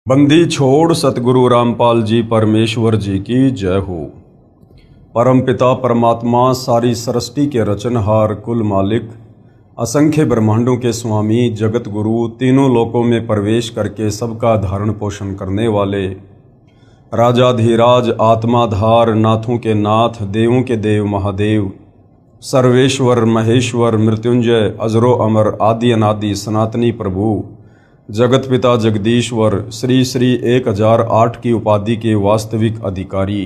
बंदी छोड़ सतगुरु रामपाल जी परमेश्वर जी की जय हो। परम पिता परमात्मा सारी सृष्टि के रचनहार कुल मालिक असंख्य ब्रह्मांडों के स्वामी जगत गुरु तीनों लोकों में प्रवेश करके सबका धारण पोषण करने वाले राजाधीराज आत्माधार नाथों के नाथ देवों के देव महादेव सर्वेश्वर महेश्वर मृत्युंजय अजरो अमर आदि अनादि सनातनी प्रभु जगत पिता जगदीश्वर श्री श्री 1008 की उपाधि के वास्तविक अधिकारी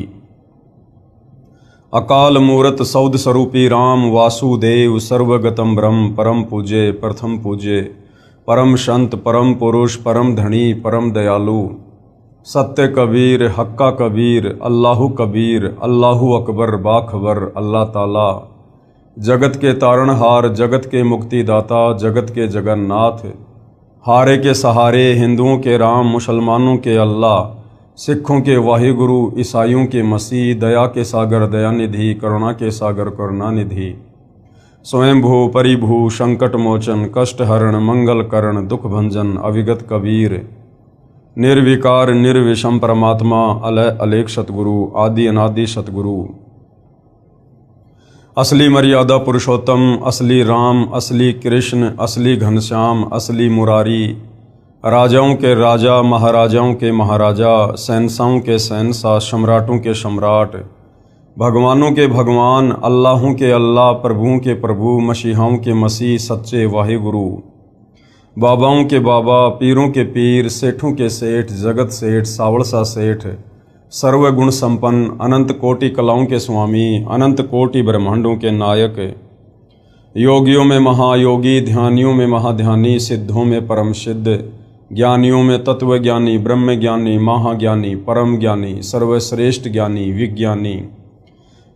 अकाल मूरत सौद स्वरूपी राम वासुदेव सर्वगतम ब्रह्म परम पूज्य प्रथम पूज्य परम संत परम पुरुष परम धनी परम दयालु सत्य कबीर हक्का कबीर अल्लाहु कबीर अल्लाहु अकबर बाखबर अल्लाह ताला जगत के तारणहार जगत के मुक्तिदाता जगत के जगन्नाथ हारे के सहारे हिंदुओं के राम मुसलमानों के अल्लाह सिखों के वाहिगुरु ईसाइयों के मसीह दया के सागर दयानिधि करुणा के सागर करुणानिधि स्वयंभू परिभू संकट मोचन कष्ट हरण मंगल करण दुख भंजन अविगत कबीर निर्विकार निर्विषम परमात्मा अलय अलेख सतगुरु आदि अनादि सतगुरु असली मर्यादा पुरुषोत्तम असली राम असली कृष्ण असली घनश्याम असली मुरारी राजाओं के राजा महाराजाओं के महाराजा शहंशाहों के शहंशाह सम्राटों के सम्राट भगवानों के भगवान अल्लाहों के अल्लाह प्रभुओं के प्रभु मसीहाओं के मसीह सच्चे वाहिगुरु बाबाओं के बाबा पीरों के पीर सेठों के सेठ जगत सेठ सावड़सा सेठ सर्वगुण संपन्न अनंत कोटि कलाओं के स्वामी अनंत कोटि ब्रह्मांडों के नायक योगियों में महायोगी ध्यानियों में महाध्यानी सिद्धों में परम सिद्ध ज्ञानियों में तत्व ज्ञानी ब्रह्म ज्ञानी महाज्ञानी परम ज्ञानी सर्वश्रेष्ठ ज्ञानी विज्ञानी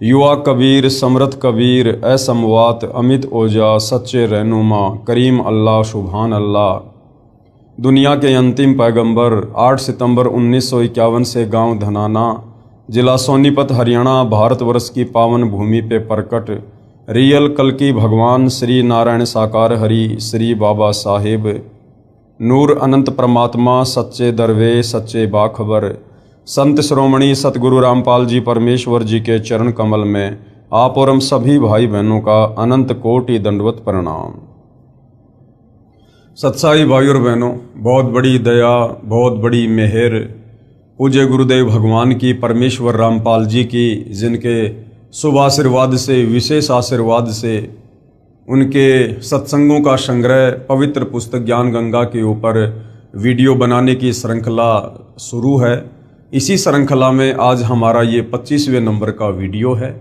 युवा कबीर समर्थ कबीर असमवात अमित ओजा सच्चे रहनुमा करीम अल्लाह सुभान अल्लाह दुनिया के अंतिम पैगंबर 8 सितंबर 1951 से गांव धनाना जिला सोनीपत हरियाणा भारतवर्ष की पावन भूमि पे प्रकट रियल कल्कि भगवान श्री नारायण साकार हरि श्री बाबा साहेब नूर अनंत परमात्मा सच्चे दरवे सच्चे बाखबर संत श्रोमणी सतगुरु रामपाल जी परमेश्वर जी के चरण कमल में आप और हम सभी भाई बहनों का अनंत कोटि दंडवत प्रणाम। सत्साई भाई और बहनों, बहुत बड़ी दया बहुत बड़ी मेहर पूज्य गुरुदेव भगवान की परमेश्वर रामपाल जी की जिनके शुभ आशीर्वाद से विशेष आशीर्वाद से उनके सत्संगों का संग्रह पवित्र पुस्तक ज्ञान गंगा के ऊपर वीडियो बनाने की श्रृंखला शुरू है। इसी श्रृंखला में आज हमारा ये 25वें नंबर का वीडियो है।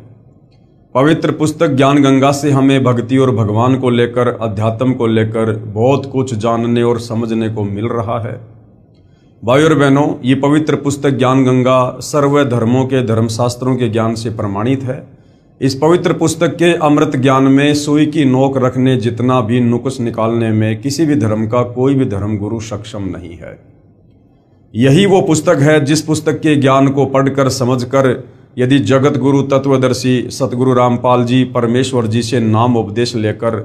पवित्र पुस्तक ज्ञान गंगा से हमें भक्ति और भगवान को लेकर अध्यात्म को लेकर बहुत कुछ जानने और समझने को मिल रहा है। भाई और बहनों, ये पवित्र पुस्तक ज्ञान गंगा सर्व धर्मों के धर्मशास्त्रों के ज्ञान से प्रमाणित है। इस पवित्र पुस्तक के अमृत ज्ञान में सुई की नोक रखने जितना भी नुक्स निकालने में किसी भी धर्म का कोई भी धर्म गुरु सक्षम नहीं है। यही वो पुस्तक है जिस पुस्तक के ज्ञान को पढ़कर समझकर यदि जगत गुरु तत्वदर्शी सतगुरु रामपाल जी परमेश्वर जी से नाम उपदेश लेकर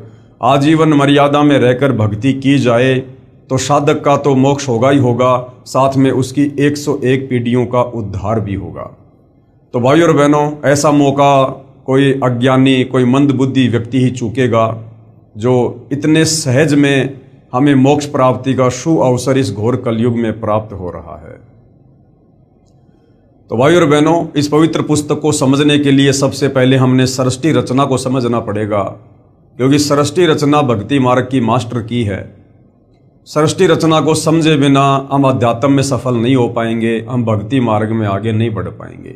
आजीवन मर्यादा में रहकर भक्ति की जाए तो साधक का तो मोक्ष होगा ही होगा, साथ में उसकी 101 पीढ़ियों का उद्धार भी होगा। तो भाई और बहनों, ऐसा मौका कोई अज्ञानी कोई मंदबुद्धि व्यक्ति ही चूकेगा जो इतने सहज में हमें मोक्ष प्राप्ति का शुभ अवसर इस घोर कलयुग में प्राप्त हो रहा है। तो भाई और बहनों, इस पवित्र पुस्तक को समझने के लिए सबसे पहले हमने सृष्टि रचना को समझना पड़ेगा, क्योंकि सृष्टि रचना भक्ति मार्ग की मास्टर की है। सृष्टि रचना को समझे बिना हम अध्यात्म में सफल नहीं हो पाएंगे, हम भक्ति मार्ग में आगे नहीं बढ़ पाएंगे।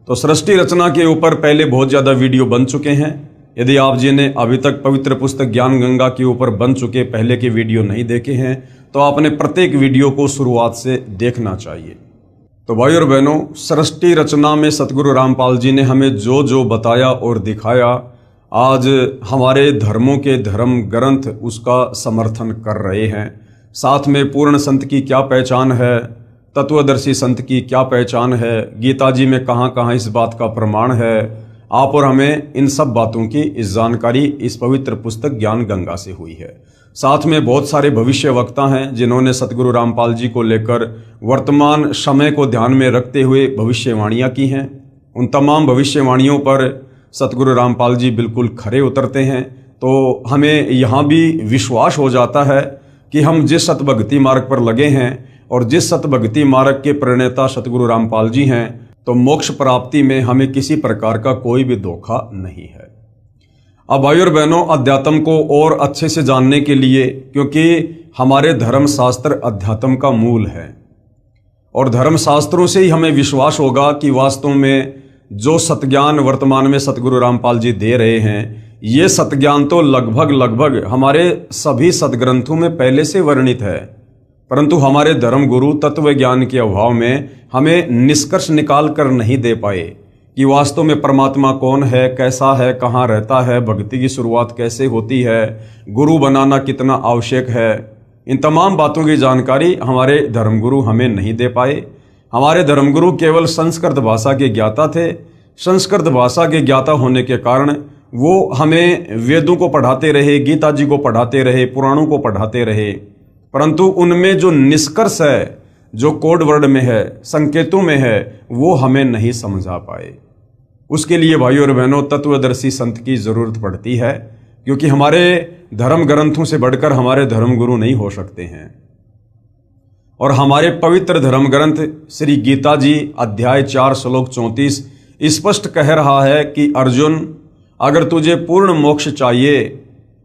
तो सृष्टि रचना के ऊपर पहले बहुत ज़्यादा वीडियो बन चुके हैं। यदि आप जिन्हें अभी तक पवित्र पुस्तक ज्ञान गंगा के ऊपर बन चुके पहले के वीडियो नहीं देखे हैं तो आपने प्रत्येक वीडियो को शुरुआत से देखना चाहिए। तो भाई और बहनों, सृष्टि रचना में सतगुरु रामपाल जी ने हमें जो जो बताया और दिखाया, आज हमारे धर्मों के धर्म ग्रंथ उसका समर्थन कर रहे हैं। साथ में पूर्ण संत की क्या पहचान है, तत्वदर्शी संत की क्या पहचान है, गीता जी में कहाँ कहाँ इस बात का प्रमाण है, आप और हमें इन सब बातों की इस जानकारी इस पवित्र पुस्तक ज्ञान गंगा से हुई है। साथ में बहुत सारे भविष्य वक्ता हैं जिन्होंने सतगुरु रामपाल जी को लेकर वर्तमान समय को ध्यान में रखते हुए भविष्यवाणियां की हैं। उन तमाम भविष्यवाणियों पर सतगुरु रामपाल जी बिल्कुल खरे उतरते हैं। तो हमें यहाँ भी विश्वास हो जाता है कि हम जिस सतभक्ति मार्ग पर लगे हैं और जिस सतभक्ति मार्ग के प्रणेता सतगुरु रामपाल जी हैं, तो मोक्ष प्राप्ति में हमें किसी प्रकार का कोई भी धोखा नहीं है। अब भाइयों और बहनों, अध्यात्म को और अच्छे से जानने के लिए, क्योंकि हमारे धर्म शास्त्र अध्यात्म का मूल है और धर्म शास्त्रों से ही हमें विश्वास होगा कि वास्तव में जो सतज्ञान वर्तमान में सतगुरु रामपाल जी दे रहे हैं, ये सतज्ञान तो लगभग हमारे सभी सदग्रंथों में पहले से वर्णित है, परंतु हमारे धर्म गुरु तत्व ज्ञान के अभाव में हमें निष्कर्ष निकाल कर नहीं दे पाए कि वास्तव में परमात्मा कौन है, कैसा है, कहाँ रहता है, भक्ति की शुरुआत कैसे होती है, गुरु बनाना कितना आवश्यक है। इन तमाम बातों की जानकारी हमारे धर्मगुरु हमें नहीं दे पाए। हमारे धर्मगुरु केवल संस्कृत भाषा के ज्ञाता थे। संस्कृत भाषा के ज्ञाता होने के कारण वो हमें वेदों को पढ़ाते रहे, गीता जी को पढ़ाते रहे, पुराणों को पढ़ाते रहे, परंतु उनमें जो निष्कर्ष है, जो कोड वर्ड में है, संकेतों में है, वो हमें नहीं समझा पाए। उसके लिए भाइयों और बहनों तत्वदर्शी संत की जरूरत पड़ती है, क्योंकि हमारे धर्म ग्रंथों से बढ़कर हमारे धर्म गुरु नहीं हो सकते हैं। और हमारे पवित्र धर्म ग्रंथ श्री गीता जी अध्याय 4 श्लोक 34 स्पष्ट कह रहा है कि अर्जुन, अगर तुझे पूर्ण मोक्ष चाहिए,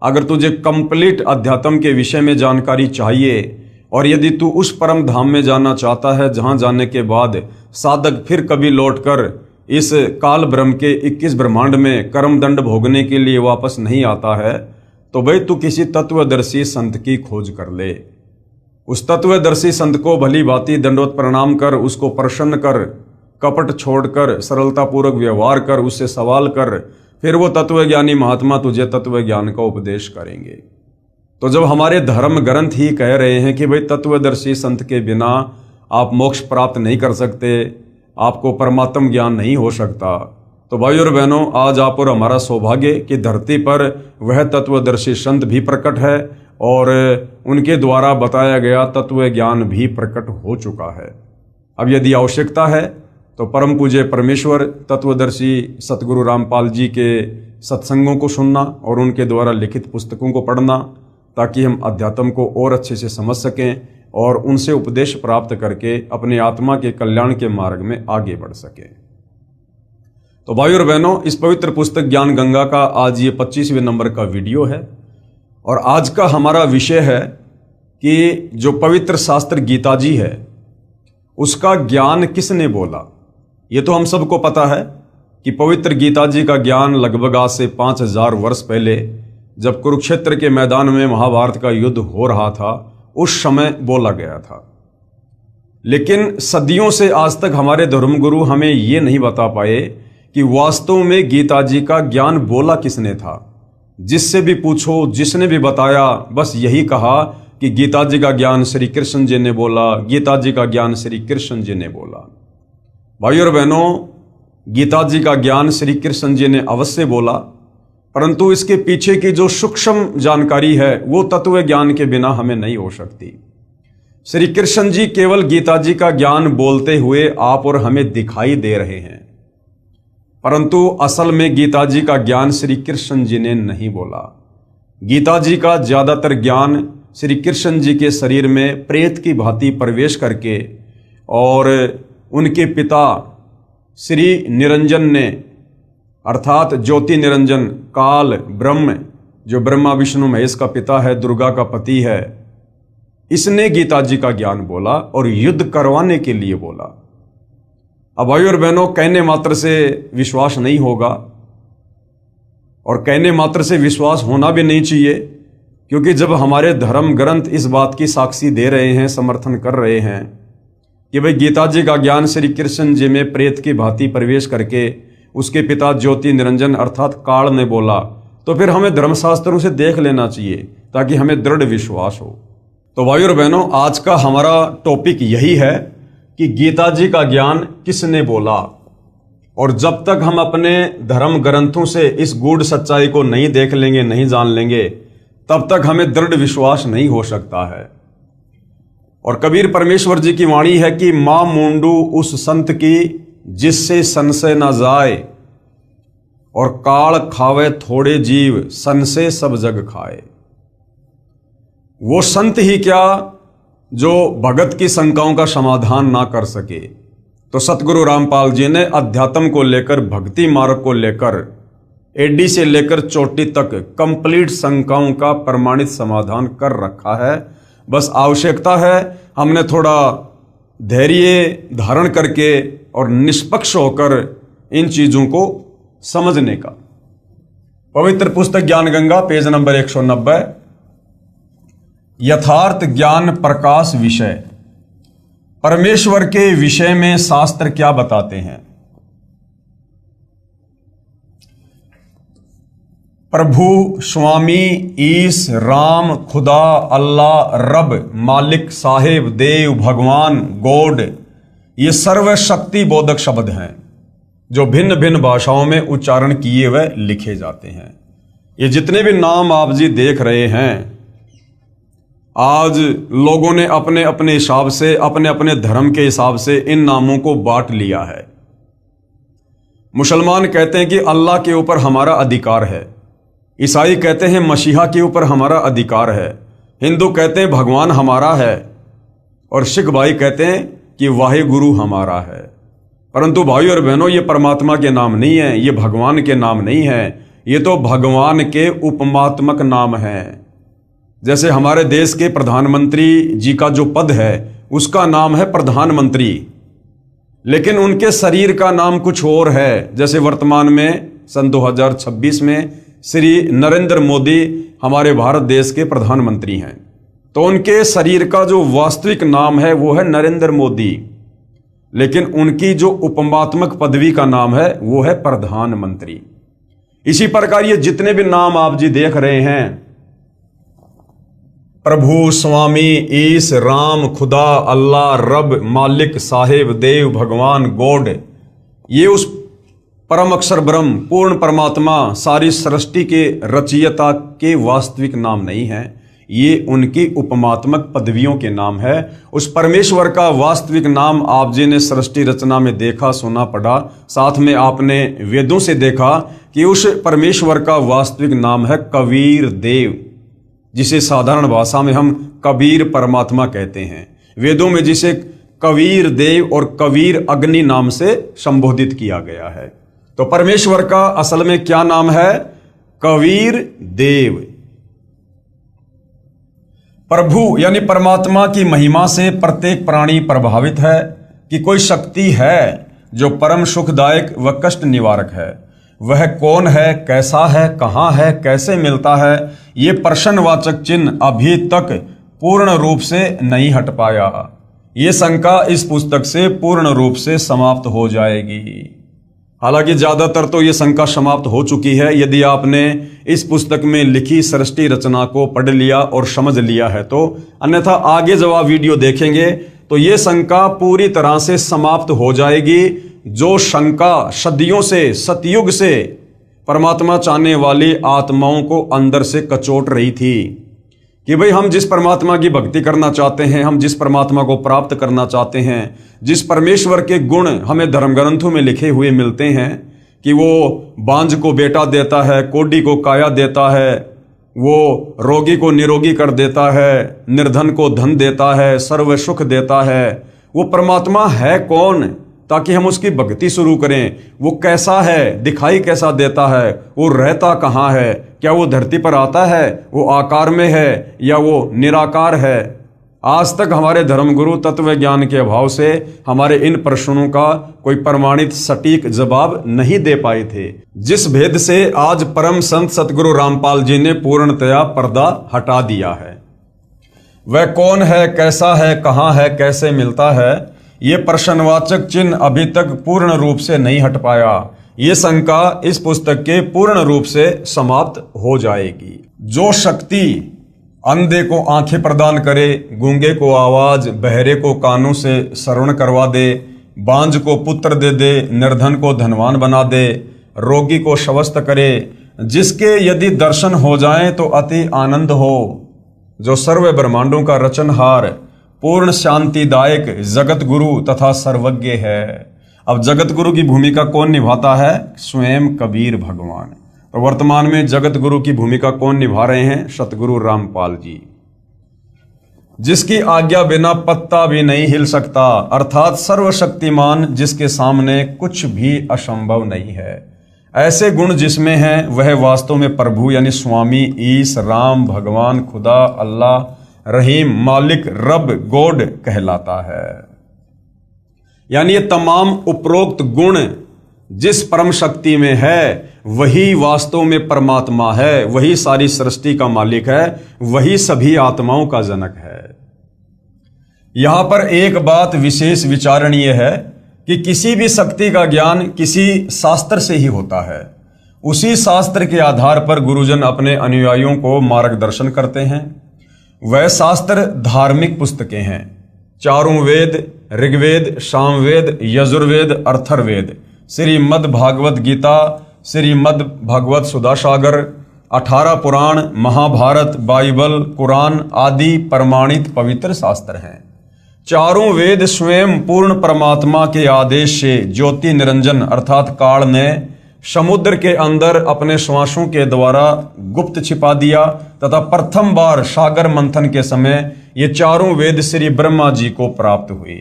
अगर तुझे कंप्लीट अध्यात्म के विषय में जानकारी चाहिए और यदि तू उस परम धाम में जाना चाहता है जहां जाने के बाद साधक फिर कभी लौटकर इस काल ब्रह्म के 21 ब्रह्मांड में कर्म दंड भोगने के लिए वापस नहीं आता है, तो भाई तू किसी तत्वदर्शी संत की खोज कर ले। उस तत्वदर्शी संत को भली भांति दंडवत प्रणाम कर, उसको प्रसन्न कर, कपट छोड़कर सरलतापूर्वक व्यवहार कर, उससे सवाल कर, फिर वो तत्वज्ञानी महात्मा तुझे तत्व ज्ञान का उपदेश करेंगे। तो जब हमारे धर्म ग्रंथ ही कह रहे हैं कि भाई तत्वदर्शी संत के बिना आप मोक्ष प्राप्त नहीं कर सकते, आपको परमात्म ज्ञान नहीं हो सकता, तो भाइयों और बहनों, आज आप और हमारा सौभाग्य कि धरती पर वह तत्वदर्शी संत भी प्रकट है और उनके द्वारा बताया गया तत्व ज्ञान भी प्रकट हो चुका है। अब यदि आवश्यकता है तो परम पूज्य परमेश्वर तत्वदर्शी सतगुरु रामपाल जी के सत्संगों को सुनना और उनके द्वारा लिखित पुस्तकों को पढ़ना, ताकि हम अध्यात्म को और अच्छे से समझ सकें और उनसे उपदेश प्राप्त करके अपने आत्मा के कल्याण के मार्ग में आगे बढ़ सकें। तो भाइयों और बहनों, इस पवित्र पुस्तक ज्ञान गंगा का आज ये 25वें नंबर का वीडियो है और आज का हमारा विषय है कि जो पवित्र शास्त्र गीता जी है उसका ज्ञान किसने बोला। ये तो हम सबको पता है कि पवित्र गीता जी का ज्ञान लगभग आज से 5000 वर्ष पहले जब कुरुक्षेत्र के मैदान में महाभारत का युद्ध हो रहा था उस समय बोला गया था। लेकिन सदियों से आज तक हमारे धर्मगुरु हमें ये नहीं बता पाए कि वास्तव में गीता जी का ज्ञान बोला किसने था। जिससे भी पूछो, जिसने भी बताया, बस यही कहा कि गीता जी का ज्ञान श्री कृष्ण जी ने बोला, गीता जी का ज्ञान श्री कृष्ण जी ने बोला। भाइयों और बहनों, गीता जी का ज्ञान श्री कृष्ण जी ने अवश्य बोला, परंतु इसके पीछे की जो सूक्ष्म जानकारी है वो तत्व ज्ञान के बिना हमें नहीं हो सकती। श्री कृष्ण जी केवल गीता जी का ज्ञान बोलते हुए आप और हमें दिखाई दे रहे हैं, परंतु असल में गीता जी का ज्ञान श्री कृष्ण जी ने नहीं बोला। गीता जी का ज्यादातर ज्ञान श्री कृष्ण जी के शरीर में प्रेत की भांति प्रवेश करके और उनके पिता श्री निरंजन ने, अर्थात ज्योति निरंजन काल ब्रह्म, जो ब्रह्मा विष्णु महेश का पिता है, दुर्गा का पति है, इसने गीता जी का ज्ञान बोला और युद्ध करवाने के लिए बोला। अब भाइयों और बहनों, कहने मात्र से विश्वास नहीं होगा और कहने मात्र से विश्वास होना भी नहीं चाहिए, क्योंकि जब हमारे धर्म ग्रंथ इस बात की साक्षी दे रहे हैं, समर्थन कर रहे हैं कि भाई गीता जी का ज्ञान श्री कृष्ण जी में प्रेत की भांति प्रवेश करके उसके पिता ज्योति निरंजन अर्थात काल ने बोला, तो फिर हमें धर्मशास्त्रों से देख लेना चाहिए ताकि हमें दृढ़ विश्वास हो। तो भाइयों और बहनों, आज का हमारा टॉपिक यही है कि गीता जी का ज्ञान किसने बोला। और जब तक हम अपने धर्म ग्रंथों से इस गूढ़ सच्चाई को नहीं देख लेंगे, नहीं जान लेंगे, तब तक हमें दृढ़ विश्वास नहीं हो सकता है। और कबीर परमेश्वर जी की वाणी है कि मां मूंडू उस संत की जिससे संशय न जाए, और काल खावे थोड़े जीव संशय सब जग खाए। वो संत ही क्या जो भगत की शंकाओं का समाधान ना कर सके। तो सतगुरु रामपाल जी ने अध्यात्म को लेकर, भक्ति मार्ग को लेकर, एडी से लेकर चोटी तक कंप्लीट शंकाओं का प्रमाणित समाधान कर रखा है। बस आवश्यकता है हमने थोड़ा धैर्य धारण करके और निष्पक्ष होकर इन चीजों को समझने का। पवित्र पुस्तक ज्ञान गंगा, पेज नंबर 190, यथार्थ ज्ञान प्रकाश विषय। परमेश्वर के विषय में शास्त्र क्या बताते हैं? प्रभु, स्वामी, ईश, राम, खुदा, अल्लाह, रब, मालिक, साहेब, देव, भगवान, गॉड, ये सर्वशक्ति बोधक शब्द हैं जो भिन्न भिन्न भाषाओं में उच्चारण किए हुए लिखे जाते हैं। ये जितने भी नाम आप जी देख रहे हैं, आज लोगों ने अपने अपने हिसाब से, अपने अपने धर्म के हिसाब से इन नामों को बांट लिया है। मुसलमान कहते हैं कि अल्लाह के ऊपर हमारा अधिकार है, ईसाई कहते हैं मसीहा के ऊपर हमारा अधिकार है, हिंदू कहते हैं भगवान हमारा है, और सिख भाई कहते हैं कि वाहे गुरु हमारा है। परंतु भाई और बहनों, ये परमात्मा के नाम नहीं है, ये भगवान के नाम नहीं है, ये तो भगवान के उपमात्मक नाम है। जैसे हमारे देश के प्रधानमंत्री जी का जो पद है उसका नाम है प्रधानमंत्री, लेकिन उनके शरीर का नाम कुछ और है। जैसे वर्तमान में सन 2026 में श्री नरेंद्र मोदी हमारे भारत देश के प्रधानमंत्री हैं, तो उनके शरीर का जो वास्तविक नाम है वो है नरेंद्र मोदी, लेकिन उनकी जो उपमात्मक पदवी का नाम है वो है प्रधानमंत्री। इसी प्रकार ये जितने भी नाम आप जी देख रहे हैं, प्रभु, स्वामी, ईश, राम, खुदा, अल्लाह, रब, मालिक, साहेब, देव, भगवान, गॉड, ये उस परम अक्षर ब्रह्म, पूर्ण परमात्मा, सारी सृष्टि के रचयिता के वास्तविक नाम नहीं है, ये उनकी उपमात्मक पदवियों के नाम है। उस परमेश्वर का वास्तविक नाम आप जी ने सृष्टि रचना में देखा, सुना, पढ़ा, साथ में आपने वेदों से देखा कि उस परमेश्वर का वास्तविक नाम है कबीर देव, जिसे साधारण भाषा में हम कबीर परमात्मा कहते हैं। वेदों में जिसे कबीर देव और कबीर अग्नि नाम से संबोधित किया गया है। तो परमेश्वर का असल में क्या नाम है? कबीर देव। प्रभु यानी परमात्मा की महिमा से प्रत्येक प्राणी प्रभावित है कि कोई शक्ति है जो परम सुखदायक व कष्ट निवारक है। वह कौन है, कैसा है, कहाँ है, कैसे मिलता है, ये प्रश्नवाचक चिन्ह अभी तक पूर्ण रूप से नहीं हट पाया। ये शंका इस पुस्तक से पूर्ण रूप से समाप्त हो जाएगी। हालांकि ज्यादातर तो ये शंका समाप्त हो चुकी है। यदि आपने इस पुस्तक में लिखी सृष्टि रचना को पढ़ लिया और समझ लिया है तो, अन्यथा आगे जब आप वीडियो देखेंगे तो ये शंका पूरी तरह से समाप्त हो जाएगी। जो शंका सदियों से, सतयुग से परमात्मा चाहने वाली आत्माओं को अंदर से कचोट रही थी कि भाई हम जिस परमात्मा की भक्ति करना चाहते हैं, हम जिस परमात्मा को प्राप्त करना चाहते हैं, जिस परमेश्वर के गुण हमें धर्म ग्रंथों में लिखे हुए मिलते हैं कि वो बांझ को बेटा देता है, कोढ़ी को काया देता है, वो रोगी को निरोगी कर देता है, निर्धन को धन देता है, सर्व सुख देता है, वो परमात्मा है कौन, ताकि हम उसकी भक्ति शुरू करें। वो कैसा है, दिखाई कैसा देता है, वो रहता कहाँ है, क्या वो धरती पर आता है, वो आकार में है या वो निराकार है। आज तक हमारे धर्मगुरु तत्व ज्ञान के अभाव से हमारे इन प्रश्नों का कोई प्रमाणित सटीक जवाब नहीं दे पाए थे, जिस भेद से आज परम संत सतगुरु रामपाल जी ने पूर्णतया पर्दा हटा दिया है। वह कौन है, कैसा है, कहाँ है, कैसे मिलता है, ये प्रश्नवाचक चिन्ह अभी तक पूर्ण रूप से नहीं हट पाया। ये शंका इस पुस्तक के पूर्ण रूप से समाप्त हो जाएगी। जो शक्ति अंधे को आंखें प्रदान करे, गूंगे को आवाज, बहरे को कानों से श्रवण करवा दे, बांझ को पुत्र दे दे, निर्धन को धनवान बना दे, रोगी को स्वस्थ करे, जिसके यदि दर्शन हो जाएं तो अति आनंद हो, जो सर्व ब्रह्मांडों का रचनहार, पूर्ण शांतिदायक जगत गुरु तथा सर्वज्ञ है। अब जगत गुरु की भूमिका कौन निभाता है? स्वयं कबीर भगवान। और वर्तमान में जगत गुरु की भूमिका कौन निभा रहे हैं? सतगुरु रामपाल जी, जिसकी आज्ञा बिना पत्ता भी नहीं हिल सकता, अर्थात सर्वशक्तिमान, जिसके सामने कुछ भी असंभव नहीं है। ऐसे गुण जिसमें हैं वह वास्तव में प्रभु यानी स्वामी, ईश, राम, भगवान, खुदा, अल्लाह, रहीम, मालिक, रब, गॉड कहलाता है। यानी ये तमाम उपरोक्त गुण जिस परम शक्ति में है वही वास्तव में परमात्मा है, वही सारी सृष्टि का मालिक है, वही सभी आत्माओं का जनक है। यहां पर एक बात विशेष विचारणीय है कि किसी भी शक्ति का ज्ञान किसी शास्त्र से ही होता है। उसी शास्त्र के आधार पर गुरुजन अपने अनुयायियों को मार्गदर्शन करते हैं। वह शास्त्र धार्मिक पुस्तकें हैं, चारों वेद, ऋग्वेद, सामवेद, यजुर्वेद, अथर्ववेद, श्रीमद् भागवत गीता, श्रीमद् भागवत सुधासागर, 18 पुराण, महाभारत, बाइबल, कुरान आदि प्रमाणित पवित्र शास्त्र हैं। चारों वेद स्वयं पूर्ण परमात्मा के आदेश से ज्योति निरंजन अर्थात काल ने समुद्र के अंदर अपने श्वासों के द्वारा गुप्त छिपा दिया तथा प्रथम बार सागर मंथन के समय ये चारों वेद श्री ब्रह्मा जी को प्राप्त हुए।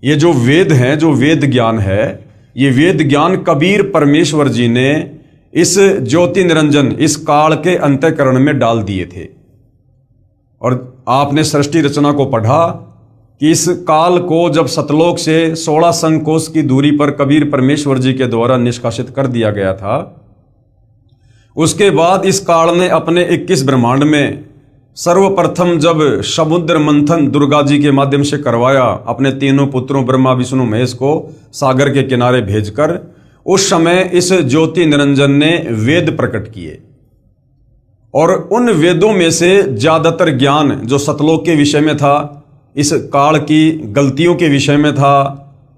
ये जो वेद हैं, जो वेद ज्ञान है, ये वेद ज्ञान कबीर परमेश्वर जी ने इस ज्योति निरंजन, इस काल के अंतःकरण में डाल दिए थे। और आपने सृष्टि रचना को पढ़ा कि इस काल को जब सतलोक से 16 संकोश की दूरी पर कबीर परमेश्वर जी के द्वारा निष्कासित कर दिया गया था, उसके बाद इस काल ने अपने 21 ब्रह्मांड में सर्वप्रथम जब समुद्र मंथन दुर्गा जी के माध्यम से करवाया, अपने तीनों पुत्रों ब्रह्मा, विष्णु, महेश को सागर के किनारे भेजकर, उस समय इस ज्योति निरंजन ने वेद प्रकट किए। और उन वेदों में से ज्यादातर ज्ञान जो सतलोक के विषय में था, इस काल की गलतियों के विषय में था,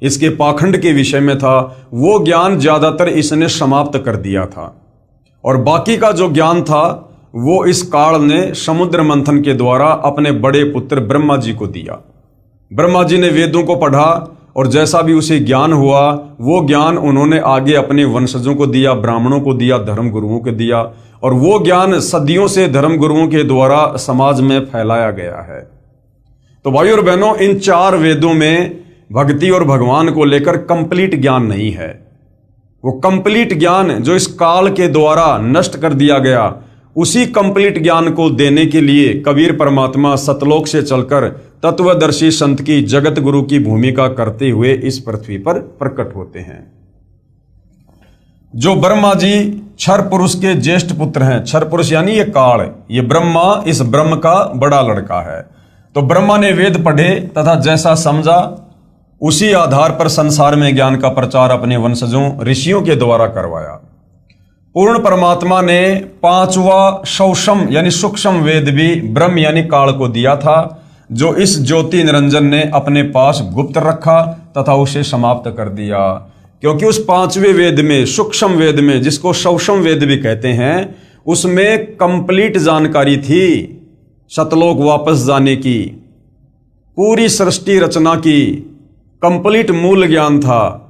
इसके पाखंड के विषय में था, वो ज्ञान ज्यादातर इसने समाप्त कर दिया था। और बाकी का जो ज्ञान था वो इस काल ने समुद्र मंथन के द्वारा अपने बड़े पुत्र ब्रह्मा जी को दिया। ब्रह्मा जी ने वेदों को पढ़ा और जैसा भी उसे ज्ञान हुआ वो ज्ञान उन्होंने आगे अपने वंशजों को दिया, ब्राह्मणों को दिया, धर्म गुरुओं को दिया, और वो ज्ञान सदियों से धर्म गुरुओं के द्वारा समाज में फैलाया गया है। तो भाइयों और बहनों, इन 4 वेदों में भक्ति और भगवान को लेकर कंप्लीट ज्ञान नहीं है। वो कंप्लीट ज्ञान जो इस काल के द्वारा नष्ट कर दिया गया, उसी कंप्लीट ज्ञान को देने के लिए कबीर परमात्मा सतलोक से चलकर तत्वदर्शी संत की, जगत गुरु की भूमिका करते हुए इस पृथ्वी पर प्रकट होते हैं। जो ब्रह्मा जी क्षर पुरुष के ज्येष्ठ पुत्र हैं, क्षर पुरुष यानी ये काल, ये ब्रह्मा इस ब्रह्म का बड़ा लड़का है। तो ब्रह्मा ने वेद पढ़े तथा जैसा समझा उसी आधार पर संसार में ज्ञान का प्रचार अपने वंशजों ऋषियों के द्वारा करवाया। पूर्ण परमात्मा ने 5वां सौषम यानी सूक्ष्म वेद भी ब्रह्म यानी काल को दिया था, जो इस ज्योति निरंजन ने अपने पास गुप्त रखा तथा उसे समाप्त कर दिया। क्योंकि उस 5वें वेद में, सूक्ष्म वेद में, जिसको सौषम वेद भी कहते हैं, उसमें कंप्लीट जानकारी थी सतलोक वापस जाने की, पूरी सृष्टि रचना की, कंप्लीट मूल ज्ञान था।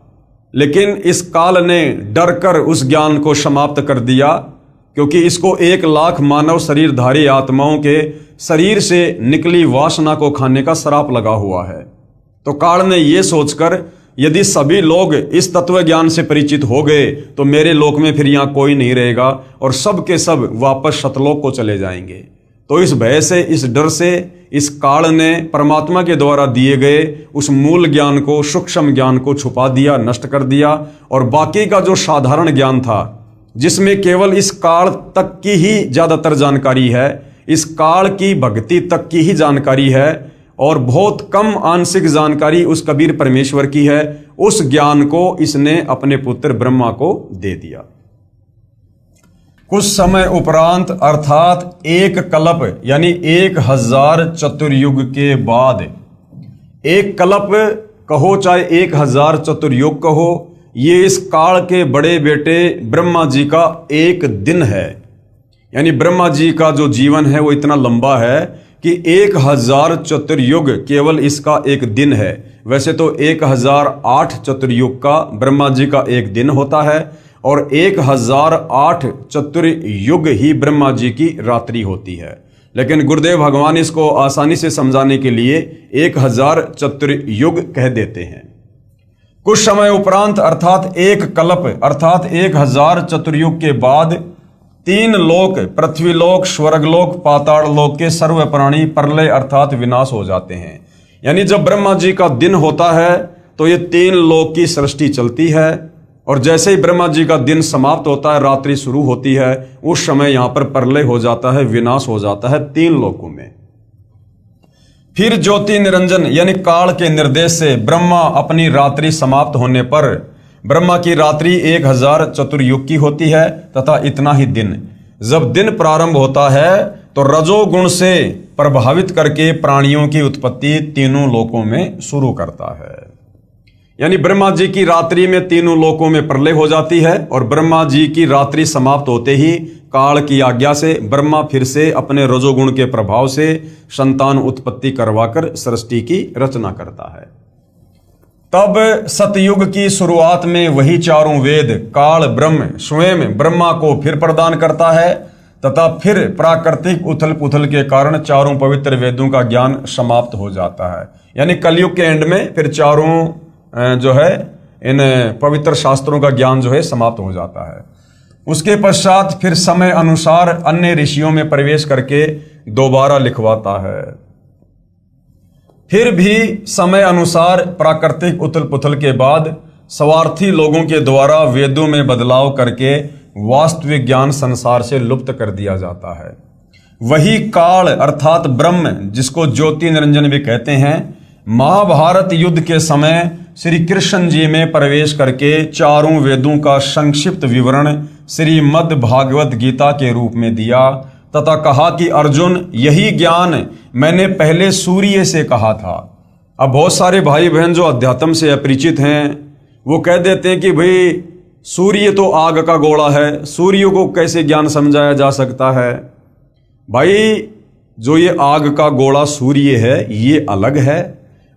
लेकिन इस काल ने डर कर उस ज्ञान को समाप्त कर दिया, क्योंकि इसको 1 लाख मानव शरीरधारी आत्माओं के शरीर से निकली वासना को खाने का श्राप लगा हुआ है। तो काल ने यह सोचकर यदि सभी लोग इस तत्व ज्ञान से परिचित हो गए तो मेरे लोक में फिर यहाँ कोई नहीं रहेगा और सब के सब वापस सतलोक को चले जाएंगे। तो इस भय से, इस डर से इस काल ने परमात्मा के द्वारा दिए गए उस मूल ज्ञान को, सूक्ष्म ज्ञान को छुपा दिया, नष्ट कर दिया। और बाकी का जो साधारण ज्ञान था, जिसमें केवल इस काल तक की ही ज्यादातर जानकारी है, इस काल की भक्ति तक की ही जानकारी है और बहुत कम आंशिक जानकारी उस कबीर परमेश्वर की है, उस ज्ञान को इसने अपने पुत्र ब्रह्मा को दे दिया। कुछ समय उपरांत अर्थात 1 कल्प यानी 1000 चतुर्युग के बाद, 1 कल्प कहो चाहे 1000 चतुर्युग कहो, ये इस काल के बड़े बेटे ब्रह्मा जी का एक दिन है। यानी ब्रह्मा जी का जो जीवन है वो इतना लंबा है कि 1000 चतुर्युग केवल इसका एक दिन है। वैसे तो 1008 चतुर्युग का ब्रह्मा जी का एक दिन होता है और 1008 चतुर्युग ही ब्रह्मा जी की रात्रि होती है, लेकिन गुरुदेव भगवान इसको आसानी से समझाने के लिए 1000 चतुर्युग कह देते हैं। कुछ समय उपरांत अर्थात एक कल्प अर्थात 1000 चतुर्युग के बाद 3 लोक, पृथ्वीलोक, स्वर्गलोक, पाताल लोक के सर्व प्राणी प्रलय अर्थात विनाश हो जाते हैं। यानी जब ब्रह्मा जी का दिन होता है तो ये 3 लोक की सृष्टि चलती है और जैसे ही ब्रह्मा जी का दिन समाप्त होता है, रात्रि शुरू होती है, उस समय यहां पर प्रलय हो जाता है, विनाश हो जाता है 3 लोकों में। फिर ज्योति निरंजन यानी काल के निर्देश से ब्रह्मा अपनी रात्रि समाप्त होने पर, ब्रह्मा की रात्रि 1000 चतुर्युग की होती है तथा इतना ही दिन। जब दिन प्रारंभ होता है तो रजोगुण से प्रभावित करके प्राणियों की उत्पत्ति तीनों लोकों में शुरू करता है। यानी ब्रह्मा जी की रात्रि में तीनों लोकों में प्रलय हो जाती है और ब्रह्मा जी की रात्रि समाप्त होते ही काल की आज्ञा से ब्रह्मा फिर से अपने रजोगुण के प्रभाव से संतान उत्पत्ति करवाकर सृष्टि की रचना करता है। तब सतयुग की शुरुआत में वही चारों वेद काल ब्रह्म स्वयं ब्रह्मा को फिर प्रदान करता है तथा फिर प्राकृतिक उथल पुथल के कारण चारों पवित्र वेदों का ज्ञान समाप्त हो जाता है। यानी कलयुग के एंड में फिर चारों जो है इन पवित्र शास्त्रों का ज्ञान जो है समाप्त हो जाता है। उसके पश्चात फिर समय अनुसार अन्य ऋषियों में प्रवेश करके दोबारा लिखवाता है। फिर भी समय अनुसार प्राकृतिक उथल पुथल के बाद स्वार्थी लोगों के द्वारा वेदों में बदलाव करके वास्तविक ज्ञान संसार से लुप्त कर दिया जाता है। वही काल अर्थात ब्रह्म, जिसको ज्योति निरंजन भी कहते हैं, महाभारत युद्ध के समय श्री कृष्ण जी में प्रवेश करके चारों वेदों का संक्षिप्त विवरण श्रीमद् भागवत गीता के रूप में दिया तथा कहा कि अर्जुन, यही ज्ञान मैंने पहले सूर्य से कहा था। अब बहुत सारे भाई बहन जो अध्यात्म से अपरिचित हैं वो कह देते हैं कि भाई सूर्य तो आग का गोला है, सूर्य को कैसे ज्ञान समझाया जा सकता है। भाई जो ये आग का गोला सूर्य है ये अलग है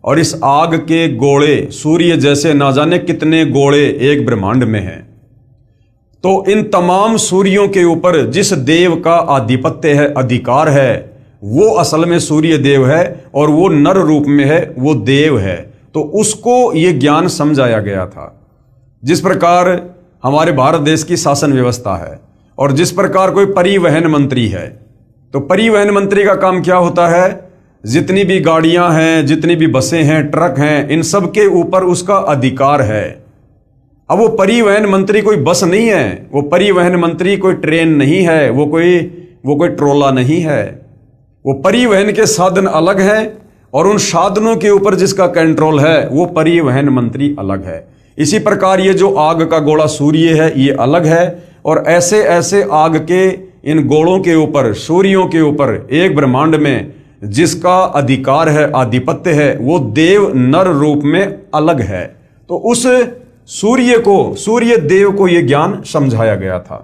और इस आग के गोले सूर्य जैसे ना जाने कितने गोले एक ब्रह्मांड में हैं। तो इन तमाम सूर्यों के ऊपर जिस देव का आधिपत्य है, अधिकार है, वो असल में सूर्य देव है और वो नर रूप में है, वो देव है। तो उसको ये ज्ञान समझाया गया था। जिस प्रकार हमारे भारत देश की शासन व्यवस्था है और जिस प्रकार कोई परिवहन मंत्री है, तो परिवहन मंत्री का काम क्या होता है, जितनी भी गाड़ियां हैं, जितनी भी बसें हैं, ट्रक हैं, इन सब के ऊपर उसका अधिकार है। अब वो परिवहन मंत्री कोई बस नहीं है, वो परिवहन मंत्री कोई ट्रेन नहीं है, वो कोई ट्रोला नहीं है। वो परिवहन के साधन अलग हैं और उन साधनों के ऊपर जिसका कंट्रोल है वो परिवहन मंत्री अलग है। इसी प्रकार ये जो आग का गोला सूर्य है ये अलग है और ऐसे ऐसे आग के इन गोलों के ऊपर, सूर्यों के ऊपर एक ब्रह्मांड में जिसका अधिकार है, आधिपत्य है, वो देव नर रूप में अलग है। तो उस सूर्य को, सूर्य देव को यह ज्ञान समझाया गया था।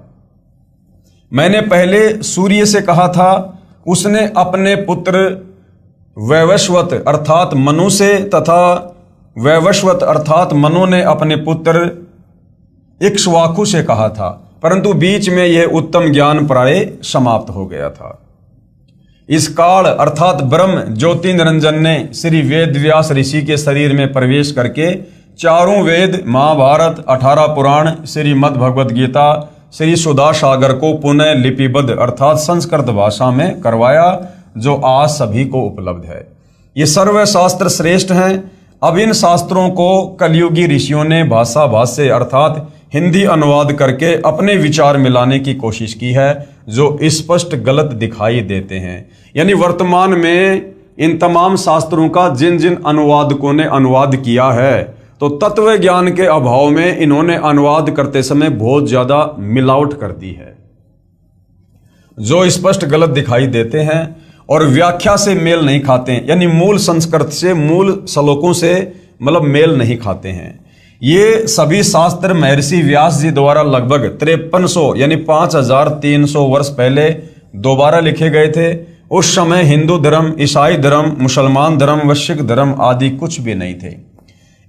मैंने पहले सूर्य से कहा था, उसने अपने पुत्र वैवस्वत अर्थात मनु से तथा वैवस्वत अर्थात मनु ने अपने पुत्र इक्ष्वाकु से कहा था, परंतु बीच में यह उत्तम ज्ञान प्राय समाप्त हो गया था। इस काल अर्थात ब्रह्म ज्योति निरंजन ने श्री वेद व्यास ऋषि के शरीर में प्रवेश करके चारों वेद, महाभारत, 18 पुराण, श्रीमद् भगवद गीता, श्री सुधा सागर को पुनः लिपिबद्ध अर्थात संस्कृत भाषा में करवाया, जो आज सभी को उपलब्ध है। ये सर्व शास्त्र श्रेष्ठ हैं। अब इन शास्त्रों को कलयुगी ऋषियों ने भाषा भाष्य अर्थात हिंदी अनुवाद करके अपने विचार मिलाने की कोशिश की है, जो स्पष्ट गलत दिखाई देते हैं। यानी वर्तमान में इन तमाम शास्त्रों का जिन जिन अनुवादकों ने अनुवाद किया है, तो तत्व ज्ञान के अभाव में इन्होंने अनुवाद करते समय बहुत ज्यादा मिलावट कर दी है, जो स्पष्ट गलत दिखाई देते हैं और व्याख्या से मेल नहीं खाते हैं। यानी मूल संस्कृत से, मूल श्लोकों से, मतलब मेल नहीं खाते हैं। ये सभी शास्त्र महर्षि व्यास जी द्वारा लगभग 5300 यानी 5300 वर्ष पहले दोबारा लिखे गए थे। उस समय हिंदू धर्म, ईसाई धर्म, मुसलमान धर्म व सिख धर्म आदि कुछ भी नहीं थे।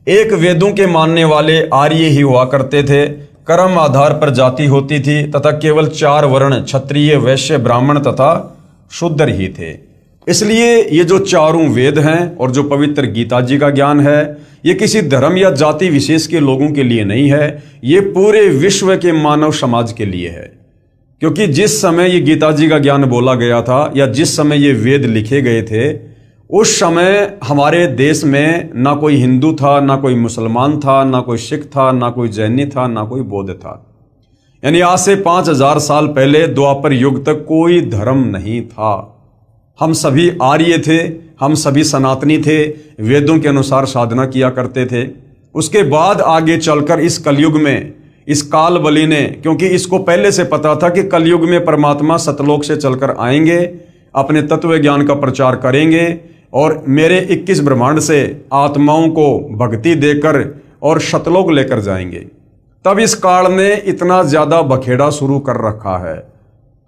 एक वेदों के मानने वाले आर्य ही हुआ करते थे। कर्म आधार पर जाति होती थी तथा केवल 4 वर्ण क्षत्रिय, वैश्य, ब्राह्मण तथा शूद्र ही थे। इसलिए ये जो चारों वेद हैं और जो पवित्र गीता जी का ज्ञान है, ये किसी धर्म या जाति विशेष के लोगों के लिए नहीं है, ये पूरे विश्व के मानव समाज के लिए है। क्योंकि जिस समय ये गीता जी का ज्ञान बोला गया था या जिस समय ये वेद लिखे गए थे, उस समय हमारे देश में ना कोई हिंदू था, ना कोई मुसलमान था, ना कोई सिख था, ना कोई जैनी था, ना कोई बौद्ध था। यानी आज से 5000 साल पहले द्वापर युग तक कोई धर्म नहीं था। हम सभी आर्य थे, हम सभी सनातनी थे, वेदों के अनुसार साधना किया करते थे। उसके बाद आगे चलकर इस कलयुग में इस काल बलि ने, क्योंकि इसको पहले से पता था कि कलयुग में परमात्मा सतलोक से चलकर आएंगे, अपने तत्व ज्ञान का प्रचार करेंगे और मेरे 21 ब्रह्मांड से आत्माओं को भक्ति देकर और सतलोक लेकर जाएंगे। तब इस काल ने इतना ज्यादा बखेड़ा शुरू कर रखा है।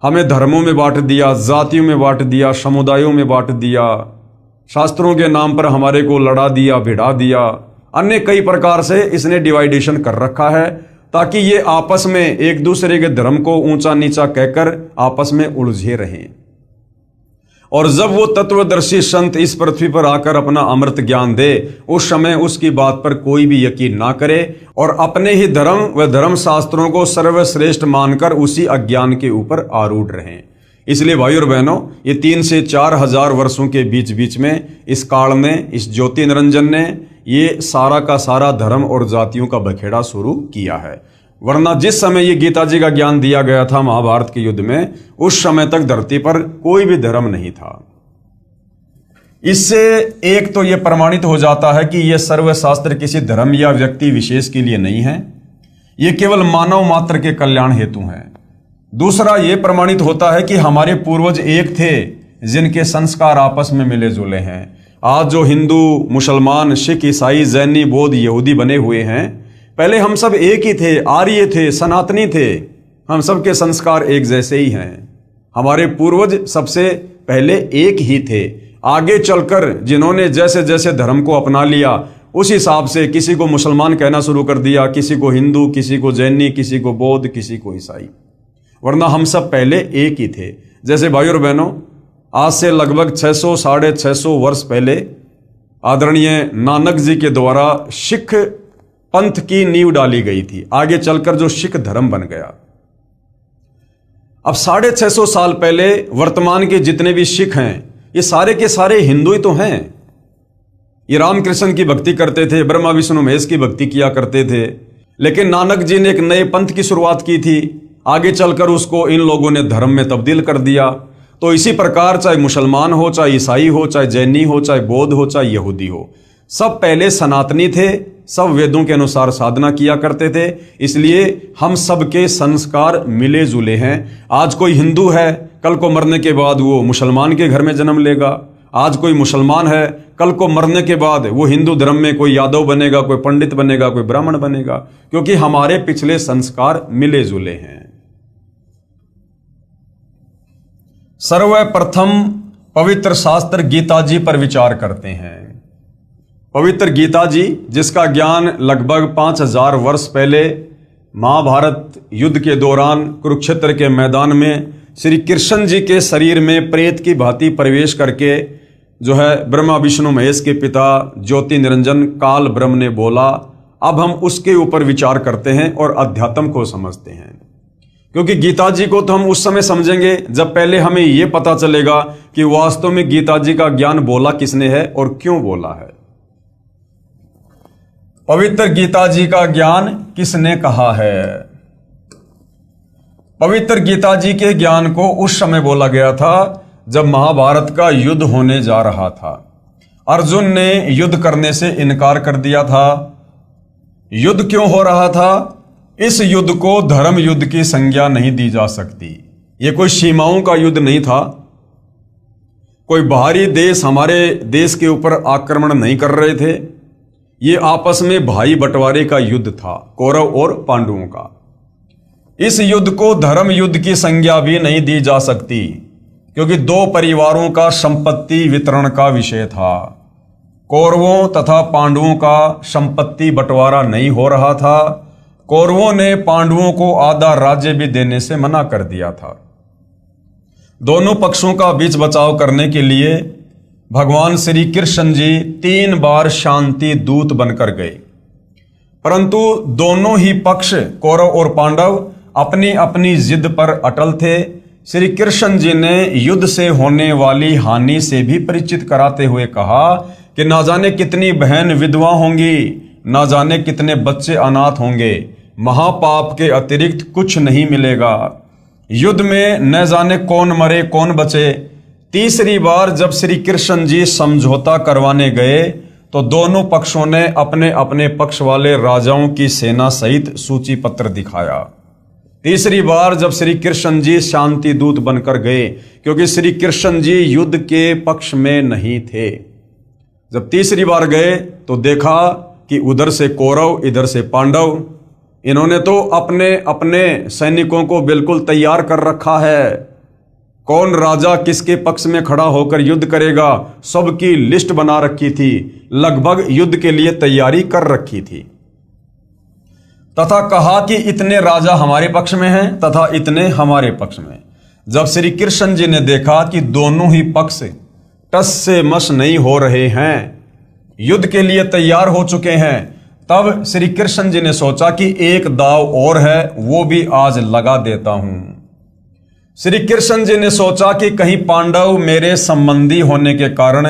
हमें धर्मों में बांट दिया, जातियों में बांट दिया, समुदायों में बांट दिया, शास्त्रों के नाम पर हमारे को लड़ा दिया, भिड़ा दिया, अन्य कई प्रकार से इसने डिवाइडेशन कर रखा है ताकि ये आपस में एक दूसरे के धर्म को ऊंचा नीचा कहकर आपस में उलझे रहें। और जब वो तत्वदर्शी संत इस पृथ्वी पर आकर अपना अमृत ज्ञान दे, उस समय उसकी बात पर कोई भी यकीन ना करे और अपने ही धर्म व धर्म शास्त्रों को सर्वश्रेष्ठ मानकर उसी अज्ञान के ऊपर आरूढ़ रहें। इसलिए भाई और बहनों, ये 3 से 4 हजार वर्षों के बीच बीच में इस काल में इस ज्योति निरंजन ने ये सारा का सारा धर्म और जातियों का बखेड़ा शुरू किया है। वरना जिस समय ये गीता जी का ज्ञान दिया गया था महाभारत के युद्ध में, उस समय तक धरती पर कोई भी धर्म नहीं था। इससे एक तो यह प्रमाणित हो जाता है कि यह सर्वशास्त्र किसी धर्म या व्यक्ति विशेष के लिए नहीं है, ये केवल मानव मात्र के कल्याण हेतु है। दूसरा यह प्रमाणित होता है कि हमारे पूर्वज एक थे जिनके संस्कार आपस में मिले जुले हैं। आज जो हिंदू, मुसलमान, सिख, ईसाई, जैनी, बौद्ध, यहूदी बने हुए हैं, पहले हम सब एक ही थे, आर्य थे, सनातनी थे। हम सब के संस्कार एक जैसे ही हैं। हमारे पूर्वज सबसे पहले एक ही थे। आगे चलकर जिन्होंने जैसे जैसे धर्म को अपना लिया, उस हिसाब से किसी को मुसलमान कहना शुरू कर दिया, किसी को हिंदू, किसी को जैनी, किसी को बौद्ध, किसी को ईसाई। वरना हम सब पहले एक ही थे। जैसे भाई और बहनों, आज से लगभग 600 साढ़े 600 वर्ष पहले आदरणीय नानक जी के द्वारा सिख पंथ की नींव डाली गई थी। आगे चलकर जो सिख धर्म बन गया। अब 650 साल पहले वर्तमान के जितने भी सिख हैं, ये सारे के सारे हिंदू ही तो हैं। ये रामकृष्ण की भक्ति करते थे, ब्रह्मा विष्णु महेश की भक्ति किया करते थे। लेकिन नानक जी ने एक नए पंथ की शुरुआत की थी। आगे चलकर उसको इन लोगों ने धर्म में तब्दील कर दिया। तो इसी प्रकार चाहे मुसलमान हो, चाहे ईसाई हो, चाहे जैनी हो, चाहे बौद्ध हो, चाहे यहूदी हो, सब पहले सनातनी थे, सब वेदों के अनुसार साधना किया करते थे। इसलिए हम सबके संस्कार मिले जुले हैं। आज कोई हिंदू है, कल को मरने के बाद वो मुसलमान के घर में जन्म लेगा। आज कोई मुसलमान है, कल को मरने के बाद वो हिंदू धर्म में कोई यादव बनेगा, कोई पंडित बनेगा, कोई ब्राह्मण बनेगा, क्योंकि हमारे पिछले संस्कार मिले जुले हैं। सर्वप्रथम पवित्र शास्त्र गीता जी पर विचार करते हैं। पवित्र गीता जी, जिसका ज्ञान लगभग 5000 वर्ष पहले महाभारत युद्ध के दौरान कुरुक्षेत्र के मैदान में श्री कृष्ण जी के शरीर में प्रेत की भांति प्रवेश करके जो है ब्रह्मा विष्णु महेश के पिता ज्योति निरंजन काल ब्रह्म ने बोला, अब हम उसके ऊपर विचार करते हैं और अध्यात्म को समझते हैं। क्योंकि गीता जी को तो हम उस समय समझेंगे जब पहले हमें यह पता चलेगा कि वास्तव में गीता जी का ज्ञान बोला किसने है और क्यों बोला है। पवित्र गीता जी का ज्ञान किसने कहा है? पवित्र गीता जी के ज्ञान को उस समय बोला गया था जब महाभारत का युद्ध होने जा रहा था। अर्जुन ने युद्ध करने से इनकार कर दिया था। युद्ध क्यों हो रहा था? इस युद्ध को धर्म युद्ध की संज्ञा नहीं दी जा सकती। यह कोई सीमाओं का युद्ध नहीं था। कोई बाहरी देश हमारे देश के ऊपर आक्रमण नहीं कर रहे थे। ये आपस में भाई बंटवारे का युद्ध था, कौरव और पांडवों का। इस युद्ध को धर्म युद्ध की संज्ञा भी नहीं दी जा सकती, क्योंकि दो परिवारों का संपत्ति वितरण का विषय था। कौरवों तथा पांडवों का संपत्ति बंटवारा नहीं हो रहा था। कौरवों ने पांडवों को आधा राज्य भी देने से मना कर दिया था। दोनों पक्षों का बीच बचाव करने के लिए भगवान श्री कृष्ण जी 3 बार शांति दूत बनकर गए, परंतु दोनों ही पक्ष कौरव और पांडव अपनी अपनी जिद पर अटल थे। श्री कृष्ण जी ने युद्ध से होने वाली हानि से भी परिचित कराते हुए कहा कि ना जाने कितनी बहन विधवा होंगी, ना जाने कितने बच्चे अनाथ होंगे, महापाप के अतिरिक्त कुछ नहीं मिलेगा। युद्ध में न जाने कौन मरे कौन बचे। तीसरी बार जब श्री कृष्ण जी समझौता करवाने गए तो दोनों पक्षों ने अपने अपने पक्ष वाले राजाओं की सेना सहित सूची पत्र दिखाया। तीसरी बार जब श्री कृष्ण जी शांति दूत बनकर गए, क्योंकि श्री कृष्ण जी युद्ध के पक्ष में नहीं थे। जब तीसरी बार गए तो देखा कि उधर से कौरव इधर से पांडव, इन्होंने तो अपने अपने सैनिकों को बिल्कुल तैयार कर रखा है। कौन राजा किसके पक्ष में खड़ा होकर युद्ध करेगा, सबकी लिस्ट बना रखी थी, लगभग युद्ध के लिए तैयारी कर रखी थी। तथा कहा कि इतने राजा हमारे पक्ष में हैं तथा इतने हमारे पक्ष में। जब श्री कृष्ण जी ने देखा कि दोनों ही पक्ष टस से मस नहीं हो रहे हैं, युद्ध के लिए तैयार हो चुके हैं, तब श्री कृष्ण जी ने सोचा कि एक दाव और है, वो भी आज लगा देता हूं। श्री कृष्ण जी ने सोचा कि कहीं पांडव मेरे संबंधी होने के कारण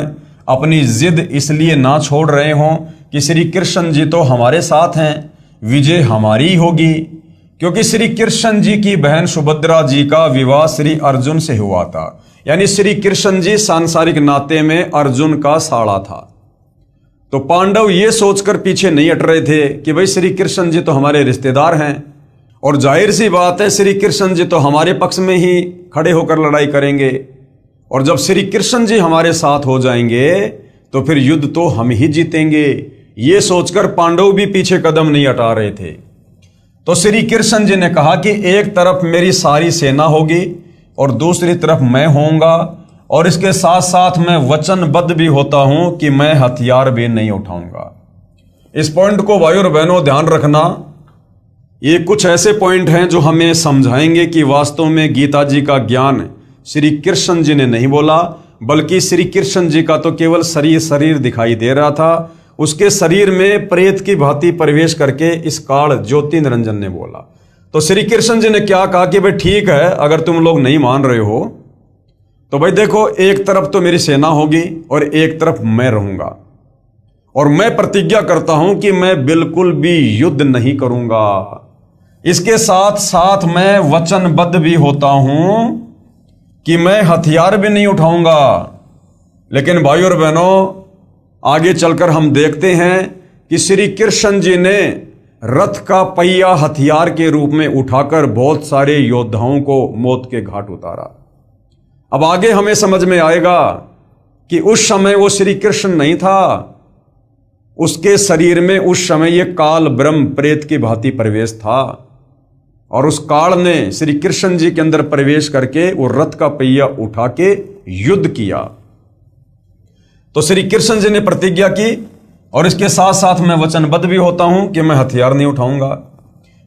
अपनी जिद इसलिए ना छोड़ रहे हों कि श्री कृष्ण जी तो हमारे साथ हैं, विजय हमारी होगी। क्योंकि श्री कृष्ण जी की बहन सुभद्रा जी का विवाह श्री अर्जुन से हुआ था, यानी श्री कृष्ण जी सांसारिक नाते में अर्जुन का साड़ा था। तो पांडव ये सोचकर पीछे नहीं हट रहे थे कि भाई श्री कृष्ण जी तो हमारे रिश्तेदार हैं, और जाहिर सी बात है श्री कृष्ण जी तो हमारे पक्ष में ही खड़े होकर लड़ाई करेंगे, और जब श्री कृष्ण जी हमारे साथ हो जाएंगे तो फिर युद्ध तो हम ही जीतेंगे। ये सोचकर पांडव भी पीछे कदम नहीं हटा रहे थे। तो श्री कृष्ण जी ने कहा कि एक तरफ मेरी सारी सेना होगी और दूसरी तरफ मैं होऊंगा, और इसके साथ साथ मैं वचनबद्ध भी होता हूं कि मैं हथियार भी नहीं उठाऊंगा। इस पॉइंट को भाइयों और बहनों ध्यान रखना। ये कुछ ऐसे पॉइंट हैं जो हमें समझाएंगे कि वास्तव में गीता जी का ज्ञान श्री कृष्ण जी ने नहीं बोला, बल्कि श्री कृष्ण जी का तो केवल शरीर दिखाई दे रहा था। उसके शरीर में प्रेत की भांति प्रवेश करके इस काल ज्योति निरंजन ने बोला। तो श्री कृष्ण जी ने क्या कहा कि भाई ठीक है, अगर तुम लोग नहीं मान रहे हो तो भाई देखो, एक तरफ तो मेरी सेना होगी और एक तरफ मैं रहूंगा, और मैं प्रतिज्ञा करता हूं कि मैं बिल्कुल भी युद्ध नहीं करूंगा। इसके साथ साथ मैं वचनबद्ध भी होता हूं कि मैं हथियार भी नहीं उठाऊंगा। लेकिन भाइयों और बहनों, आगे चलकर हम देखते हैं कि श्री कृष्ण जी ने रथ का पहिया हथियार के रूप में उठाकर बहुत सारे योद्धाओं को मौत के घाट उतारा। अब आगे हमें समझ में आएगा कि उस समय वो श्री कृष्ण नहीं था, उसके शरीर में उस समय ये काल ब्रह्म प्रेत की भांति प्रवेश था, और उस काल ने श्री कृष्ण जी के अंदर प्रवेश करके वो रथ का पहिया उठा के युद्ध किया। तो श्री कृष्ण जी ने प्रतिज्ञा की, और इसके साथ साथ मैं वचनबद्ध भी होता हूं कि मैं हथियार नहीं उठाऊंगा।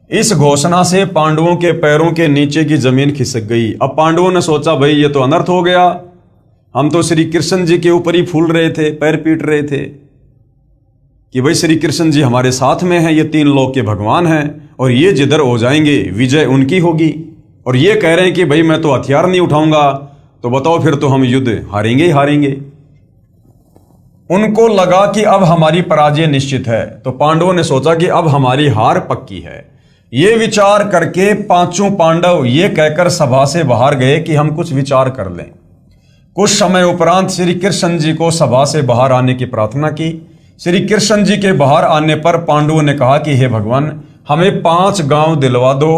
इस घोषणा से पांडवों के पैरों के नीचे की जमीन खिसक गई। अब पांडवों ने सोचा भाई ये तो अनर्थ हो गया, हम तो श्री कृष्ण जी के ऊपर ही फूल रहे थे, पैर पीट रहे थे कि भाई श्री कृष्ण जी हमारे साथ में हैं, ये 3 लोक के भगवान हैं, और ये जिधर हो जाएंगे विजय उनकी होगी, और ये कह रहे हैं कि भाई मैं तो हथियार नहीं उठाऊंगा, तो बताओ फिर तो हम युद्ध हारेंगे ही हारेंगे। उनको लगा कि अब हमारी पराजय निश्चित है। तो पांडवों ने सोचा कि अब हमारी हार पक्की है। ये विचार करके 5 पांडव ये कहकर सभा से बाहर गए कि हम कुछ विचार कर लें। कुछ समय उपरांत श्री कृष्ण जी को सभा से बाहर आने की प्रार्थना की। श्री कृष्ण जी के बाहर आने पर पांडवों ने कहा कि हे भगवान, हमें 5 गांव दिलवा दो,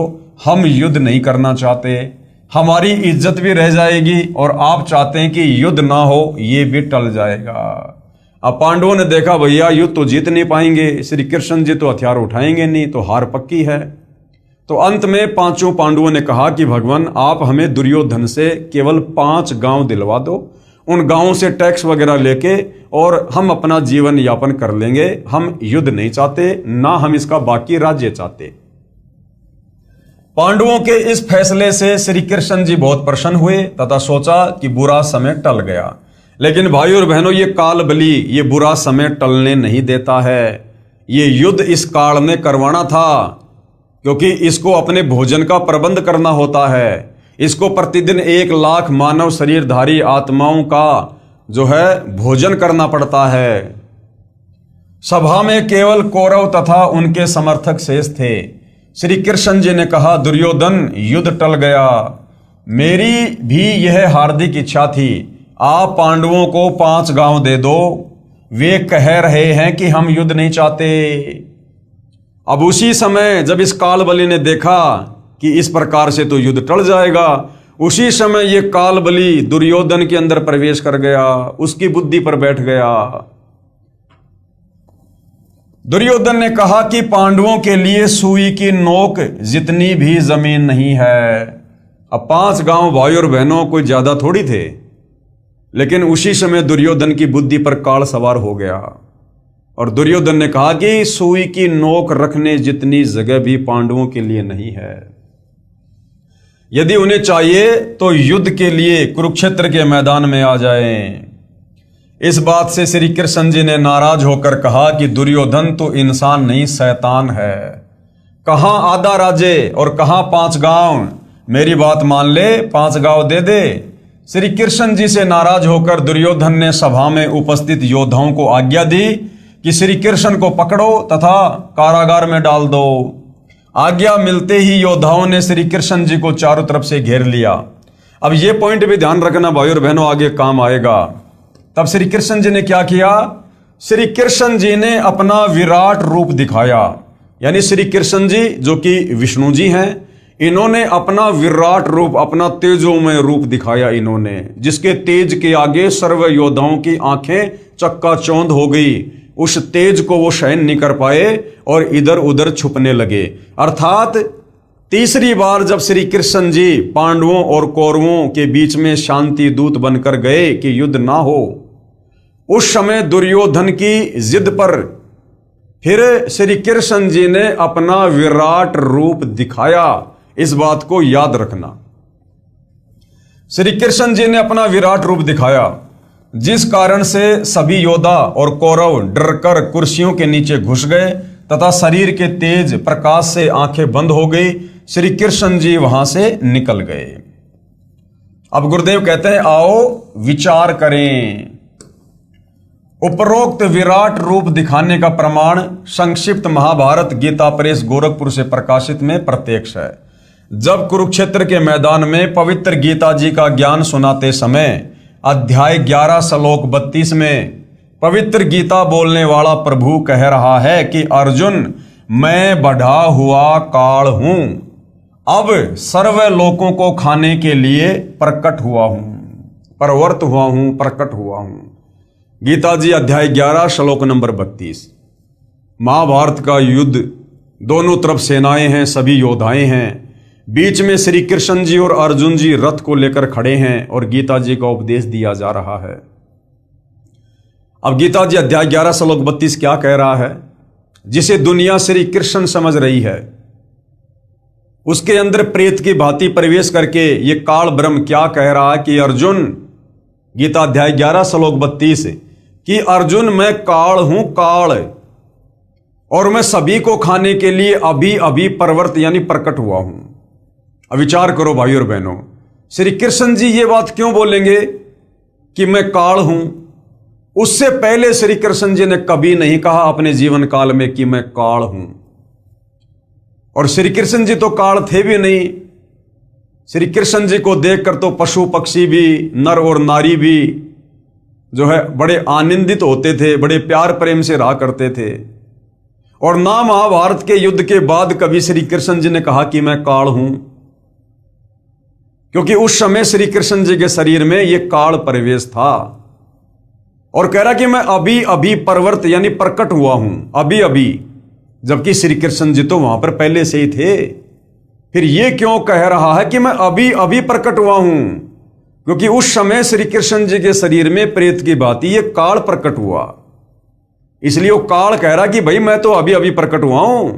हम युद्ध नहीं करना चाहते, हमारी इज्जत भी रह जाएगी, और आप चाहते हैं कि युद्ध ना हो, ये भी टल जाएगा। अब पांडवों ने देखा भैया युद्ध तो जीत नहीं पाएंगे, श्री कृष्ण जी तो हथियार उठाएंगे नहीं, तो हार पक्की है। तो अंत में पांचों पांडवों ने कहा कि भगवान आप हमें दुर्योधन से केवल 5 गांव दिलवा दो, उन गांवों से टैक्स वगैरह लेके और हम अपना जीवन यापन कर लेंगे, हम युद्ध नहीं चाहते, ना हम इसका बाकी राज्य चाहते। पांडवों के इस फैसले से श्री कृष्ण जी बहुत प्रसन्न हुए तथा सोचा कि बुरा समय टल गया। लेकिन भाई और बहनों, ये काल बलि ये बुरा समय टलने नहीं देता है। ये युद्ध इस काल ने करवाना था, क्योंकि इसको अपने भोजन का प्रबंध करना होता है। इसको प्रतिदिन 1 लाख मानव शरीरधारी आत्माओं का जो है भोजन करना पड़ता है। सभा में केवल कौरव तथा उनके समर्थक शेष थे। श्री कृष्ण जी ने कहा, दुर्योधन युद्ध टल गया, मेरी भी यह हार्दिक इच्छा थी, आप पांडवों को 5 गांव दे दो। वे कह रहे हैं कि हम युद्ध नहीं चाहते। अब उसी समय जब इस काल बलि ने देखा कि इस प्रकार से तो युद्ध टल जाएगा, उसी समय ये काल बलि दुर्योधन के अंदर प्रवेश कर गया, उसकी बुद्धि पर बैठ गया। दुर्योधन ने कहा कि पांडवों के लिए सुई की नोक जितनी भी जमीन नहीं है। अब 5 गांव भाई और बहनों कोई ज्यादा थोड़ी थे, लेकिन उसी समय दुर्योधन की बुद्धि पर काल सवार हो गया और दुर्योधन ने कहा कि सुई की नोक रखने जितनी जगह भी पांडवों के लिए नहीं है। यदि उन्हें चाहिए तो युद्ध के लिए कुरुक्षेत्र के मैदान में आ जाएं। इस बात से श्री कृष्ण जी ने नाराज होकर कहा कि दुर्योधन तो इंसान नहीं शैतान है। कहां आधा राज्य और कहां 5 गांव, मेरी बात मान ले, 5 गांव दे दे। श्री कृष्ण जी से नाराज होकर दुर्योधन ने सभा में उपस्थित योद्धाओं को आज्ञा दी कि श्री कृष्ण को पकड़ो तथा कारागार में डाल दो। आज्ञा मिलते ही योद्धाओं ने श्री कृष्ण जी को चारों तरफ से घेर लिया। अब ये पॉइंट भी ध्यान रखना भाई और बहनों, आगे काम आएगा। तब श्री कृष्ण जी ने क्या किया? श्री कृष्ण जी ने अपना विराट रूप दिखाया। यानी श्री कृष्ण जी जो कि विष्णु जी हैं, इन्होंने अपना विराट रूप, अपना तेजोमय रूप दिखाया इन्होंने, जिसके तेज के आगे सर्व योद्धाओं की आंखें चक्काचौंध हो गई। उस तेज को वो सहन नहीं कर पाए और इधर उधर छुपने लगे। अर्थात तीसरी बार जब श्री कृष्ण जी पांडवों और कौरवों के बीच में शांति दूत बनकर गए कि युद्ध ना हो, उस समय दुर्योधन की जिद पर फिर श्री कृष्ण जी ने अपना विराट रूप दिखाया। इस बात को याद रखना। श्री कृष्ण जी ने अपना विराट रूप दिखाया, जिस कारण से सभी योद्धा और कौरव डरकर कुर्सियों के नीचे घुस गए तथा शरीर के तेज प्रकाश से आंखें बंद हो गई। श्री कृष्ण जी वहां से निकल गए। अब गुरुदेव कहते हैं, आओ विचार करें। उपरोक्त विराट रूप दिखाने का प्रमाण संक्षिप्त महाभारत गीता प्रेस गोरखपुर से प्रकाशित में प्रत्यक्ष है। जब कुरुक्षेत्र के मैदान में पवित्र गीता जी का ज्ञान सुनाते समय अध्याय 11 श्लोक 32 में पवित्र गीता बोलने वाला प्रभु कह रहा है कि अर्जुन, मैं बढ़ा हुआ काल हूं, अब सर्व लोकों को खाने के लिए प्रकट हुआ हूं, प्रवृत्त हुआ हूं, प्रकट हुआ हूं। गीता जी अध्याय 11 श्लोक नंबर 32। महाभारत का युद्ध, दोनों तरफ सेनाएं हैं, सभी योद्धाएं हैं, बीच में श्री कृष्ण जी और अर्जुन जी रथ को लेकर खड़े हैं और गीता जी का उपदेश दिया जा रहा है। अब गीता जी अध्याय 11 श्लोक 32 क्या कह रहा है? जिसे दुनिया श्री कृष्ण समझ रही है, उसके अंदर प्रेत की भांति प्रवेश करके ये काल ब्रह्म क्या कह रहा है कि अर्जुन, गीता अध्याय 11 श्लोक 32 कि अर्जुन, मैं काल हूं, काल, और मैं सभी को खाने के लिए अभी अभी प्रवृत्त यानी प्रकट हुआ हूं। अब विचार करो भाई और बहनों, श्री कृष्ण जी ये बात क्यों बोलेंगे कि मैं काल हूं? उससे पहले श्री कृष्ण जी ने कभी नहीं कहा अपने जीवन काल में कि मैं काल हूं। और श्री कृष्ण जी तो काल थे भी नहीं। श्री कृष्ण जी को देखकर तो पशु पक्षी भी, नर और नारी भी जो है बड़े आनंदित होते थे, बड़े प्यार प्रेम से रहा करते थे। और ना महाभारत के युद्ध के बाद कभी श्री कृष्ण जी ने कहा कि मैं काल हूं, क्योंकि उस समय श्री कृष्ण जी के शरीर में यह काल प्रवेश था। और कह रहा कि मैं अभी अभी परवर्त यानी प्रकट हुआ हूं, अभी अभी, जबकि श्री कृष्ण जी तो वहां पर पहले से ही थे। फिर ये क्यों कह रहा है कि मैं अभी अभी प्रकट हुआ हूं? क्योंकि उस समय श्री कृष्ण जी के शरीर में प्रेत की भांति ये काल प्रकट हुआ, इसलिए वो काल कह रहा कि भाई मैं तो अभी अभी प्रकट हुआ हूं।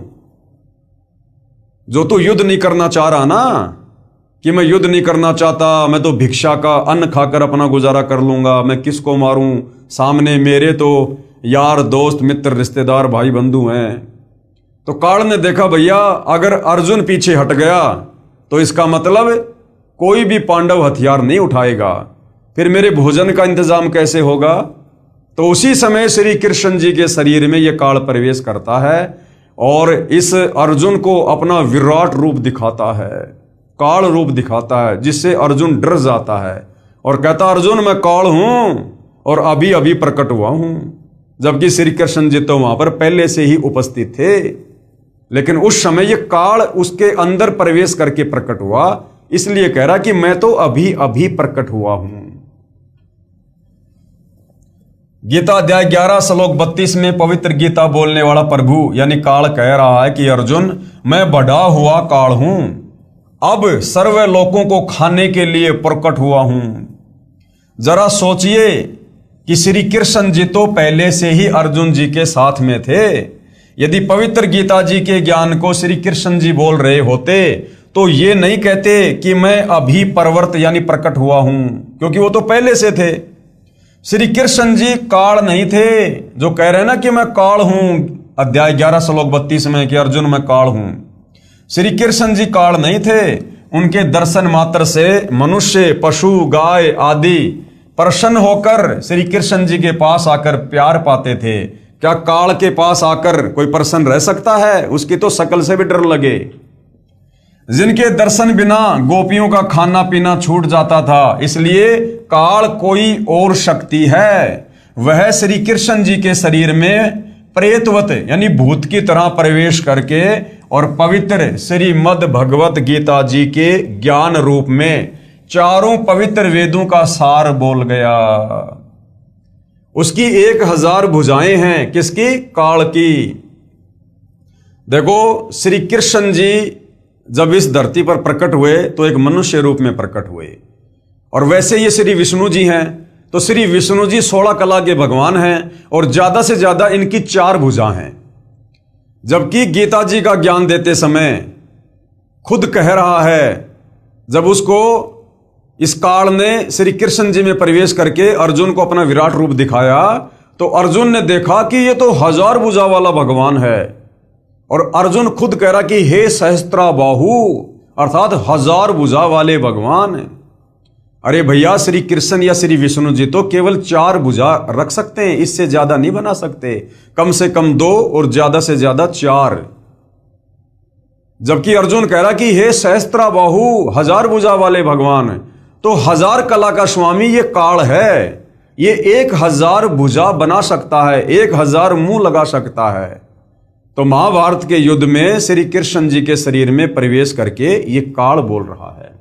जो तू युद्ध नहीं करना चाह रहा ना, कि मैं युद्ध नहीं करना चाहता, मैं तो भिक्षा का अन्न खाकर अपना गुजारा कर लूंगा, मैं किसको मारूं, सामने मेरे तो यार दोस्त मित्र रिश्तेदार भाई बंधु हैं। तो काल ने देखा भैया अगर अर्जुन पीछे हट गया तो इसका मतलब कोई भी पांडव हथियार नहीं उठाएगा, फिर मेरे भोजन का इंतजाम कैसे होगा? तो उसी समय श्री कृष्ण जी के शरीर में यह काल प्रवेश करता है और इस अर्जुन को अपना विराट रूप दिखाता है, काल रूप दिखाता है, जिससे अर्जुन डर जाता है और कहता अर्जुन मैं काल हूं और अभी अभी प्रकट हुआ हूं। जबकि श्री कृष्ण जी तो वहां पर पहले से ही उपस्थित थे, लेकिन उस समय यह काल उसके अंदर प्रवेश करके प्रकट हुआ, इसलिए कह रहा कि मैं तो अभी अभी प्रकट हुआ हूं। गीता अध्याय 11 श्लोक 32 में पवित्र गीता बोलने वाला प्रभु यानी काल कह रहा है कि अर्जुन मैं बढ़ा हुआ काल हूं, अब सर्व लोगों को खाने के लिए प्रकट हुआ हूं। जरा सोचिए कि श्री कृष्ण जी तो पहले से ही अर्जुन जी के साथ में थे। यदि पवित्र गीता जी के ज्ञान को श्री कृष्ण जी बोल रहे होते तो ये नहीं कहते कि मैं अभी परवर्त यानी प्रकट हुआ हूं, क्योंकि वो तो पहले से थे। श्री कृष्ण जी काल नहीं थे जो कह रहे हैं ना कि मैं काल हूं, अध्याय 11 श्लोक 32 में कि अर्जुन मैं काल हूं। श्री कृष्ण जी काल नहीं थे, उनके दर्शन मात्र से मनुष्य पशु गाय आदि प्रसन्न होकर श्री कृष्ण जी के पास आकर प्यार पाते थे। क्या काल के पास आकर कोई प्रसन्न रह सकता है? उसकी तो शकल से भी डर लगे। जिनके दर्शन बिना गोपियों का खाना पीना छूट जाता था, इसलिए काल कोई और शक्ति है, वह श्री कृष्ण जी के शरीर में प्रेतवत यानी भूत की तरह प्रवेश करके और पवित्र श्रीमद् भगवत गीता जी के ज्ञान रूप में चारों पवित्र वेदों का सार बोल गया। उसकी 1000 भुजाएं हैं, किसकी? काल की। देखो श्री कृष्ण जी जब इस धरती पर प्रकट हुए तो एक मनुष्य रूप में प्रकट हुए, और वैसे ये श्री विष्णु जी हैं, तो श्री विष्णु जी 16 कला के भगवान हैं और ज्यादा से ज्यादा इनकी 4 भुजा हैं। जबकि गीता जी का ज्ञान देते समय खुद कह रहा है, जब उसको इस काल ने श्री कृष्ण जी में प्रवेश करके अर्जुन को अपना विराट रूप दिखाया, तो अर्जुन ने देखा कि ये तो 1000 भुजा वाला भगवान है, और अर्जुन खुद कह रहा कि हे सहस्त्रा बाहु, अर्थात 1000 भुजा वाले भगवान। अरे भैया श्री कृष्ण या श्री विष्णु जी तो केवल 4 भुजा रख सकते हैं, इससे ज्यादा नहीं बना सकते, कम से कम 2 और ज्यादा से ज्यादा 4। जबकि अर्जुन कह रहा कि हे सहस्त्रा बाहु, 1000 भुजा वाले भगवान, तो 1000 कला का स्वामी ये काल है, ये 1000 भुजा बना सकता है, 1000 मुंह लगा सकता है। तो महाभारत के युद्ध में श्री कृष्ण जी के शरीर में प्रवेश करके ये काल बोल रहा है।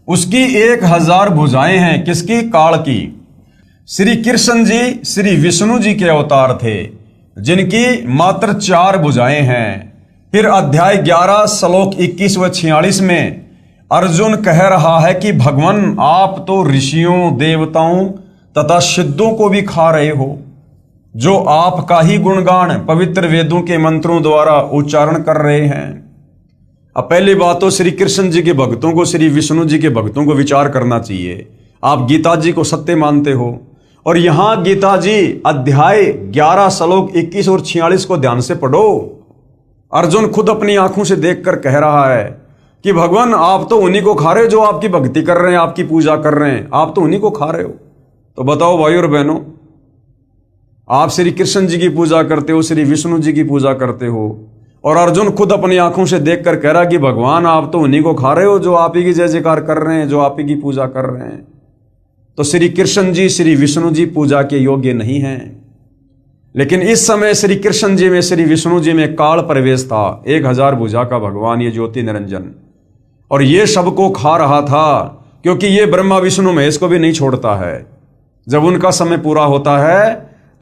उसकी 1000 भुजाएं हैं, किसकी? काल की। श्री कृष्ण जी श्री विष्णु जी के अवतार थे, जिनकी मात्र 4 भुजाएं हैं। फिर अध्याय 11 श्लोक 21 व 46 में अर्जुन कह रहा है कि भगवान आप तो ऋषियों देवताओं तथा सिद्धों को भी खा रहे हो, जो आपका ही गुणगान पवित्र वेदों के मंत्रों द्वारा उच्चारण कर रहे हैं। अब पहली बात तो श्री कृष्ण जी के भक्तों को, श्री विष्णु जी के भक्तों को विचार करना चाहिए। आप गीता जी को सत्य मानते हो, और यहां गीता जी अध्याय 11 श्लोक 21 और 46 को ध्यान से पढ़ो। अर्जुन खुद अपनी आंखों से देखकर कह रहा है कि भगवान आप तो उन्हीं को खा रहे हो जो आपकी भक्ति कर रहे हैं, आपकी पूजा कर रहे हैं, आप तो उन्हीं को खा रहे हो। तो बताओ भाई और बहनों, आप श्री कृष्ण जी की पूजा करते हो, श्री विष्णु जी की पूजा करते हो, और अर्जुन खुद अपनी आंखों से देखकर कह रहा कि भगवान आप तो उन्हीं को खा रहे हो जो आप ही की जय जयकार कर रहे हैं, जो आप ही की पूजा कर रहे हैं। तो श्री कृष्ण जी श्री विष्णु जी पूजा के योग्य नहीं हैं। लेकिन इस समय श्री कृष्ण जी में श्री विष्णु जी में काल प्रवेश था, 1000 भुजा का भगवान, ये ज्योति निरंजन, और ये सबको खा रहा था, क्योंकि ये ब्रह्मा विष्णु महेश को भी नहीं छोड़ता है। जब उनका समय पूरा होता है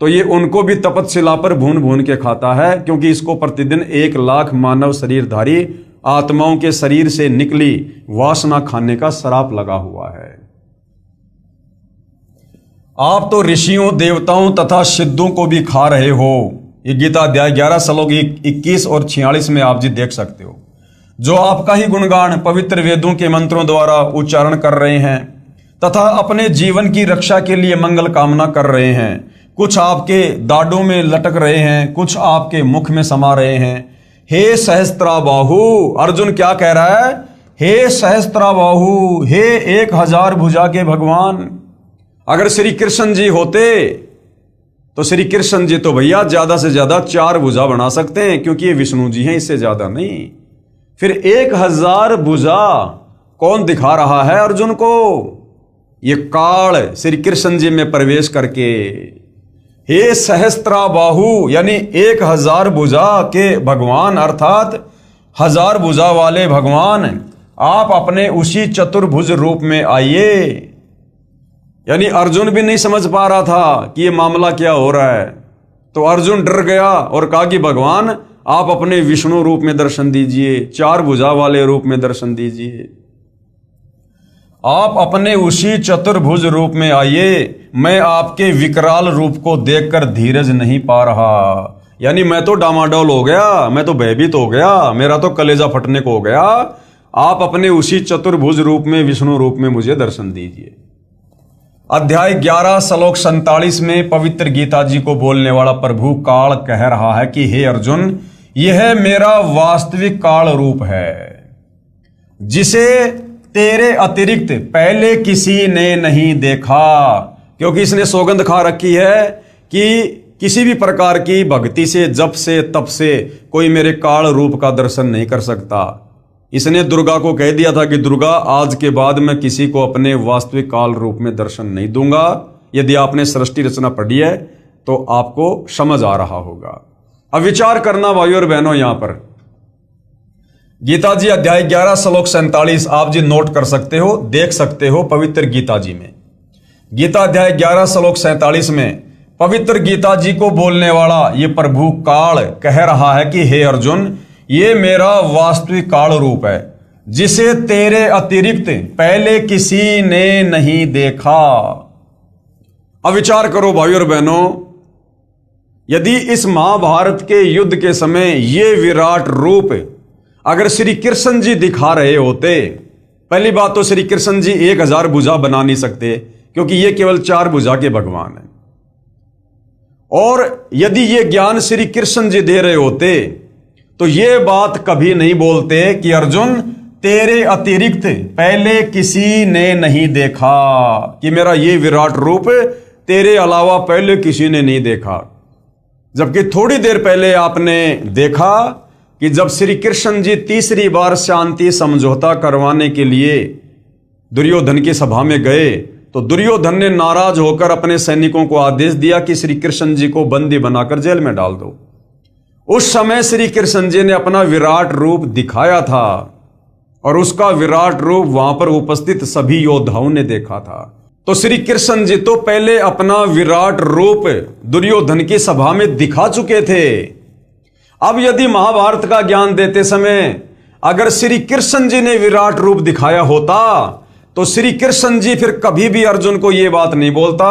तो ये उनको भी तपतशिला पर भून भून के खाता है, क्योंकि इसको प्रतिदिन 1 लाख मानव शरीरधारी आत्माओं के शरीर से निकली वासना खाने का श्राप लगा हुआ है। आप तो ऋषियों, देवताओं तथा सिद्धों को भी खा रहे हो। ये गीता अध्याय 11 श्लोक 21 और 46 में आप जी देख सकते हो। जो आपका ही गुणगान पवित्र वेदों के मंत्रों द्वारा उच्चारण कर रहे हैं तथा अपने जीवन की रक्षा के लिए मंगल कामना कर रहे हैं। कुछ आपके दाढ़ों में लटक रहे हैं, कुछ आपके मुख में समा रहे हैं। हे सहस्त्राबाहु, अर्जुन क्या कह रहा है? हे सहस्त्राबाहु, हे 1000 भुजा के भगवान। अगर श्री कृष्ण जी होते तो श्री कृष्ण जी तो भैया ज्यादा से ज्यादा 4 भुजा बना सकते हैं, क्योंकि ये विष्णु जी हैं, इससे ज्यादा नहीं। फिर 1000 भुजा कौन दिखा रहा है अर्जुन को? ये काल श्री कृष्ण जी में प्रवेश करके। हे सहस्त्राबाहु यानी 1000 भुजा के भगवान, अर्थात 1000 भुजा वाले भगवान, आप अपने उसी चतुर्भुज रूप में आइए। यानी अर्जुन भी नहीं समझ पा रहा था कि ये मामला क्या हो रहा है, तो अर्जुन डर गया और कहा कि भगवान आप अपने विष्णु रूप में दर्शन दीजिए, 4 भुजा वाले रूप में दर्शन दीजिए। आप अपने उसी चतुर्भुज रूप में आइए। मैं आपके विकराल रूप को देखकर धीरज नहीं पा रहा। यानी मैं तो डामाडोल हो गया, मैं तो भयभीत हो गया, मेरा तो कलेजा फटने को हो गया। आप अपने उसी चतुर्भुज रूप में, विष्णु रूप में मुझे दर्शन दीजिए। अध्याय 11 श्लोक 47 में पवित्र गीता जी को बोलने वाला प्रभु काल कह रहा है कि हे अर्जुन, यह मेरा वास्तविक काल रूप है, जिसे तेरे अतिरिक्त पहले किसी ने नहीं देखा। क्योंकि इसने सौगंध खा रखी है कि किसी भी प्रकार की भक्ति से, जप से, तप से कोई मेरे काल रूप का दर्शन नहीं कर सकता। इसने दुर्गा को कह दिया था कि दुर्गा, आज के बाद मैं किसी को अपने वास्तविक काल रूप में दर्शन नहीं दूंगा। यदि आपने सृष्टि रचना पढ़ी है तो आपको समझ आ रहा होगा। अब विचार करना भाइयों और बहनों, यहां पर गीता जी अध्याय 11 श्लोक 47 आप जी नोट कर सकते हो, देख सकते हो पवित्र गीता जी में। गीता अध्याय 11 श्लोक 47 में पवित्र गीता जी को बोलने वाला ये प्रभु काल कह रहा है कि हे अर्जुन, ये मेरा वास्तविक काल रूप है, जिसे तेरे अतिरिक्त पहले किसी ने नहीं देखा। अब विचार करो भाइयों और बहनों, यदि इस महाभारत के युद्ध के समय ये विराट रूप अगर श्री कृष्ण जी दिखा रहे होते, पहली बात तो श्री कृष्ण जी 1000 भुजा बना नहीं सकते, क्योंकि ये केवल 4 भुजा के भगवान हैं। और यदि ये ज्ञान श्री कृष्ण जी दे रहे होते तो ये बात कभी नहीं बोलते कि अर्जुन, तेरे अतिरिक्त पहले किसी ने नहीं देखा, कि मेरा ये विराट रूप तेरे अलावा पहले किसी ने नहीं देखा। जबकि थोड़ी देर पहले आपने देखा कि जब श्री कृष्ण जी तीसरी बार शांति समझौता करवाने के लिए दुर्योधन की सभा में गए, तो दुर्योधन ने नाराज होकर अपने सैनिकों को आदेश दिया कि श्री कृष्ण जी को बंदी बनाकर जेल में डाल दो। उस समय श्री कृष्ण जी ने अपना विराट रूप दिखाया था और उसका विराट रूप वहां पर उपस्थित सभी योद्धाओं ने देखा था। तो श्री कृष्ण जी तो पहले अपना विराट रूप दुर्योधन की सभा में दिखा चुके थे। अब यदि महाभारत का ज्ञान देते समय अगर श्री कृष्ण जी ने विराट रूप दिखाया होता तो श्री कृष्ण जी फिर कभी भी अर्जुन को यह बात नहीं बोलता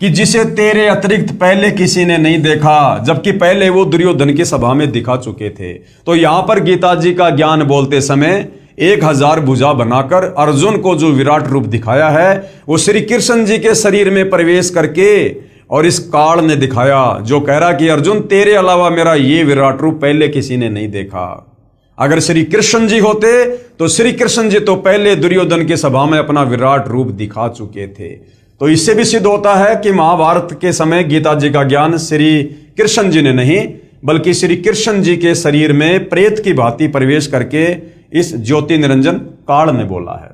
कि जिसे तेरे अतिरिक्त पहले किसी ने नहीं देखा, जबकि पहले वो दुर्योधन की सभा में दिखा चुके थे। तो यहां पर गीता जी का ज्ञान बोलते समय 1000 भुजा बनाकर अर्जुन को जो विराट रूप दिखाया है वो श्री कृष्ण जी के शरीर में प्रवेश करके और इस काल ने दिखाया, जो कह रहा कि अर्जुन, तेरे अलावा मेरा ये विराट रूप पहले किसी ने नहीं देखा। अगर श्री कृष्ण जी होते तो श्री कृष्ण जी तो पहले दुर्योधन की सभा में अपना विराट रूप दिखा चुके थे। तो इससे भी सिद्ध होता है कि महाभारत के समय गीता जी का ज्ञान श्री कृष्ण जी ने नहीं, बल्कि श्री कृष्ण जी के शरीर में प्रेत की भांति प्रवेश करके इस ज्योति निरंजन काल ने बोला है।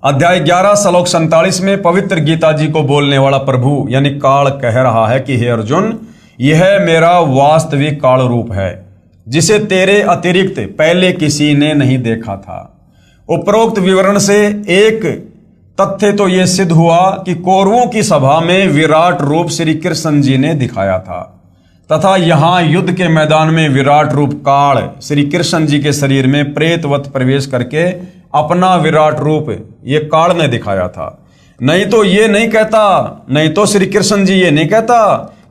अध्याय 11 श्लोक 47 में पवित्र गीता जी को बोलने वाला प्रभु यानी काल कह रहा है कि हे अर्जुन, यह मेरा वास्तविक काल रूप है, जिसे तेरे अतिरिक्त पहले किसी ने नहीं देखा था। उपरोक्त विवरण से एक तथ्य तो यह सिद्ध हुआ कि कौरवों की सभा में विराट रूप श्री कृष्ण जी ने दिखाया था, तथा यहां युद्ध के मैदान में विराट रूप काल श्री कृष्ण जी के शरीर में प्रेतवत प्रवेश करके अपना विराट रूप ये काल ने दिखाया था। नहीं तो ये नहीं कहता, नहीं तो श्री कृष्ण जी ये नहीं कहता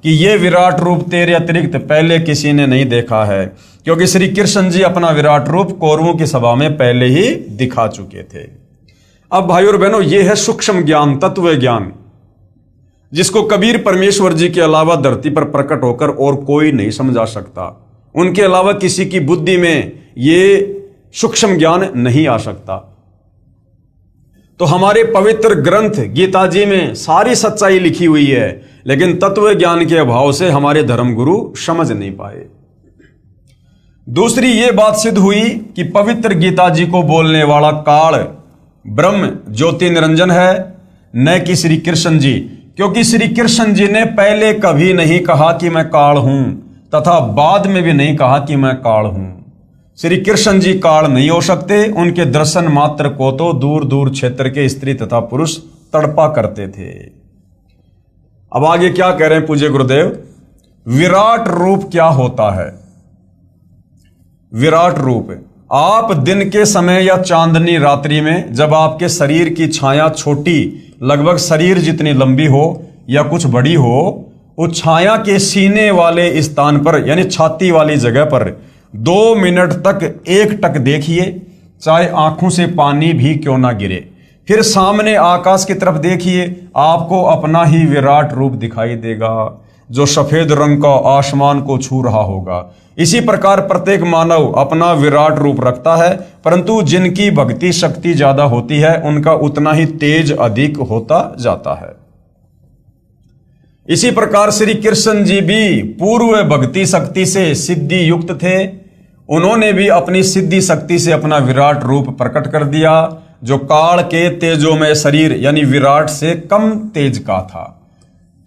कि ये विराट रूप तेरे अतिरिक्त पहले किसी ने नहीं देखा है, क्योंकि श्री कृष्ण जी अपना विराट रूप कौरवों की सभा में पहले ही दिखा चुके थे। अब भाई और बहनों, ये है सूक्ष्म ज्ञान, तत्व ज्ञान, जिसको कबीर परमेश्वर जी के अलावा धरती पर प्रकट होकर और कोई नहीं समझा सकता। उनके अलावा किसी की बुद्धि में ये सूक्ष्म ज्ञान नहीं आ सकता। तो हमारे पवित्र ग्रंथ गीता जी में सारी सच्चाई लिखी हुई है, लेकिन तत्व ज्ञान के अभाव से हमारे धर्मगुरु समझ नहीं पाए। दूसरी ये बात सिद्ध हुई कि पवित्र गीता जी को बोलने वाला काल ब्रह्म ज्योति निरंजन है, न कि श्री कृष्ण जी, क्योंकि श्री कृष्ण जी ने पहले कभी नहीं कहा कि मैं काल हूं, तथा बाद में भी नहीं कहा कि मैं काल हूं। श्री कृष्ण जी काल नहीं हो सकते, उनके दर्शन मात्र को तो दूर दूर क्षेत्र के स्त्री तथा पुरुष तड़पा करते थे। अब आगे क्या कह रहे हैं पूज्य गुरुदेव, विराट रूप क्या होता है? विराट रूप, आप दिन के समय या चांदनी रात्रि में जब आपके शरीर की छाया छोटी, लगभग शरीर जितनी लंबी हो या कुछ बड़ी हो, उस छाया के सीने वाले स्थान पर यानी छाती वाली जगह पर 2 मिनट तक एक टक देखिए, चाहे आंखों से पानी भी क्यों ना गिरे। फिर सामने आकाश की तरफ देखिए, आपको अपना ही विराट रूप दिखाई देगा, जो सफेद रंग का आसमान को छू रहा होगा। इसी प्रकार प्रत्येक मानव अपना विराट रूप रखता है, परंतु जिनकी भक्ति शक्ति ज्यादा होती है उनका उतना ही तेज अधिक होता जाता है। इसी प्रकार श्री कृष्ण जी भी पूर्व भक्ति शक्ति से सिद्धि युक्त थे। उन्होंने भी अपनी सिद्धि शक्ति से अपना विराट रूप प्रकट कर दिया, जो काल के तेजोमय शरीर यानी विराट से कम तेज का था।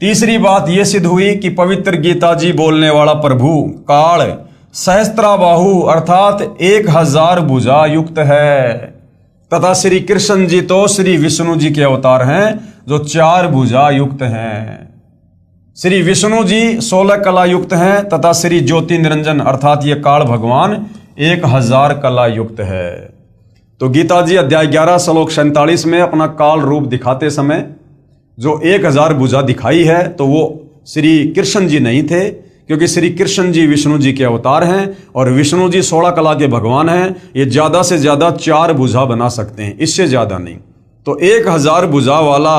तीसरी बात यह सिद्ध हुई कि पवित्र गीता जी बोलने वाला प्रभु काल सहस्त्राबाहु अर्थात 1000 भुजा युक्त है, तथा श्री कृष्ण जी तो श्री विष्णु जी के अवतार हैं, जो 4 भुजा युक्त हैं। श्री विष्णु जी 16 कला युक्त हैं, तथा श्री ज्योति निरंजन अर्थात ये काल भगवान 1000 कला युक्त है। तो गीता जी अध्याय 11 श्लोक 47 में अपना काल रूप दिखाते समय जो 1000 भुजा दिखाई है, तो वो श्री कृष्ण जी नहीं थे, क्योंकि श्री कृष्ण जी विष्णु जी के अवतार हैं और विष्णु जी 16 कला के भगवान हैं। ये ज्यादा से ज्यादा 4 भुजा बना सकते हैं, इससे ज्यादा नहीं। तो 1000 भुजा वाला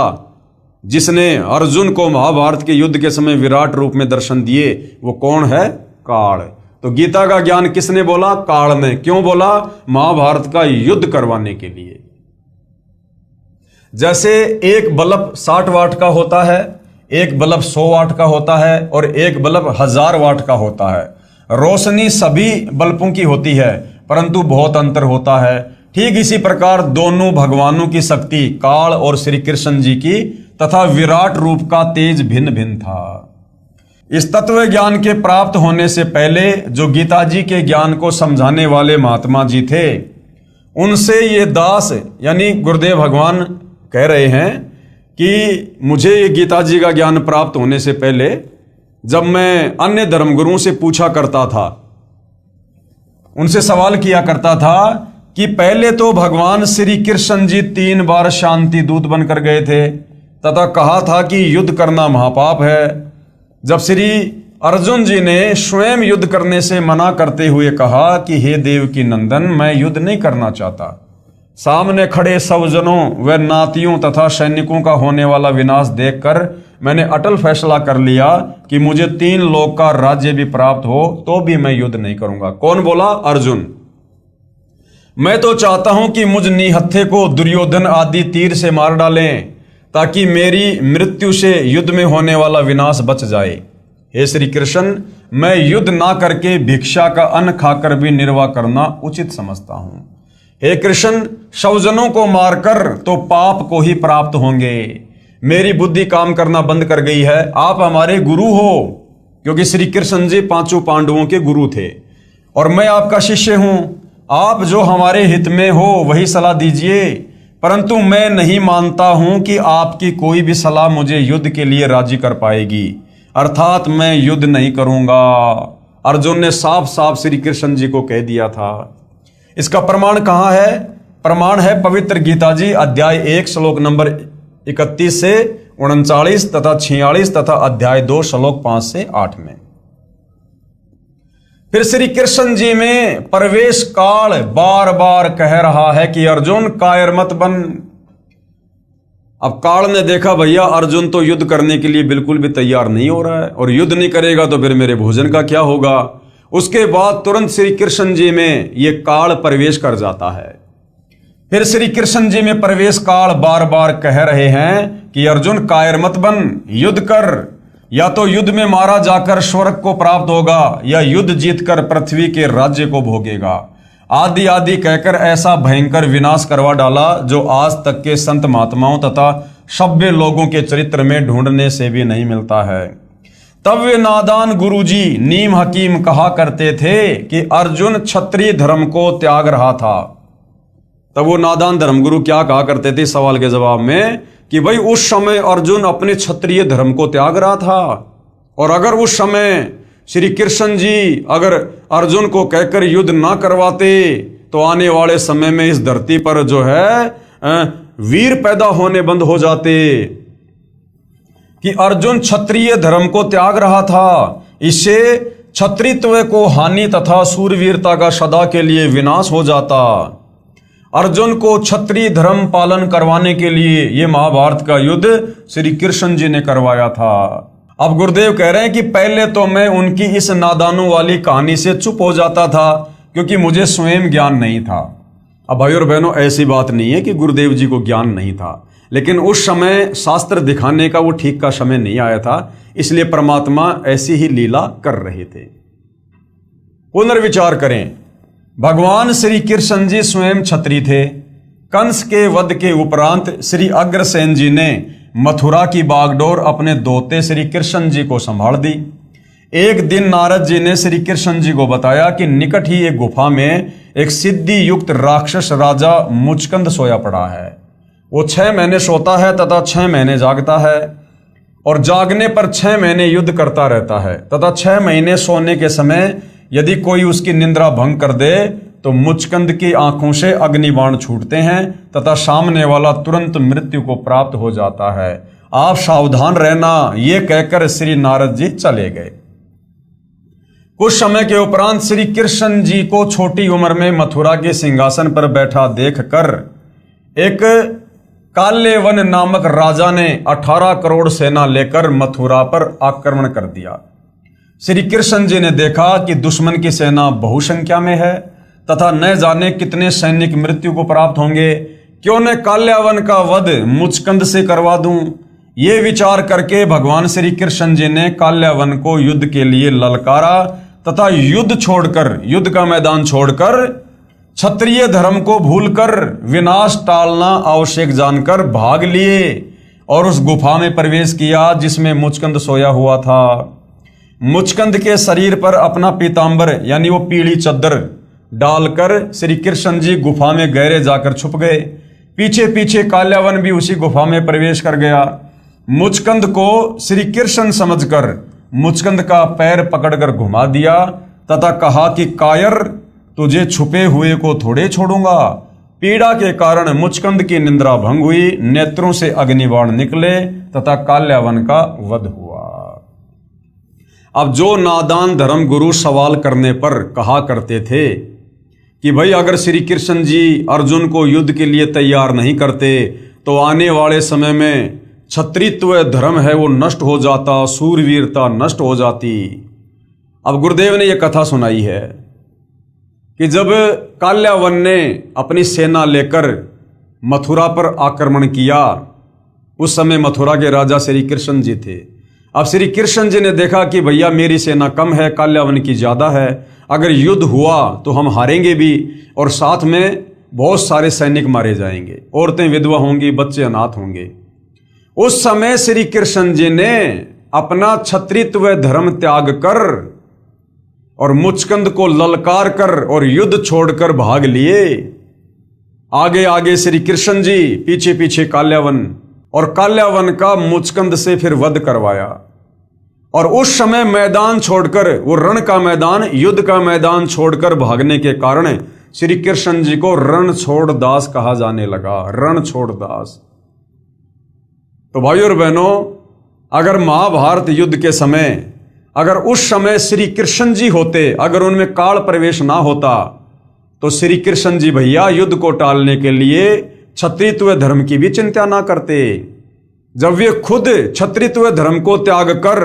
जिसने अर्जुन को महाभारत के युद्ध के समय विराट रूप में दर्शन दिए, वो कौन है? काल। तो गीता का ज्ञान किसने बोला? काल ने। क्यों बोला? महाभारत का युद्ध करवाने के लिए। जैसे एक बल्ब 60 वाट का होता है, एक बल्ब 100 वाट का होता है और एक बल्ब 1000 वाट का होता है। रोशनी सभी बल्बों की होती है, परंतु बहुत अंतर होता है। ठीक इसी प्रकार दोनों भगवानों की शक्ति काल और श्री कृष्ण जी की तथा विराट रूप का तेज भिन्न भिन्न था। इस तत्व ज्ञान के प्राप्त होने से पहले जो गीता जी के ज्ञान को समझाने वाले महात्मा जी थे, उनसे ये दास यानी गुरुदेव भगवान कह रहे हैं कि मुझे ये गीता जी का ज्ञान प्राप्त होने से पहले जब मैं अन्य धर्मगुरुओं से पूछा करता था, उनसे सवाल किया करता था कि पहले तो भगवान श्री कृष्ण जी 3 बार शांति दूत बनकर गए थे तथा कहा था कि युद्ध करना महापाप है। जब श्री अर्जुन जी ने स्वयं युद्ध करने से मना करते हुए कहा कि हे देव की नंदन, मैं युद्ध नहीं करना चाहता, सामने खड़े सब जनों व नातियों तथा सैनिकों का होने वाला विनाश देखकर मैंने अटल फैसला कर लिया कि मुझे 3 लोक का राज्य भी प्राप्त हो तो भी मैं युद्ध नहीं करूंगा। कौन बोला? अर्जुन। मैं तो चाहता हूं कि मुझ निहत्थे को दुर्योधन आदि तीर से मार डालें ताकि मेरी मृत्यु से युद्ध में होने वाला विनाश बच जाए। हे श्री कृष्ण, मैं युद्ध ना करके भिक्षा का अन्न खाकर भी निर्वाह करना उचित समझता हूं। हे कृष्ण, सौजनों को मारकर तो पाप को ही प्राप्त होंगे। मेरी बुद्धि काम करना बंद कर गई है। आप हमारे गुरु हो, क्योंकि श्री कृष्ण जी 5 पांडवों के गुरु थे और मैं आपका शिष्य हूं। आप जो हमारे हित में हो वही सलाह दीजिए, परंतु मैं नहीं मानता हूं कि आपकी कोई भी सलाह मुझे युद्ध के लिए राजी कर पाएगी, अर्थात मैं युद्ध नहीं करूंगा। अर्जुन ने साफ साफ श्री कृष्ण जी को कह दिया था। इसका प्रमाण कहाँ है? प्रमाण है पवित्र गीता जी अध्याय 1 श्लोक नंबर 31 से 39 तथा 46 तथा अध्याय 2 श्लोक 5 से 8 में। फिर श्री कृष्ण जी में प्रवेश काल बार बार कह रहा है कि अर्जुन कायर मत बन। अब काल ने देखा भैया अर्जुन तो युद्ध करने के लिए बिल्कुल भी तैयार नहीं हो रहा है, और युद्ध नहीं करेगा तो फिर मेरे भोजन का क्या होगा। उसके बाद तुरंत श्री कृष्ण जी में यह काल प्रवेश कर जाता है। फिर श्री कृष्ण जी में प्रवेश काल बार बार कह रहे हैं कि अर्जुन कायर मत बन, युद्ध कर, या तो युद्ध में मारा जाकर स्वर्ग को प्राप्त होगा या युद्ध जीतकर पृथ्वी के राज्य को भोगेगा, आदि आदि कहकर ऐसा भयंकर विनाश करवा डाला जो आज तक के संत महात्माओं तथा सभ्य लोगों के चरित्र में ढूंढने से भी नहीं मिलता है। तब वे नादान गुरुजी नीम हकीम कहा करते थे कि अर्जुन क्षत्रिय धर्म को त्याग रहा था। तब वो नादान धर्मगुरु क्या कहा करते थे सवाल के जवाब में कि भाई उस समय अर्जुन अपने क्षत्रिय धर्म को त्याग रहा था, और अगर उस समय श्री कृष्ण जी अगर अर्जुन को कहकर युद्ध ना करवाते तो आने वाले समय में इस धरती पर जो है वीर पैदा होने बंद हो जाते। कि अर्जुन क्षत्रिय धर्म को त्याग रहा था, इससे क्षत्रित्व को हानि तथा सूरवीरता का सदा के लिए विनाश हो जाता। अर्जुन को क्षत्रिय धर्म पालन करवाने के लिए यह महाभारत का युद्ध श्री कृष्ण जी ने करवाया था। अब गुरुदेव कह रहे हैं कि पहले तो मैं उनकी इस नादानों वाली कहानी से चुप हो जाता था क्योंकि मुझे स्वयं ज्ञान नहीं था। अब भाई और बहनों ऐसी बात नहीं है कि गुरुदेव जी को ज्ञान नहीं था, लेकिन उस समय शास्त्र दिखाने का वो ठीक का समय नहीं आया था, इसलिए परमात्मा ऐसी ही लीला कर रहे थे। पुनर्विचार करें, भगवान श्री कृष्ण जी स्वयं क्षत्रिय थे। कंस के वध के उपरांत श्री अग्रसेन जी ने मथुरा की बागडोर अपने दोते श्री कृष्ण जी को संभाल दी। एक दिन नारद जी ने श्री कृष्ण जी को बताया कि निकट ही एक गुफा में एक सिद्धि युक्त राक्षस राजा मुचकंद सोया पड़ा है। वो 6 महीने सोता है तथा 6 महीने जागता है, और जागने पर 6 महीने युद्ध करता रहता है तथा 6 महीने सोने के समय यदि कोई उसकी निद्रा भंग कर दे तो मुचकंद की आंखों से अग्निबाण छूटते हैं तथा सामने वाला तुरंत मृत्यु को प्राप्त हो जाता है। आप सावधान रहना, ये कहकर श्री नारद जी चले गए। कुछ समय के उपरांत श्री कृष्ण जी को छोटी उम्र में मथुरा के सिंहासन पर बैठा देखकर एक काल्यवन नामक राजा ने 18 करोड़ सेना लेकर मथुरा पर आक्रमण कर दिया। श्री कृष्ण जी ने देखा कि दुश्मन की सेना बहुसंख्या में है तथा न जाने कितने सैनिक मृत्यु को प्राप्त होंगे, क्यों न काल्यावन का वध मुचकंद से करवा दूं। ये विचार करके भगवान श्री कृष्ण जी ने काल्यावन को युद्ध के लिए ललकारा तथा युद्ध का मैदान छोड़कर क्षत्रिय धर्म को भूलकर विनाश टालना आवश्यक जानकर भाग लिए और उस गुफा में प्रवेश किया जिसमें मुचकंद सोया हुआ था। मुचकंद के शरीर पर अपना पीतांबर यानी वो पीली चद्दर डालकर श्री कृष्ण जी गुफा में गहरे जाकर छुप गए। पीछे पीछे काल्यावन भी उसी गुफा में प्रवेश कर गया। मुचकंद को श्री कृष्ण समझकर मुचकंद का पैर पकड़कर घुमा दिया तथा कहा कि कायर, तुझे छुपे हुए को थोड़े छोड़ूंगा। पीड़ा के कारण मुचकंद की निंद्रा भंग हुई, नेत्रों से अग्निबाण निकले तथा काल्यावन का वध हुआ। अब जो नादान धर्म गुरु सवाल करने पर कहा करते थे कि भाई अगर श्री कृष्ण जी अर्जुन को युद्ध के लिए तैयार नहीं करते तो आने वाले समय में क्षत्रित्व धर्म है वो नष्ट हो जाता, सूरवीरता नष्ट हो जाती। अब गुरुदेव ने यह कथा सुनाई है कि जब काल्यावन ने अपनी सेना लेकर मथुरा पर आक्रमण किया, उस समय मथुरा के राजा श्री कृष्ण जी थे। अब श्री कृष्ण जी ने देखा कि भैया मेरी सेना कम है, काल्यावन की ज़्यादा है, अगर युद्ध हुआ तो हम हारेंगे भी और साथ में बहुत सारे सैनिक मारे जाएंगे, औरतें विधवा होंगी, बच्चे अनाथ होंगे। उस समय श्री कृष्ण जी ने अपना क्षत्रित्व धर्म त्याग कर और मुचकंद को ललकार कर और युद्ध छोड़कर भाग लिए। आगे आगे श्री कृष्ण जी, पीछे पीछे काल्यावन, और काल्यावन का मुचकंद से फिर वध करवाया। और उस समय मैदान छोड़कर, वो रण का मैदान, युद्ध का मैदान छोड़कर भागने के कारण श्री कृष्ण जी को रणछोड़ दास कहा जाने लगा। रणछोड़ दास। तो भाइयों और बहनों, अगर महाभारत युद्ध के समय, अगर उस समय श्री कृष्ण जी होते, अगर उनमें काल प्रवेश ना होता, तो श्री कृष्ण जी भैया युद्ध को टालने के लिए क्षत्रित्व धर्म की भी चिंता ना करते। जब वे खुद क्षत्रित्व धर्म को त्याग कर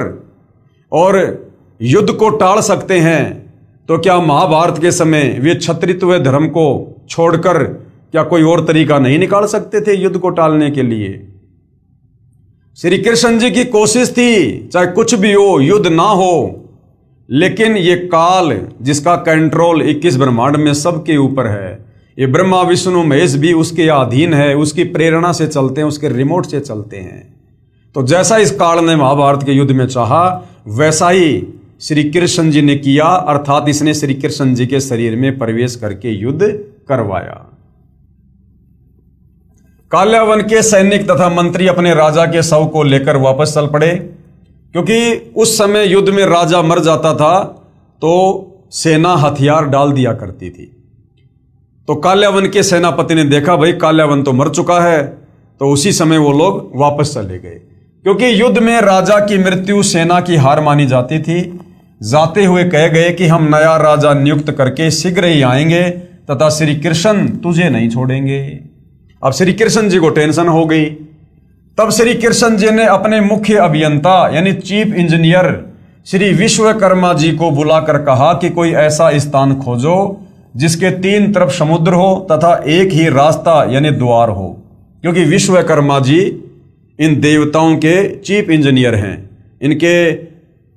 और युद्ध को टाल सकते हैं, तो क्या महाभारत के समय वे क्षत्रित्व धर्म को छोड़कर क्या कोई और तरीका नहीं निकाल सकते थे युद्ध को टालने के लिए? श्री कृष्ण जी की कोशिश थी, चाहे कुछ भी हो, युद्ध ना हो, लेकिन ये काल जिसका कंट्रोल 21 ब्रह्मांड में सबके ऊपर है, ये ब्रह्मा विष्णु महेश भी उसके अधीन है, उसकी प्रेरणा से चलते हैं, उसके रिमोट से चलते हैं। तो जैसा इस काल ने महाभारत के युद्ध में चाहा, वैसा ही श्री कृष्ण जी ने किया, अर्थात इसने श्री कृष्ण जी के शरीर में प्रवेश करके युद्ध करवाया। काल्यावन के सैनिक तथा मंत्री अपने राजा के शव को लेकर वापस चल पड़े, क्योंकि उस समय युद्ध में राजा मर जाता था तो सेना हथियार डाल दिया करती थी। तो काल्यावन के सेनापति ने देखा भाई काल्यावन तो मर चुका है, तो उसी समय वो लोग वापस चले गए, क्योंकि युद्ध में राजा की मृत्यु सेना की हार मानी जाती थी। जाते हुए कह गए कि हम नया राजा नियुक्त करके शीघ्र ही आएंगे तथा श्री कृष्ण तुझे नहीं छोड़ेंगे। अब श्री कृष्ण जी को टेंशन हो गई। तब श्री कृष्ण जी ने अपने मुख्य अभियंता यानी चीफ इंजीनियर श्री विश्वकर्मा जी को बुलाकर कहा कि कोई ऐसा स्थान खोजो जिसके 3 तरफ समुद्र हो तथा एक ही रास्ता यानी द्वार हो, क्योंकि विश्वकर्मा जी इन देवताओं के चीफ इंजीनियर हैं। इनके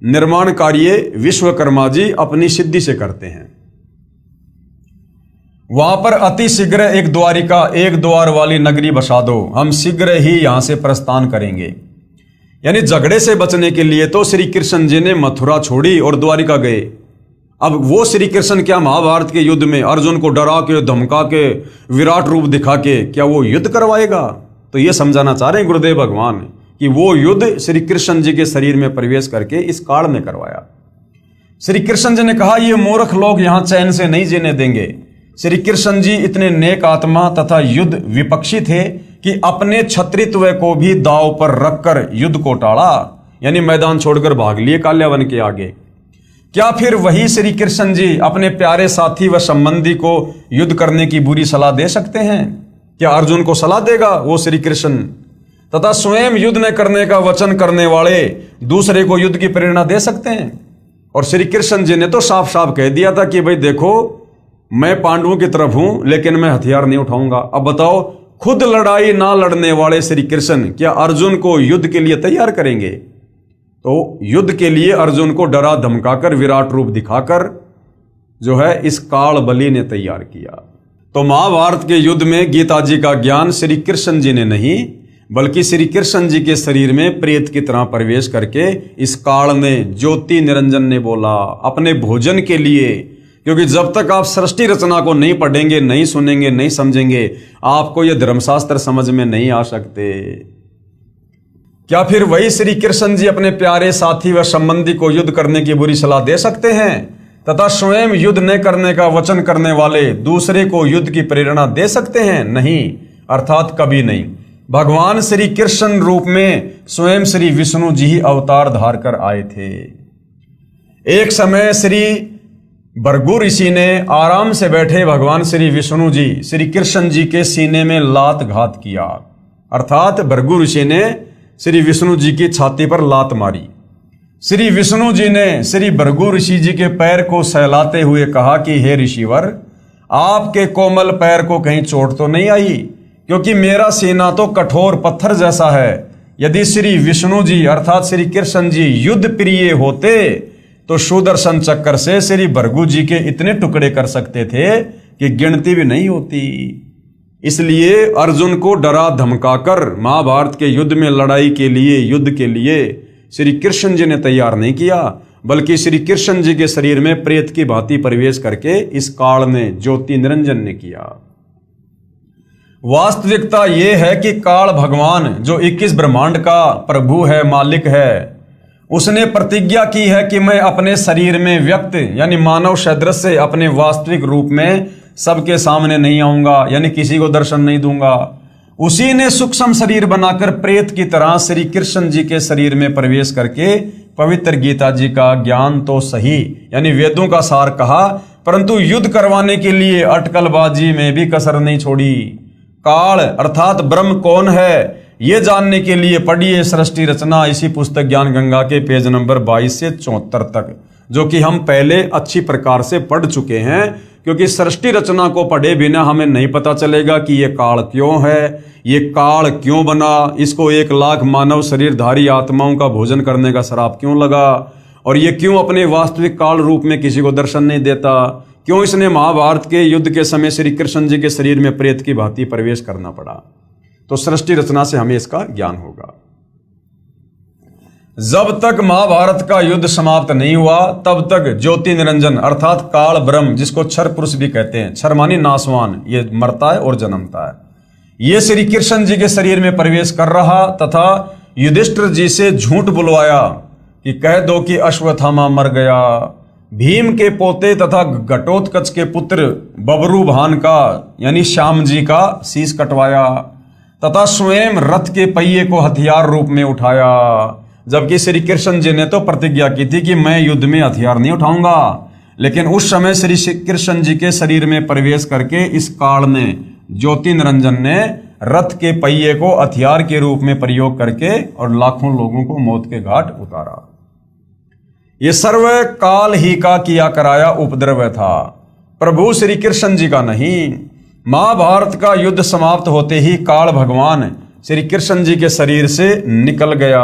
निर्माण कार्य विश्वकर्मा जी अपनी सिद्धि से करते हैं। वहां पर अति शीघ्र एक द्वार वाली नगरी बसा दो, हम शीघ्र ही यहां से प्रस्थान करेंगे। यानी झगड़े से बचने के लिए तो श्री कृष्ण जी ने मथुरा छोड़ी और द्वारिका गए। अब वो श्री कृष्ण क्या महाभारत के युद्ध में अर्जुन को डरा के, धमका के, विराट रूप दिखा के क्या वो युद्ध करवाएगा? तो ये समझाना चाह रहे हैं गुरुदेव भगवान कि वो युद्ध श्री कृष्ण जी के शरीर में प्रवेश करके इस काल में करवाया। श्री कृष्ण जी ने कहा ये मूर्ख लोग यहां चैन से नहीं जीने देंगे। श्री कृष्ण जी इतने नेक आत्मा तथा युद्ध विपक्षी थे कि अपने क्षत्रित्व को भी दांव पर रखकर युद्ध को टाला, यानी मैदान छोड़कर भाग लिए काल्यावन के आगे। क्या फिर वही श्री कृष्ण जी अपने प्यारे साथी व संबंधी को युद्ध करने की बुरी सलाह दे सकते हैं? क्या अर्जुन को सलाह देगा वो श्री कृष्ण? तथा स्वयं युद्ध न करने का वचन करने वाले दूसरे को युद्ध की प्रेरणा दे सकते हैं? और श्री कृष्ण जी ने तो साफ साफ कह दिया था कि भाई देखो, मैं पांडवों की तरफ हूं लेकिन मैं हथियार नहीं उठाऊंगा। अब बताओ, खुद लड़ाई ना लड़ने वाले श्री कृष्ण क्या अर्जुन को युद्ध के लिए तैयार करेंगे? तो युद्ध के लिए अर्जुन को डरा धमकाकर, विराट रूप दिखाकर जो है इस काल बलि ने तैयार किया। तो महाभारत के युद्ध में गीता जी का ज्ञान श्री कृष्ण जी ने नहीं, बल्कि श्री कृष्ण जी के शरीर में प्रेत की तरह प्रवेश करके इस काल ने, ज्योति निरंजन ने बोला अपने भोजन के लिए। क्योंकि जब तक आप सृष्टि रचना को नहीं पढ़ेंगे, नहीं सुनेंगे, नहीं समझेंगे, आपको यह धर्मशास्त्र समझ में नहीं आ सकते। क्या फिर वही श्री कृष्ण जी अपने प्यारे साथी व संबंधी को युद्ध करने की बुरी सलाह दे सकते हैं तथा स्वयं युद्ध न करने का वचन करने वाले दूसरे को युद्ध की प्रेरणा दे सकते हैं? नहीं, अर्थात कभी नहीं। भगवान श्री कृष्ण रूप में स्वयं श्री विष्णु जी ही अवतार धार कर आए थे। एक समय श्री भृगु ऋषि ने आराम से बैठे भगवान श्री विष्णु जी श्री कृष्ण जी के सीने में लात घात किया, अर्थात भृगु ऋषि ने श्री विष्णु जी की छाती पर लात मारी। श्री विष्णु जी ने श्री भृगु ऋषि जी के पैर को सहलाते हुए कहा कि हे ऋषिवर, आपके कोमल पैर को कहीं चोट तो नहीं आई? क्योंकि मेरा सीना तो कठोर पत्थर जैसा है। यदि श्री विष्णु जी अर्थात श्री कृष्ण जी युद्ध प्रिय होते तो सुदर्शन चक्र से श्री भृगु जी के इतने टुकड़े कर सकते थे कि गिनती भी नहीं होती। इसलिए अर्जुन को डरा धमकाकर महाभारत के युद्ध में लड़ाई के लिए, युद्ध के लिए श्री कृष्ण जी ने तैयार नहीं किया, बल्कि श्री कृष्ण जी के शरीर में प्रेत की भांति प्रवेश करके इस काल ने, ज्योति निरंजन ने किया। वास्तविकता ये है कि काल भगवान जो 21 ब्रह्मांड का प्रभु है, मालिक है, उसने प्रतिज्ञा की है कि मैं अपने शरीर में व्यक्त यानी मानव सदृश से अपने वास्तविक रूप में सबके सामने नहीं आऊंगा, यानी किसी को दर्शन नहीं दूंगा। उसी ने सूक्ष्म शरीर बनाकर प्रेत की तरह श्री कृष्ण जी के शरीर में प्रवेश करके पवित्र गीता जी का ज्ञान तो सही यानी वेदों का सार कहा, परंतु युद्ध करवाने के लिए अटकलबाजी में भी कसर नहीं छोड़ी। काल अर्थात ब्रह्म कौन है ये जानने के लिए पढ़िए सृष्टि रचना, इसी पुस्तक ज्ञान गंगा के पेज नंबर 22 से 74 तक, जो कि हम पहले अच्छी प्रकार से पढ़ चुके हैं। क्योंकि सृष्टि रचना को पढ़े बिना हमें नहीं पता चलेगा कि ये काल क्यों है, ये काल क्यों बना, इसको 1 लाख मानव शरीरधारी आत्माओं का भोजन करने का श्राप क्यों लगा, और ये क्यों अपने वास्तविक काल रूप में किसी को दर्शन नहीं देता, क्यों इसने महाभारत के युद्ध के समय श्री कृष्ण जी के शरीर में प्रेत की भांति प्रवेश करना पड़ा। तो सृष्टि रचना से हमें इसका ज्ञान होगा। जब तक महाभारत का युद्ध समाप्त नहीं हुआ तब तक ज्योति निरंजन अर्थात काल ब्रह्म, जिसको क्षर पुरुष भी कहते हैं, क्षर मानी नासवान, ये मरता है और जन्मता है, ये श्री कृष्ण जी के शरीर में प्रवेश कर रहा तथा युधिष्ठिर जी से झूठ बुलवाया कि कह दो कि अश्वत्थामा मर गया। भीम के पोते तथा घटोत्कच के पुत्र बबरू भान का यानी श्याम जी का शीश कटवाया तथा स्वयं रथ के पहिए को हथियार रूप में उठाया, जबकि श्री कृष्ण जी ने तो प्रतिज्ञा की थी कि मैं युद्ध में हथियार नहीं उठाऊंगा। लेकिन उस समय श्री कृष्ण जी के शरीर में प्रवेश करके इस काल ने, ज्योति निरंजन ने रथ के पहिए को हथियार के रूप में प्रयोग करके और लाखों लोगों को मौत के घाट उतारा। ये सर्व काल ही का किया कराया उपद्रव था, प्रभु श्री कृष्ण जी का नहीं। महाभारत का युद्ध समाप्त होते ही काल भगवान श्री कृष्ण जी के शरीर से निकल गया।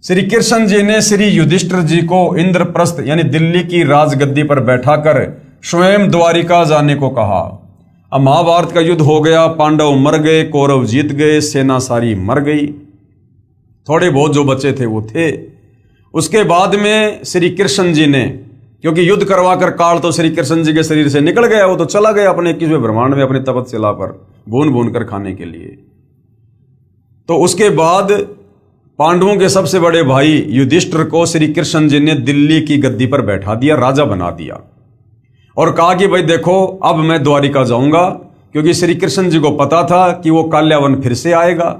श्री कृष्ण जी ने श्री युधिष्ठिर जी को इंद्रप्रस्थ यानी दिल्ली की राजगद्दी पर बैठाकर स्वयं द्वारिका जाने को कहा। अब महाभारत का युद्ध हो गया, पांडव मर गए, कौरव जीत गए, सेना सारी मर गई, थोड़े बहुत जो बचे थे वो थे। उसके बाद में श्री कृष्ण जी ने, क्योंकि युद्ध करवाकर काल तो श्री कृष्ण जी के शरीर से निकल गया, वो तो चला गया अपने 21वें ब्रह्मांड में अपने तपस्या पर भून भून कर खाने के लिए। तो उसके बाद पांडवों के सबसे बड़े भाई युधिष्ठिर को श्री कृष्ण जी ने दिल्ली की गद्दी पर बैठा दिया, राजा बना दिया और कहा कि भाई देखो अब मैं द्वारिका जाऊंगा, क्योंकि श्री कृष्ण जी को पता था कि वो काल्यावन फिर से आएगा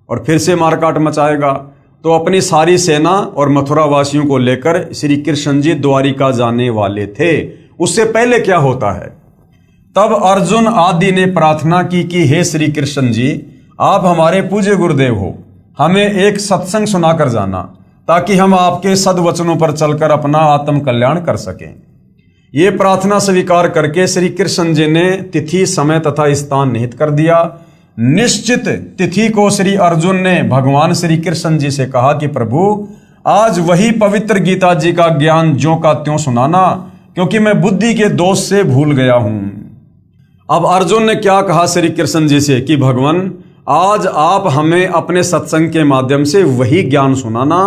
और फिर से मारकाट मचाएगा। तो अपनी सारी सेना और मथुरा वासियों को लेकर श्री कृष्ण जी द्वारिका जाने वाले थे। उससे पहले क्या होता है, तब अर्जुन आदि ने प्रार्थना की कि हे श्री कृष्ण जी, आप हमारे पूज्य गुरुदेव हो, हमें एक सत्संग सुनाकर जाना ताकि हम आपके सद्वचनों पर चलकर अपना आत्म कल्याण कर सकें। ये प्रार्थना स्वीकार करके श्री कृष्ण जी ने तिथि, समय तथा स्थान निहित कर दिया। निश्चित तिथि को श्री अर्जुन ने भगवान श्री कृष्ण जी से कहा कि प्रभु आज वही पवित्र गीता जी का ज्ञान ज्यों का त्यों सुनाना, क्योंकि मैं बुद्धि के दोष से भूल गया हूं। अब अर्जुन ने क्या कहा श्री कृष्ण जी से कि भगवान आज आप हमें अपने सत्संग के माध्यम से वही ज्ञान सुनाना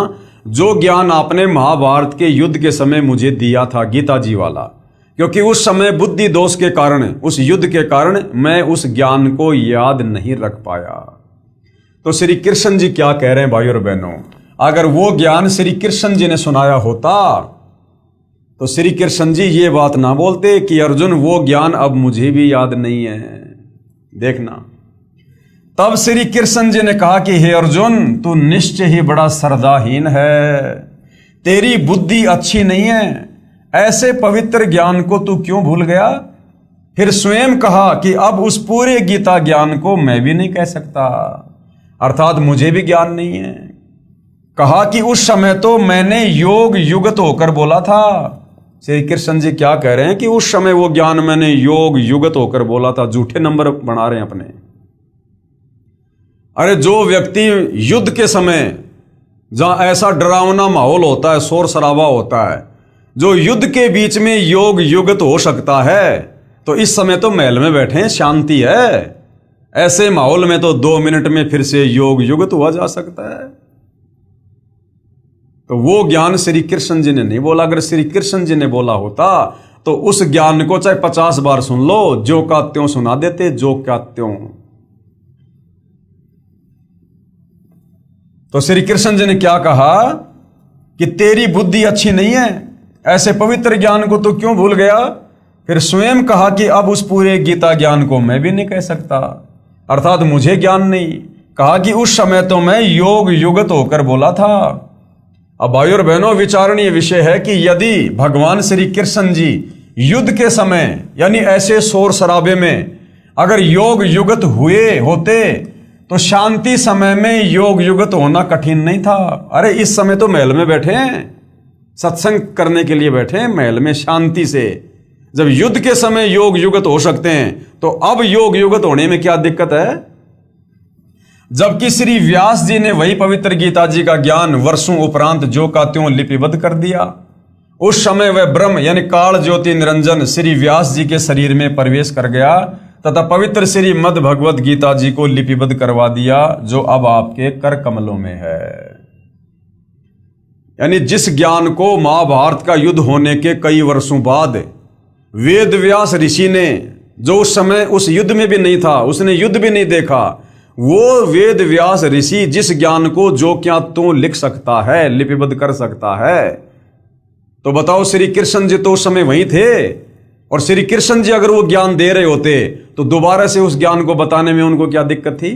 जो ज्ञान आपने महाभारत के युद्ध के समय मुझे दिया था, गीता जी वाला, क्योंकि उस समय बुद्धि दोष के कारण, उस युद्ध के कारण मैं उस ज्ञान को याद नहीं रख पाया। तो श्री कृष्ण जी क्या कह रहे हैं भाई और बहनों, अगर वो ज्ञान श्री कृष्ण जी ने सुनाया होता तो श्री कृष्ण जी ये बात ना बोलते कि अर्जुन वो ज्ञान अब मुझे भी याद नहीं है। देखना, तब श्री कृष्ण जी ने कहा कि हे अर्जुन, तू निश्चय ही बड़ा श्रद्धाहीन है, तेरी बुद्धि अच्छी नहीं है, ऐसे पवित्र ज्ञान को तू क्यों भूल गया। फिर स्वयं कहा कि अब उस पूरे गीता ज्ञान को मैं भी नहीं कह सकता, अर्थात मुझे भी ज्ञान नहीं है। कहा कि उस समय तो मैंने योग युगत होकर बोला था। श्री कृष्ण जी क्या कह रहे हैं कि उस समय वो ज्ञान मैंने योग युगत होकर बोला था। झूठे नंबर बना रहे हैं अपने। अरे जो व्यक्ति युद्ध के समय जहां ऐसा डरावना माहौल होता है, शोर शराबा होता है, जो युद्ध के बीच में योग युगत हो सकता है, तो इस समय तो महल में बैठे हैं, शांति है। ऐसे माहौल में तो 2 मिनट में फिर से योग युगत हुआ जा सकता है। तो वो ज्ञान श्री कृष्ण जी ने नहीं बोला। अगर श्री कृष्ण जी ने बोला होता तो उस ज्ञान को चाहे 50 बार सुन लो, जो का त्यों सुना देते, जो क्या त्यों। तो श्री कृष्ण जी ने क्या कहा कि तेरी बुद्धि अच्छी नहीं है, ऐसे पवित्र ज्ञान को तो क्यों भूल गया। फिर स्वयं कहा कि अब उस पूरे गीता ज्ञान को मैं भी नहीं कह सकता, अर्थात मुझे ज्ञान नहीं। कहा कि उस समय तो मैं योग युगत होकर बोला था। अब भाइयों और बहनों, विचारणीय विषय है कि यदि भगवान श्री कृष्ण जी युद्ध के समय यानी ऐसे शोर शराबे में अगर योग युगत हुए होते तो शांति समय में योग युगत होना कठिन नहीं था। अरे इस समय तो महल में बैठे हैं, सत्संग करने के लिए बैठे हैं महल में शांति से। जब युद्ध के समय योग युगत हो सकते हैं तो अब योग युगत होने में क्या दिक्कत है। जबकि श्री व्यास जी ने वही पवित्र गीता जी का ज्ञान वर्षों उपरांत जो का त्यों लिपिबद्ध कर दिया। उस समय वह ब्रह्म यानी काल ज्योति निरंजन श्री व्यास जी के शरीर में प्रवेश कर गया तथा पवित्र श्री मद भगवत गीता जी को लिपिबद्ध करवा दिया, जो अब आपके कर कमलों में है। यानी जिस ज्ञान को महाभारत का युद्ध होने के कई वर्षों बाद वेद व्यास ऋषि ने, जो उस समय उस युद्ध में भी नहीं था, उसने युद्ध भी नहीं देखा, वो वेद व्यास ऋषि जिस ज्ञान को जो क्या तो लिख सकता है, लिपिबद्ध कर सकता है, तो बताओ श्री कृष्ण जी तो उस समय वहीं थे। और श्री कृष्ण जी अगर वो ज्ञान दे रहे होते तो दोबारा से उस ज्ञान को बताने में उनको क्या दिक्कत थी।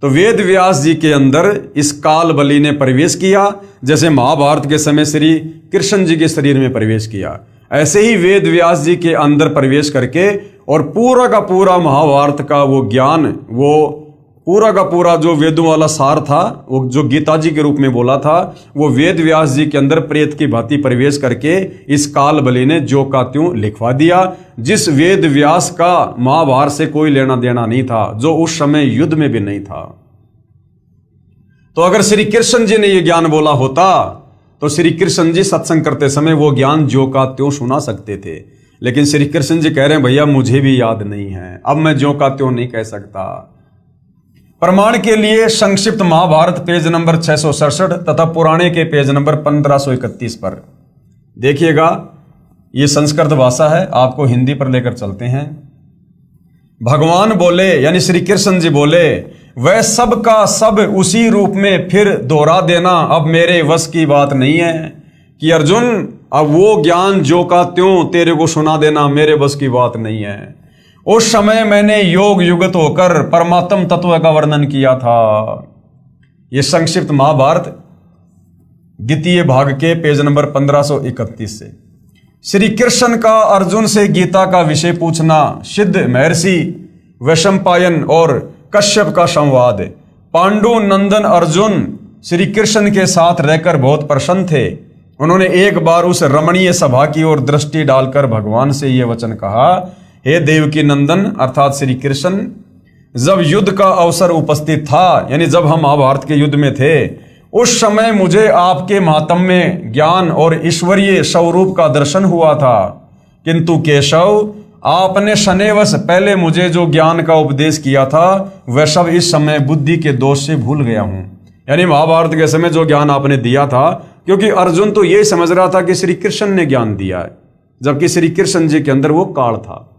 तो वेद व्यास जी के अंदर इस काल बलि ने प्रवेश किया, जैसे महाभारत के समय श्री कृष्ण जी के शरीर में प्रवेश किया, ऐसे ही वेद व्यास जी के अंदर प्रवेश करके और पूरा का पूरा महाभारत का वो ज्ञान, वो पूरा का पूरा जो वेदों वाला सार था, वो जो गीता जी के रूप में बोला था, वो वेद व्यास जी के अंदर प्रेत की भांति प्रवेश करके इस काल बलि ने जो का त्यों लिखवा दिया। जिस वेद व्यास का महाभारत से कोई लेना देना नहीं था, जो उस समय युद्ध में भी नहीं था। तो अगर श्री कृष्ण जी ने ये ज्ञान बोला होता तो श्री कृष्ण जी सत्संग करते समय वो ज्ञान जो का त्यों सुना सकते थे। लेकिन श्री कृष्ण जी कह रहे हैं भैया मुझे भी याद नहीं है, अब मैं जो का त्यों नहीं कह सकता। प्रमाण के लिए संक्षिप्त महाभारत पेज नंबर 667 तथा पुराने के पेज नंबर 1531 पर देखिएगा। ये संस्कृत भाषा है, आपको हिंदी पर लेकर चलते हैं। भगवान बोले यानी श्री कृष्ण जी बोले, वह सब का सब उसी रूप में फिर दोहरा देना अब मेरे वश की बात नहीं है कि अर्जुन अब वो ज्ञान जो का त्यों तेरे को सुना देना मेरे बस की बात नहीं है। उस समय मैंने योग युगत होकर परमात्म तत्व का वर्णन किया था। ये संक्षिप्त महाभारत द्वितीय भाग के पेज नंबर 1531 से। श्री कृष्ण का अर्जुन से गीता का विषय पूछना, सिद्ध महर्षि वैशंपायन और कश्यप का संवाद। पांडु नंदन अर्जुन श्री कृष्ण के साथ रहकर बहुत प्रसन्न थे। उन्होंने एक बार उस रमणीय सभा की ओर दृष्टि डालकर भगवान से यह वचन कहा, हे देवकी नंदन अर्थात श्री कृष्ण, जब युद्ध का अवसर उपस्थित था, यानी जब हम महाभारत के युद्ध में थे, उस समय मुझे आपके महात्म्य ज्ञान और ईश्वरीय स्वरूप का दर्शन हुआ था। किंतु केशव, आपने शनिवश पहले मुझे जो ज्ञान का उपदेश किया था वह सब इस समय बुद्धि के दोष से भूल गया हूं। यानी महाभारत के समय जो ज्ञान आपने दिया था, क्योंकि अर्जुन तो यही समझ रहा था कि श्री कृष्ण ने ज्ञान दिया है, जबकि श्री कृष्ण जी के अंदर वो काल था।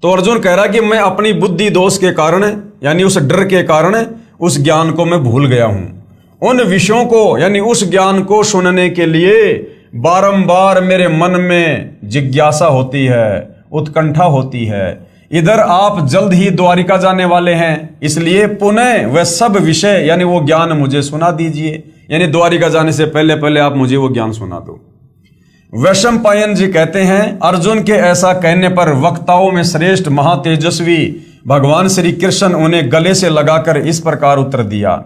तो अर्जुन कह रहा कि मैं अपनी बुद्धि दोष के कारण यानी उस डर के कारण उस ज्ञान को मैं भूल गया हूं। उन विषयों को यानी उस ज्ञान को सुनने के लिए बारंबार मेरे मन में जिज्ञासा होती है, उत्कंठा होती है। इधर आप जल्द ही द्वारिका जाने वाले हैं, इसलिए पुनः वह सब विषय यानी वो ज्ञान मुझे सुना दीजिए। यानी द्वारिका जाने से पहले पहले आप मुझे वो ज्ञान सुना दो। वैशंपायन जी कहते हैं, अर्जुन के ऐसा कहने पर वक्ताओं में श्रेष्ठ महातेजस्वी भगवान श्री कृष्ण उन्हें गले से लगाकर इस प्रकार उत्तर दिया।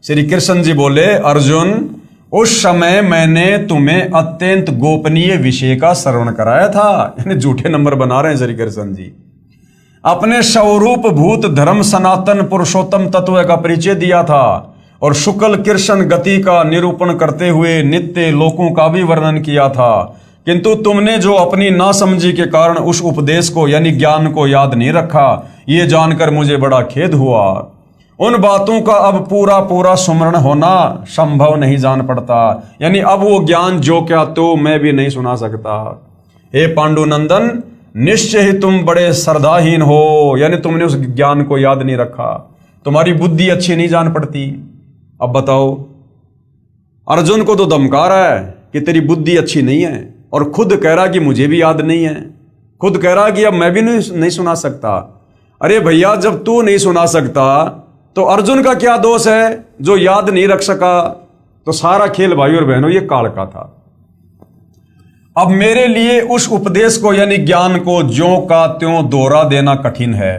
श्री कृष्ण जी बोले, अर्जुन, उस समय मैंने तुम्हें अत्यंत गोपनीय विषय का श्रवण कराया था। यानी झूठे नंबर बना रहे हैं श्री कृष्ण जी। अपने स्वरूप भूत धर्म सनातन पुरुषोत्तम तत्व का परिचय दिया था और शुक्ल कृष्ण गति का निरूपण करते हुए नित्य लोकों का भी वर्णन किया था। किंतु तुमने जो अपनी नासमझी के कारण उस उपदेश को यानी ज्ञान को याद नहीं रखा, ये जानकर मुझे बड़ा खेद हुआ। उन बातों का अब पूरा पूरा स्मरण होना संभव नहीं जान पड़ता। यानी अब वो ज्ञान जो क्या तो मैं भी नहीं सुना सकता। हे पांडुनंदन, निश्चय ही तुम बड़े श्रद्धाहीन हो, यानी तुमने उस ज्ञान को याद नहीं रखा, तुम्हारी बुद्धि अच्छी नहीं जान पड़ती। अब बताओ, अर्जुन को तो धमका रहा है कि तेरी बुद्धि अच्छी नहीं है, और खुद कह रहा कि मुझे भी याद नहीं है, खुद कह रहा कि अब मैं भी नहीं सुना सकता। अरे भैया, जब तू नहीं सुना सकता तो अर्जुन का क्या दोष है जो याद नहीं रख सका? तो सारा खेल भाई और बहनों ये काल का था। अब मेरे लिए उस उपदेश को यानी ज्ञान को ज्यों का त्यों दोहरा देना कठिन है,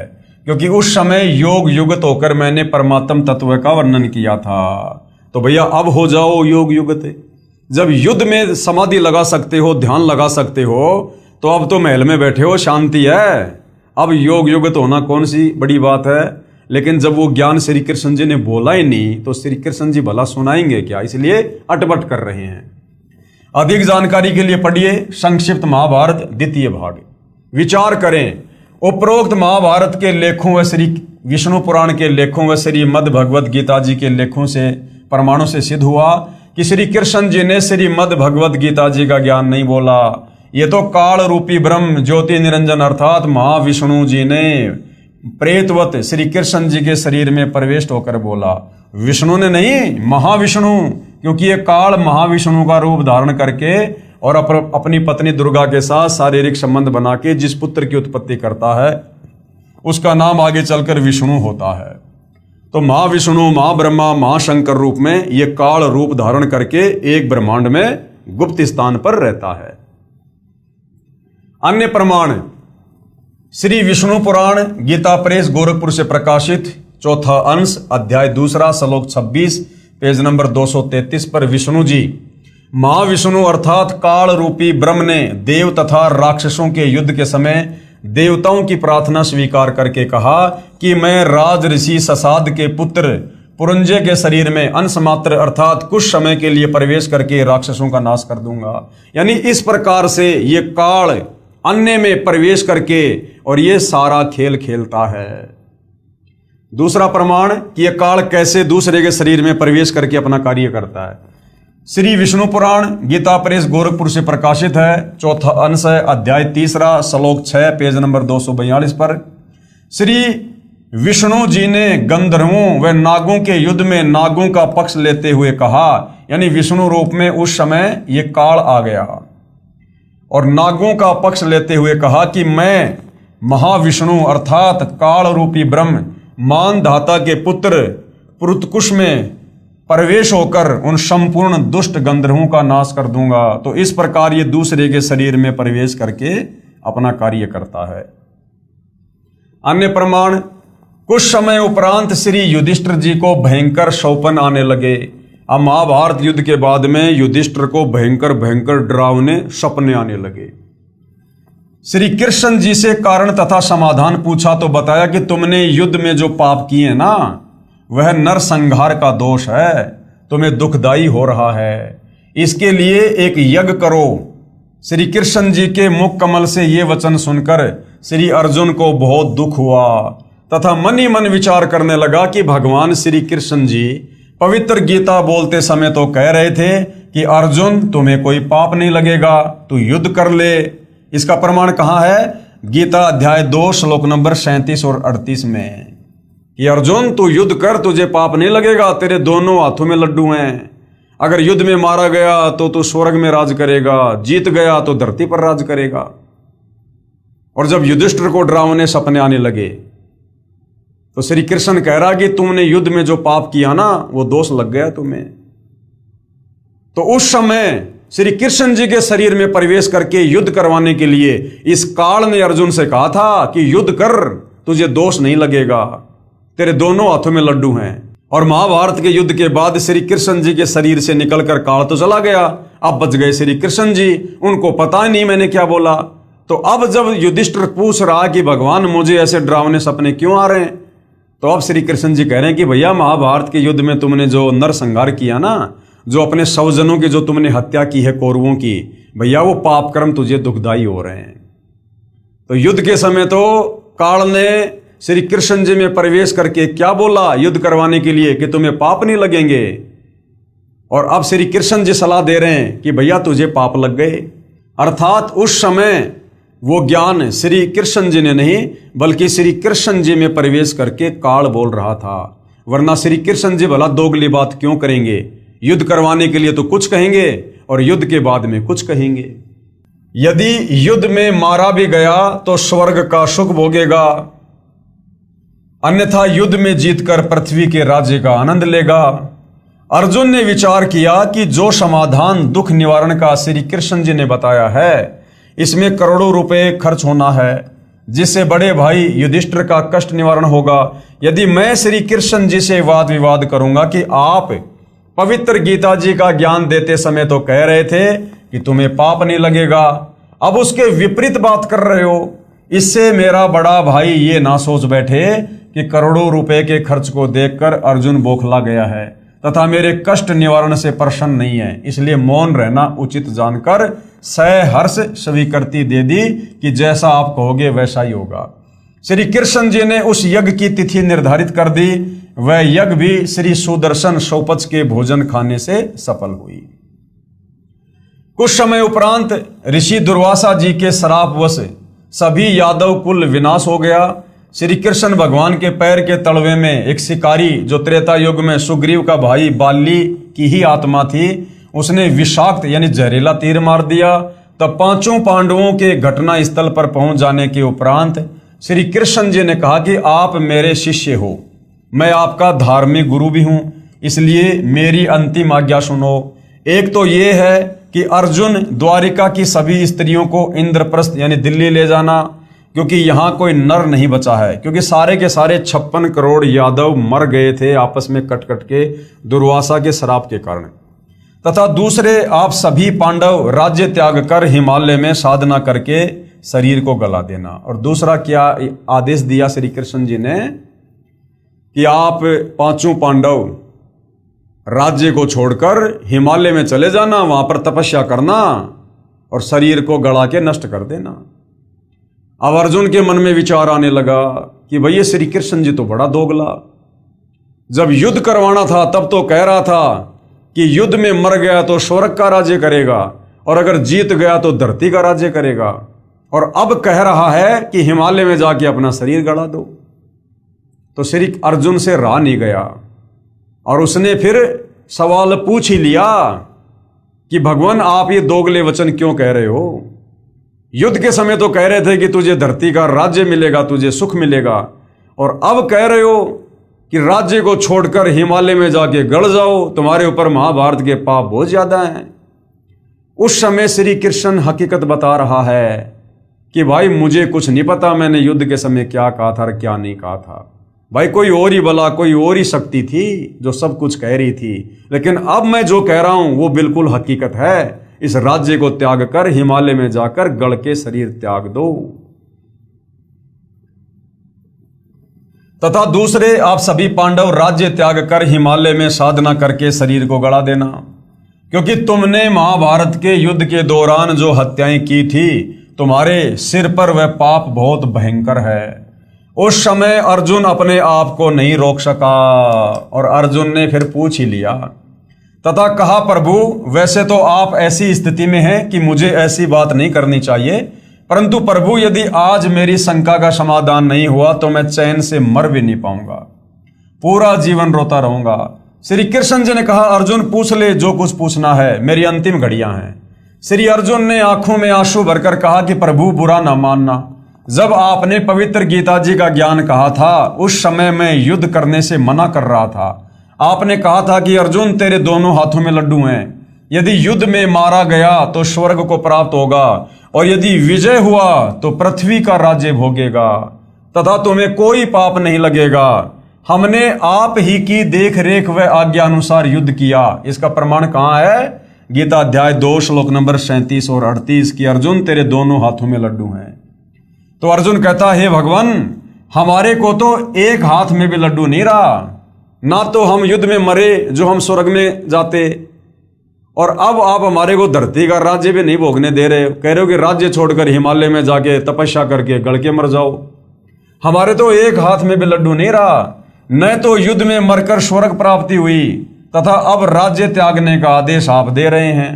क्योंकि उस समय योग युगत होकर मैंने परमात्म तत्व का वर्णन किया था। तो भैया अब हो जाओ योग युगत। जब युद्ध में समाधि लगा सकते हो, ध्यान लगा सकते हो, तो अब तो महल में बैठे हो, शांति है। अब योग युगत होना कौन सी बड़ी बात है? लेकिन जब वो ज्ञान श्री कृष्ण जी ने बोला ही नहीं तो श्री कृष्ण जी भला सुनाएंगे क्या? इसलिए अटपट कर रहे हैं। अधिक जानकारी के लिए पढ़िए संक्षिप्त महाभारत द्वितीय भाग। विचार करें, उपरोक्त महाभारत के लेखों व श्री विष्णु पुराण के लेखों व श्रीमद् भगवद गीता जी के लेखों से प्रमाणों से सिद्ध हुआ कि श्री कृष्ण जी ने श्रीमद् भगवद गीता जी का ज्ञान नहीं बोला। ये तो काल रूपी ब्रह्म ज्योति निरंजन अर्थात महाविष्णु जी ने प्रेतवत श्री कृष्ण जी के शरीर में प्रवेश होकर बोला। विष्णु ने नहीं, महाविष्णु, क्योंकि ये काल महाविष्णु का रूप धारण करके और अपनी पत्नी दुर्गा के साथ शारीरिक संबंध बना के जिस पुत्र की उत्पत्ति करता है उसका नाम आगे चलकर विष्णु होता है। तो महाविष्णु, महाब्रह्मा, महाशंकर रूप में ये काल रूप धारण करके एक ब्रह्मांड में गुप्त स्थान पर रहता है। अन्य प्रमाण श्री विष्णु पुराण गीता प्रेस गोरखपुर से प्रकाशित चौथा अंश अध्याय 2 श्लोक 26 पेज नंबर 233 पर विष्णु जी महाविष्णु अर्थात काल रूपी ब्रह्म ने देव तथा राक्षसों के युद्ध के समय देवताओं की प्रार्थना स्वीकार करके कहा कि मैं राज ऋषि ससाद के पुत्र पुरंजय के शरीर में अंश मात्र अर्थात कुछ समय के लिए प्रवेश करके राक्षसों का नाश कर दूंगा। यानी इस प्रकार से ये काल अन्य में प्रवेश करके और ये सारा खेल खेलता है। दूसरा प्रमाण कि यह काल कैसे दूसरे के शरीर में प्रवेश करके अपना कार्य करता है। श्री विष्णु पुराण गीता प्रेस गोरखपुर से प्रकाशित है, चौथा अंश है अध्याय 3 श्लोक 6 पेज नंबर 242 पर श्री विष्णु जी ने गंधर्वों व नागों के युद्ध में नागों का पक्ष लेते हुए कहा, यानी विष्णु रूप में उस समय ये काल आ गया और नागों का पक्ष लेते हुए कहा कि मैं महाविष्णु अर्थात काल रूपी ब्रह्म मानधाता के पुत्र पुरुतकुश में प्रवेश होकर उन संपूर्ण दुष्ट गंधर्वों का नाश कर दूंगा। तो इस प्रकार ये दूसरे के शरीर में प्रवेश करके अपना कार्य करता है। अन्य प्रमाण कुछ समय उपरांत श्री युधिष्ठिर जी को भयंकर शौपन आने लगे। अब महाभारत युद्ध के बाद में युधिष्ठिर को भयंकर भयंकर डरावने सपने आने लगे। श्री कृष्ण जी से कारण तथा समाधान पूछा तो बताया कि तुमने युद्ध में जो पाप किए ना वह नरसंहार का दोष है, तुम्हें दुखदाई हो रहा है, इसके लिए एक यज्ञ करो। श्री कृष्ण जी के मुख कमल से ये वचन सुनकर श्री अर्जुन को बहुत दुख हुआ तथा मन ही मन विचार करने लगा कि भगवान श्री कृष्ण जी पवित्र गीता बोलते समय तो कह रहे थे कि अर्जुन तुम्हें कोई पाप नहीं लगेगा, तू युद्ध कर ले। इसका प्रमाण कहाँ है? गीता अध्याय 2 श्लोक नंबर 37 और 38 में कि अर्जुन तू युद्ध कर, तुझे पाप नहीं लगेगा, तेरे दोनों हाथों में लड्डू हैं। अगर युद्ध में मारा गया तो तू स्वर्ग में राज करेगा, जीत गया तो धरती पर राज करेगा। और जब युधिष्ठिर को डरावने सपने आने लगे तो श्री कृष्ण कह रहा कि तुमने युद्ध में जो पाप किया ना वो दोष लग गया तुम्हें। तो उस समय श्री कृष्ण जी के शरीर में प्रवेश करके युद्ध करवाने के लिए इस काल ने अर्जुन से कहा था कि युद्ध कर, तुझे दोष नहीं लगेगा, तेरे दोनों हाथों में लड्डू हैं। और महाभारत के युद्ध के बाद श्री कृष्ण जी के शरीर से निकलकर काल तो चला गया, अब बच गए श्री कृष्ण जी, उनको पता ही नहीं मैंने क्या बोला। तो अब जब युधिष्ठिर पूछ रहा कि भगवान मुझे ऐसे डरावने सपने क्यों आ रहे हैं, तो अब श्री कृष्ण जी कह रहे हैं कि भैया महाभारत के युद्ध में तुमने जो नरसंहार किया ना, जो अपने सौजनों की जो तुमने हत्या की है कौरवों की, भैया वो पाप कर्म तुझे दुखदाई हो रहे हैं। तो युद्ध के समय तो काल ने श्री कृष्ण जी में प्रवेश करके क्या बोला युद्ध करवाने के लिए कि तुम्हें पाप नहीं लगेंगे, और अब श्री कृष्ण जी सलाह दे रहे हैं कि भैया तुझे पाप लग गए। अर्थात उस समय वो ज्ञान श्री कृष्ण जी ने नहीं बल्कि श्री कृष्ण जी में प्रवेश करके काल बोल रहा था। वरना श्री कृष्ण जी भला दोगली बात क्यों करेंगे? युद्ध करवाने के लिए तो कुछ कहेंगे और युद्ध के बाद में कुछ कहेंगे। यदि युद्ध में मारा भी गया तो स्वर्ग का सुख भोगेगा, अन्यथा युद्ध में जीतकर पृथ्वी के राज्य का आनंद लेगा। अर्जुन ने विचार किया कि जो समाधान दुख निवारण का श्री कृष्ण जी ने बताया है, इसमें करोड़ों रुपए खर्च होना है, जिससे बड़े भाई युधिष्ठिर का कष्ट निवारण होगा। यदि मैं श्री कृष्ण जी से वाद विवाद करूंगा कि आप पवित्र गीता जी का ज्ञान देते समय तो कह रहे थे कि तुम्हें पाप नहीं लगेगा, अब उसके विपरीत बात कर रहे हो, इससे मेरा बड़ा भाई ये ना सोच बैठे कि करोड़ों रुपए के खर्च को देखकर अर्जुन बौखला गया है तथा मेरे कष्ट निवारण से प्रसन्न नहीं है, इसलिए मौन रहना उचित जानकर सहर्ष स्वीकृति दे दी कि जैसा आप कहोगे वैसा ही होगा। श्री कृष्ण जी ने उस यज्ञ की तिथि निर्धारित कर दी। वह यज्ञ भी श्री सुदर्शन सोपच के भोजन खाने से सफल हुई। कुछ समय उपरांत ऋषि दुर्वासा जी के श्रापवश सभी यादव कुल विनाश हो गया। श्री कृष्ण भगवान के पैर के तलवे में एक शिकारी, जो त्रेता युग में सुग्रीव का भाई बाली की ही आत्मा थी, उसने विषाक्त यानी जहरीला तीर मार दिया। तब पांचों पांडवों के घटना स्थल पर पहुंच जाने के उपरांत श्री कृष्ण जी ने कहा कि आप मेरे शिष्य हो, मैं आपका धार्मिक गुरु भी हूं, इसलिए मेरी अंतिम आज्ञा सुनो। एक तो ये है कि अर्जुन द्वारिका की सभी स्त्रियों को इंद्रप्रस्थ यानी दिल्ली ले जाना, क्योंकि यहां कोई नर नहीं बचा है, क्योंकि सारे के सारे 56 करोड़ यादव मर गए थे आपस में कट कट के दुर्वासा के श्राप के कारण। तथा दूसरे, आप सभी पांडव राज्य त्याग कर हिमालय में साधना करके शरीर को गला देना। और दूसरा क्या आदेश दिया श्री कृष्ण जी ने कि आप पांचों पांडव राज्य को छोड़कर हिमालय में चले जाना, वहां पर तपस्या करना और शरीर को गला के नष्ट कर देना। अब अर्जुन के मन में विचार आने लगा कि भैया श्री कृष्ण जी तो बड़ा दोगला, जब युद्ध करवाना था तब तो कह रहा था कि युद्ध में मर गया तो स्वर्ग का राज्य करेगा और अगर जीत गया तो धरती का राज्य करेगा, और अब कह रहा है कि हिमालय में जाके अपना शरीर गड़ा दो। तो श्री अर्जुन से रहा नहीं गया और उसने फिर सवाल पूछ ही लिया कि भगवान आप ये दोगले वचन क्यों कह रहे हो? युद्ध के समय तो कह रहे थे कि तुझे धरती का राज्य मिलेगा, तुझे सुख मिलेगा, और अब कह रहे हो कि राज्य को छोड़कर हिमालय में जाके गड़ जाओ, तुम्हारे ऊपर महाभारत के पाप बहुत ज्यादा हैं। उस समय श्री कृष्ण हकीकत बता रहा है कि भाई मुझे कुछ नहीं पता मैंने युद्ध के समय क्या कहा था और क्या नहीं कहा था। भाई कोई और ही बला, कोई और ही शक्ति थी जो सब कुछ कह रही थी, लेकिन अब मैं जो कह रहा हूं वो बिल्कुल हकीकत है। इस राज्य को त्याग कर हिमालय में जाकर गड़ के शरीर त्याग दो। तथा दूसरे, आप सभी पांडव राज्य त्याग कर हिमालय में साधना करके शरीर को गड़ा देना, क्योंकि तुमने महाभारत के युद्ध के दौरान जो हत्याएं की थी, तुम्हारे सिर पर वह पाप बहुत भयंकर है। उस समय अर्जुन अपने आप को नहीं रोक सका और अर्जुन ने फिर पूछ ही लिया तथा कहा, प्रभु वैसे तो आप ऐसी स्थिति में हैं कि मुझे ऐसी बात नहीं करनी चाहिए, परंतु प्रभु यदि आज मेरी शंका का समाधान नहीं हुआ तो मैं चैन से मर भी नहीं पाऊंगा, पूरा जीवन रोता रहूंगा। श्री कृष्ण जी ने कहा, अर्जुन पूछ ले जो कुछ पूछना है, मेरी अंतिम घड़ियां हैं। श्री अर्जुन ने आंखों में आंसू भरकर कहा कि प्रभु बुरा ना मानना, जब आपने पवित्र गीता जी का ज्ञान कहा था उस समय मैं युद्ध करने से मना कर रहा था। आपने कहा था कि अर्जुन तेरे दोनों हाथों में लड्डू हैं, यदि युद्ध में मारा गया तो स्वर्ग को प्राप्त होगा और यदि विजय हुआ तो पृथ्वी का राज्य भोगेगा तथा तुम्हें कोई पाप नहीं लगेगा। हमने आप ही की देख रेख व आज्ञा अनुसार युद्ध किया। इसका प्रमाण कहाँ है? गीता अध्याय 2 श्लोक नंबर 37 और 38 की अर्जुन तेरे दोनों हाथों में लड्डू हैं। तो अर्जुन कहता है, हे भगवान हमारे को तो एक हाथ में भी लड्डू नहीं रहा, ना तो हम युद्ध में मरे जो हम स्वर्ग में जाते, और अब आप हमारे को धरती का राज्य भी नहीं भोगने दे रहे, कह रहे हो कि राज्य छोड़कर हिमालय में जाके तपस्या करके गड़ के मर जाओ। हमारे तो एक हाथ में भी लड्डू नहीं रहा, न तो युद्ध में मरकर स्वर्ग प्राप्ति हुई तथा अब राज्य त्यागने का आदेश आप दे रहे हैं।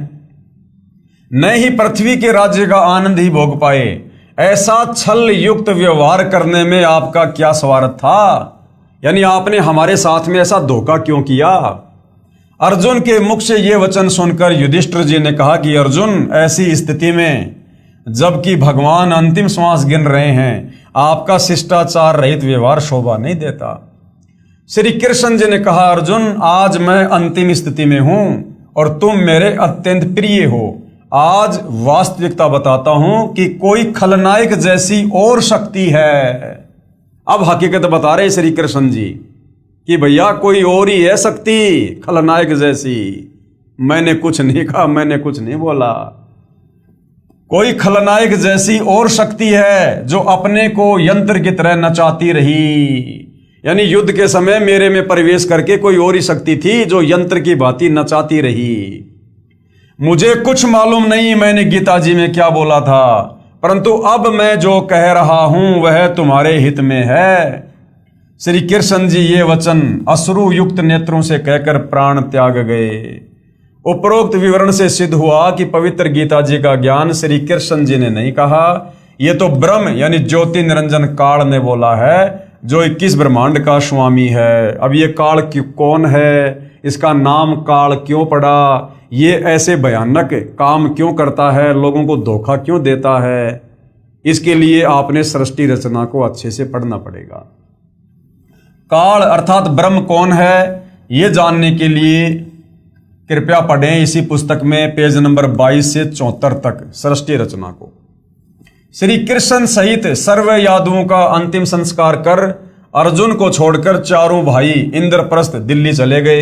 न ही पृथ्वी के राज्य का आनंद ही भोग पाए। ऐसा छल युक्त व्यवहार करने में आपका क्या स्वार्थ था? यानी आपने हमारे साथ में ऐसा धोखा क्यों किया? अर्जुन के मुख से ये वचन सुनकर युधिष्ठिर जी ने कहा कि अर्जुन, ऐसी स्थिति में जबकि भगवान अंतिम श्वास गिन रहे हैं, आपका शिष्टाचार रहित व्यवहार शोभा नहीं देता। श्री कृष्ण जी ने कहा, अर्जुन, आज मैं अंतिम स्थिति में हूं और तुम मेरे अत्यंत प्रिय हो। आज वास्तविकता बताता हूं कि कोई खलनायक जैसी और शक्ति है। अब हकीकत बता रहे श्री कृष्ण जी कि भैया कोई और ही है शक्ति खलनायक जैसी। मैंने कुछ नहीं कहा, मैंने कुछ नहीं बोला। कोई खलनायक जैसी और शक्ति है जो अपने को यंत्र की तरह नचाती रही। यानी युद्ध के समय मेरे में प्रवेश करके कोई और ही शक्ति थी जो यंत्र की भांति नचाती रही। मुझे कुछ मालूम नहीं मैंने गीता जी में क्या बोला था, परंतु अब मैं जो कह रहा हूं वह तुम्हारे हित में है। श्री कृष्ण जी ये वचन अश्रु युक्त नेत्रों से कहकर प्राण त्याग गए। उपरोक्त विवरण से सिद्ध हुआ कि पवित्र गीता जी का ज्ञान श्री कृष्ण जी ने नहीं कहा, यह तो ब्रह्म यानी ज्योति निरंजन काल ने बोला है, जो 21 ब्रह्मांड का स्वामी है। अब ये काल कौन है, इसका नाम काल क्यों पड़ा, ये ऐसे भयानक काम क्यों करता है, लोगों को धोखा क्यों देता है, इसके लिए आपने सृष्टि रचना को अच्छे से पढ़ना पड़ेगा। काल अर्थात ब्रह्म कौन है, ये जानने के लिए कृपया पढ़ें इसी पुस्तक में पेज नंबर 22 से 74 तक सृष्टि रचना को। श्री कृष्ण सहित सर्व यादवों का अंतिम संस्कार कर अर्जुन को छोड़कर चारों भाई इंद्रप्रस्थ दिल्ली चले गए।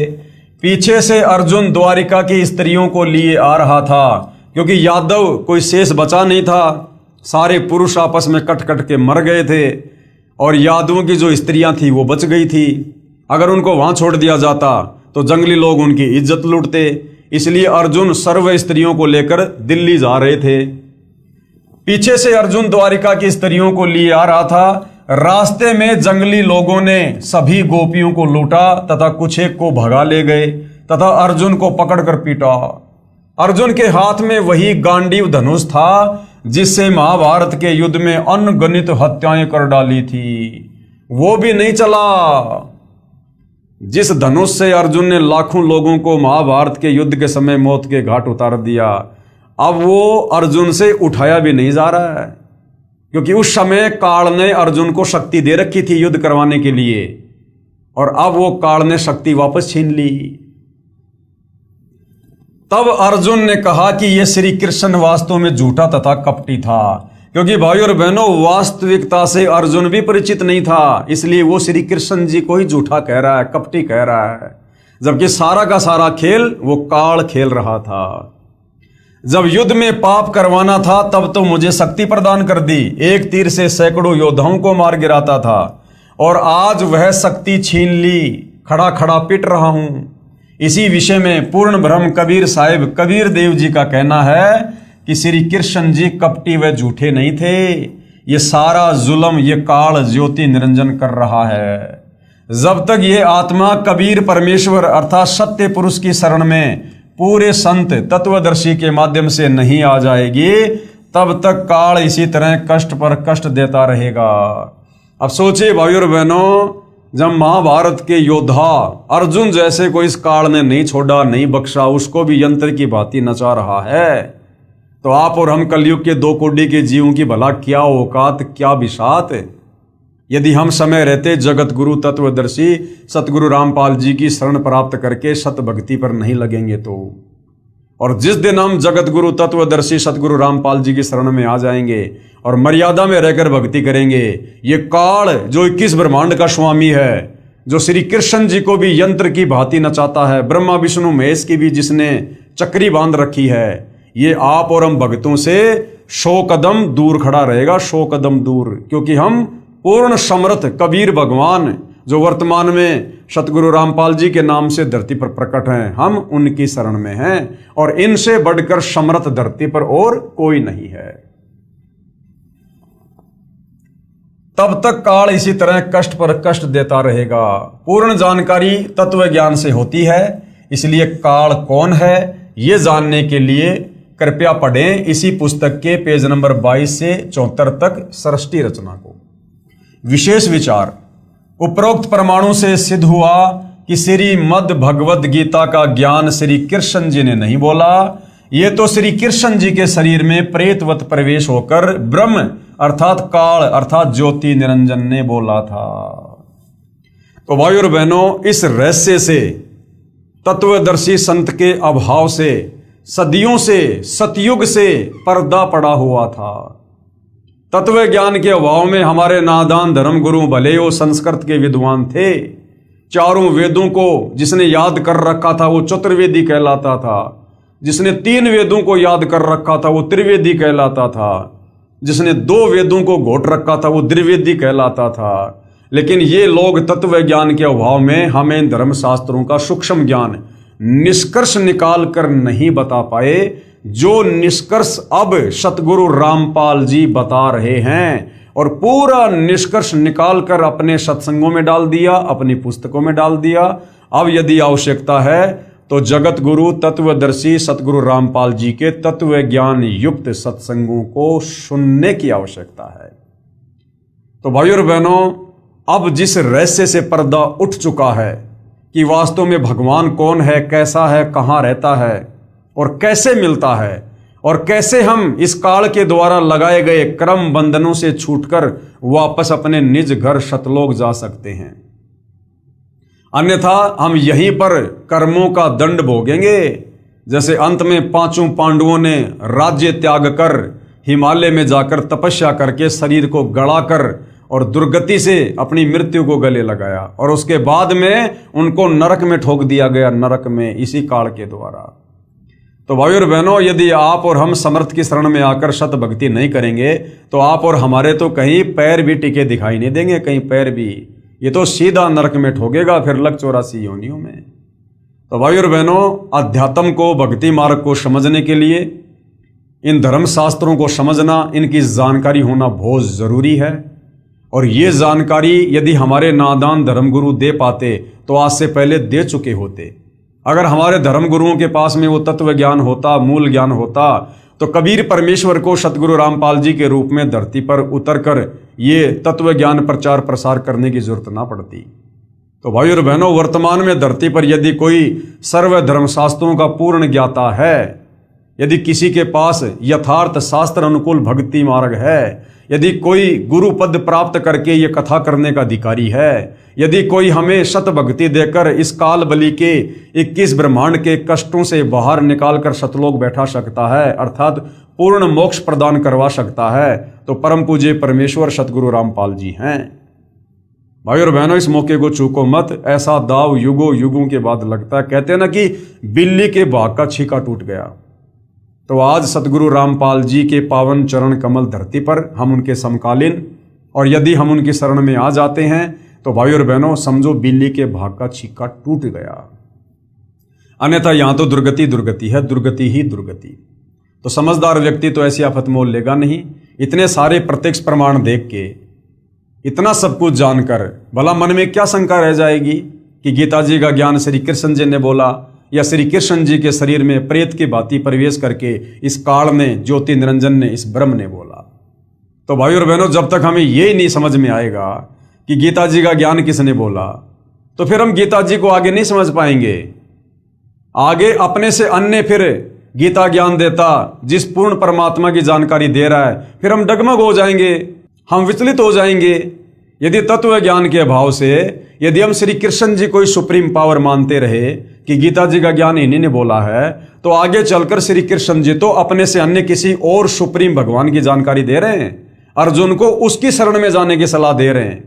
पीछे से अर्जुन द्वारिका की स्त्रियों को लिए आ रहा था, क्योंकि यादव कोई शेष बचा नहीं था। सारे पुरुष आपस में कट कट के मर गए थे और यादवों की जो स्त्रियां थी वो बच गई थी। अगर उनको वहां छोड़ दिया जाता तो जंगली लोग उनकी इज्जत लूटते, इसलिए अर्जुन सर्व स्त्रियों को लेकर दिल्ली जा रहे थे। पीछे से अर्जुन द्वारिका की स्त्रियों को लिए आ रहा था। रास्ते में जंगली लोगों ने सभी गोपियों को लूटा तथा कुछ एक को भगा ले गए तथा अर्जुन को पकड़कर पीटा। अर्जुन के हाथ में वही गांडीव धनुष था जिससे महाभारत के युद्ध में अनगिनत हत्याएं कर डाली थी, वो भी नहीं चला। जिस धनुष से अर्जुन ने लाखों लोगों को महाभारत के युद्ध के समय मौत के घाट उतार दिया, अब वो अर्जुन से उठाया भी नहीं जा रहा है, क्योंकि उस समय काल ने अर्जुन को शक्ति दे रखी थी युद्ध करवाने के लिए, और अब वो काल ने शक्ति वापस छीन ली। तब अर्जुन ने कहा कि यह श्री कृष्ण वास्तव में झूठा तथा कपटी था, क्योंकि भाई और बहनों वास्तविकता से अर्जुन भी परिचित नहीं था, इसलिए वो श्री कृष्ण जी को ही झूठा कह रहा है, कपटी कह रहा है, जबकि सारा का सारा खेल वो काल खेल रहा था। जब युद्ध में पाप करवाना था तब तो मुझे शक्ति प्रदान कर दी, एक तीर से सैकड़ों योद्धाओं को मार गिराता था, और आज वह शक्ति छीन ली, खड़ा खड़ा पिट रहा हूं। इसी विषय में पूर्ण ब्रह्म कबीर साहिब कबीर देव जी का कहना है कि श्री कृष्ण जी कपटी व झूठे नहीं थे, ये सारा जुल्म ये काल ज्योति निरंजन कर रहा है। जब तक ये आत्मा कबीर परमेश्वर अर्थात सत्य पुरुष की शरण में पूरे संत तत्वदर्शी के माध्यम से नहीं आ जाएगी, तब तक काल इसी तरह कष्ट पर कष्ट देता रहेगा। अब सोचिए भाई और बहनों, जब महाभारत के योद्धा अर्जुन जैसे को इस काल ने नहीं छोड़ा, नहीं बख्शा, उसको भी यंत्र की भांति नचा रहा है, तो आप और हम कलयुग के दो कोटि के जीवों की भला क्या औकात, क्या बिसात। यदि हम समय रहते जगत गुरु तत्वदर्शी सतगुरु रामपाल जी की शरण प्राप्त करके सत भक्ति पर नहीं लगेंगे तो, और जिस दिन हम जगत गुरु तत्वदर्शी सतगुरु रामपाल जी की शरण में आ जाएंगे और मर्यादा में रहकर भक्ति करेंगे, ये काल जो 21 ब्रह्मांड का स्वामी है, जो श्री कृष्ण जी को भी यंत्र की भांति नचाता है, ब्रह्मा विष्णु महेश की भी जिसने चक्री बांध रखी है, ये आप और हम भक्तों से 100 कदम दूर खड़ा रहेगा, 100 कदम दूर, क्योंकि हम पूर्ण समर्थ कबीर भगवान जो वर्तमान में सतगुरु रामपाल जी के नाम से धरती पर प्रकट हैं, हम उनकी शरण में हैं, और इनसे बढ़कर समर्थ धरती पर और कोई नहीं है। तब तक काल इसी तरह कष्ट पर कष्ट देता रहेगा। पूर्ण जानकारी तत्व ज्ञान से होती है, इसलिए काल कौन है ये जानने के लिए कृपया पढ़ें इसी पुस्तक के पेज नंबर 22 से 74 तक सृष्टि रचना को। विशेष विचार। उपरोक्त प्रमाणों से सिद्ध हुआ कि श्रीमद् भगवद गीता का ज्ञान श्री कृष्ण जी ने नहीं बोला, ये तो श्री कृष्ण जी के शरीर में प्रेतवत प्रवेश होकर ब्रह्म अर्थात काल अर्थात ज्योति निरंजन ने बोला था। तो भाइयों और बहनों, इस रहस्य से, तत्वदर्शी संत के अभाव से, सदियों से, सतयुग से पर्दा पड़ा हुआ था। तत्व ज्ञान के अभाव में हमारे नादान धर्म गुरु भले वो संस्कृत के विद्वान थे, चारों वेदों को जिसने याद कर रखा था वो चतुर्वेदी कहलाता था, जिसने 3 वेदों को याद कर रखा था वो त्रिवेदी कहलाता था, जिसने 2 वेदों को घोट रखा था वो द्विवेदी कहलाता था। लेकिन ये लोग तत्व ज्ञान के अभाव में हमें धर्मशास्त्रों का सूक्ष्म ज्ञान निष्कर्ष निकाल कर नहीं बता पाए, जो निष्कर्ष अब सतगुरु रामपाल जी बता रहे हैं, और पूरा निष्कर्ष निकाल कर अपने सत्संगों में डाल दिया, अपनी पुस्तकों में डाल दिया। अब यदि आवश्यकता है तो जगत गुरु तत्वदर्शी सतगुरु रामपाल जी के तत्व ज्ञान युक्त सत्संगों को सुनने की आवश्यकता है। तो भाइयों और बहनों, अब जिस रहस्य से पर्दा उठ चुका है कि वास्तव में भगवान कौन है, कैसा है, कहाँ रहता है और कैसे मिलता है, और कैसे हम इस काल के द्वारा लगाए गए क्रम बंधनों से छूटकर वापस अपने निज घर सतलोक जा सकते हैं, अन्यथा हम यहीं पर कर्मों का दंड भोगेंगे। जैसे अंत में 5 पांडवों ने राज्य त्याग कर हिमालय में जाकर तपस्या करके शरीर को गड़ाकर और दुर्गति से अपनी मृत्यु को गले लगाया, और उसके बाद में उनको नरक में ठोक दिया गया, नरक में इसी काल के द्वारा। तो भाइयों और बहनों, यदि आप और हम समर्थ की शरण में आकर सत भक्ति नहीं करेंगे तो आप और हमारे तो कहीं पैर भी टिके दिखाई नहीं देंगे, कहीं पैर भी, ये तो सीधा नरक में ठोकेगा, फिर लग 84 योनियों में। तो भाइयों और बहनों, अध्यात्म को, भक्ति मार्ग को समझने के लिए इन धर्म शास्त्रों को समझना, इनकी जानकारी होना बहुत जरूरी है। और ये जानकारी यदि हमारे नादान धर्मगुरु दे पाते तो आज से पहले दे चुके होते। अगर हमारे धर्मगुरुओं के पास में वो तत्व ज्ञान होता, मूल ज्ञान होता, तो कबीर परमेश्वर को सतगुरु रामपाल जी के रूप में धरती पर उतरकर ये तत्व ज्ञान प्रचार प्रसार करने की जरूरत ना पड़ती। तो भाइयों और बहनों, वर्तमान में धरती पर यदि कोई सर्व धर्मशास्त्रों का पूर्ण ज्ञाता है, यदि किसी के पास यथार्थ शास्त्र अनुकूल भक्ति मार्ग है, यदि कोई गुरु पद प्राप्त करके ये कथा करने का अधिकारी है, यदि कोई हमें सत भक्ति देकर इस काल बलि के 21 ब्रह्मांड के कष्टों से बाहर निकालकर सतलोक बैठा सकता है, अर्थात पूर्ण मोक्ष प्रदान करवा सकता है, तो परम पूज्य परमेश्वर सतगुरु रामपाल जी हैं। भाई और बहनों, इस मौके को चूको मत, ऐसा दाव युगों युगों के बाद लगता है। कहते हैं ना कि बिल्ली के भाग का छीका टूट गया। तो आज सतगुरु रामपाल जी के पावन चरण कमल धरती पर हम उनके समकालीन, और यदि हम उनकी शरण में आ जाते हैं तो भाई और बहनों समझो बिल्ली के भाग का छीका टूट गया, अन्यथा यहां तो दुर्गति दुर्गति है, दुर्गति ही दुर्गति। तो समझदार व्यक्ति तो ऐसी आफत मोल लेगा नहीं। इतने सारे प्रत्यक्ष प्रमाण देख के, इतना सब कुछ जानकर भला मन में क्या शंका रह जाएगी कि गीता जी का ज्ञान श्री कृष्ण जी ने बोला, या श्री कृष्ण जी के शरीर में प्रेत की भांति प्रवेश करके इस काल में ज्योति निरंजन ने, इस ब्रह्म ने बोला। तो भाई और बहनों, जब तक हमें ये नहीं समझ में आएगा कि गीता जी का ज्ञान किसने बोला, तो फिर हम गीता जी को आगे नहीं समझ पाएंगे। आगे अपने से अन्य फिर गीता ज्ञान देता, जिस पूर्ण परमात्मा की जानकारी दे रहा है, फिर हम डगमग हो जाएंगे, हम विचलित हो जाएंगे। यदि तत्व ज्ञान के अभाव से यदि हम श्री कृष्ण जी को सुप्रीम पावर मानते रहे कि गीता जी का ज्ञान इन्हीं ने बोला है, तो आगे चलकर श्री कृष्ण जी तो अपने से अन्य किसी और सुप्रीम भगवान की जानकारी दे रहे हैं, अर्जुन को उसकी शरण में जाने की सलाह दे रहे हैं।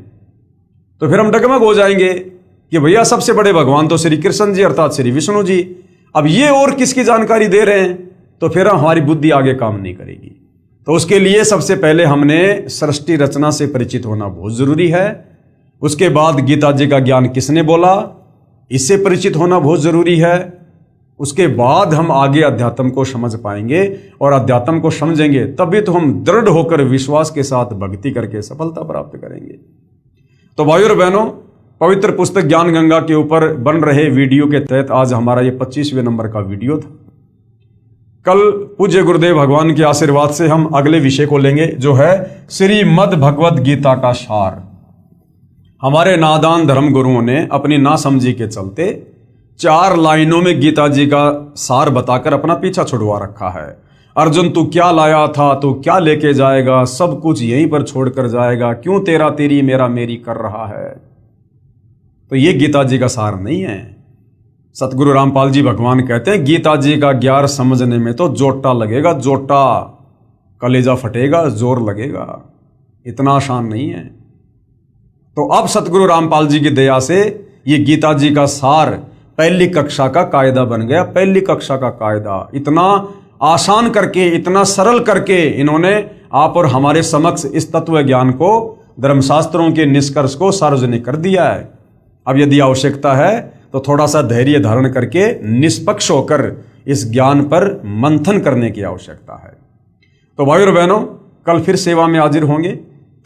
तो फिर हम डगमग हो जाएंगे कि भैया सबसे बड़े भगवान तो श्री कृष्ण जी अर्थात श्री विष्णु जी, अब ये और किसकी जानकारी दे रहे हैं, तो फिर हमारी बुद्धि आगे काम नहीं करेगी। तो उसके लिए सबसे पहले हमने सृष्टि रचना से परिचित होना बहुत जरूरी है। उसके बाद गीता जी का ज्ञान किसने बोला, इससे परिचित होना बहुत जरूरी है। उसके बाद हम आगे अध्यात्म को समझ पाएंगे, और अध्यात्म को समझेंगे तभी तो हम दृढ़ होकर विश्वास के साथ भक्ति करके सफलता प्राप्त करेंगे। तो भाइयों और बहनों, पवित्र पुस्तक ज्ञान गंगा के ऊपर बन रहे वीडियो के तहत आज हमारा ये 25वें नंबर का वीडियो था। कल पूज्य गुरुदेव भगवान के आशीर्वाद से हम अगले विषय को लेंगे, जो है श्रीमद् भगवद गीता का सार। हमारे नादान धर्म गुरुओं ने अपनी नासमझी के चलते 4 लाइनों में गीता जी का सार बताकर अपना पीछा छुड़वा रखा है। अर्जुन तू क्या लाया था, तू क्या लेके जाएगा, सब कुछ यहीं पर छोड़कर जाएगा, क्यों तेरा तेरी मेरा मेरी कर रहा है। तो ये गीता जी का सार नहीं है। सतगुरु रामपाल जी भगवान कहते हैं गीता जी का ज्ञान समझने में तो जोटा लगेगा, जोटा, कलेजा फटेगा, जोर लगेगा, इतना आसान नहीं है। तो अब सतगुरु रामपाल जी की दया से ये गीता जी का सार पहली कक्षा का कायदा बन गया। पहली कक्षा का कायदा इतना आसान करके, इतना सरल करके इन्होंने आप और हमारे समक्ष इस तत्व ज्ञान को, धर्मशास्त्रों के निष्कर्ष को सार्वजनिक कर दिया है। अब यदि आवश्यकता है तो थोड़ा सा धैर्य धारण करके निष्पक्ष होकर इस ज्ञान पर मंथन करने की आवश्यकता है। तो भाइयों और बहनों, कल फिर सेवा में हाजिर होंगे।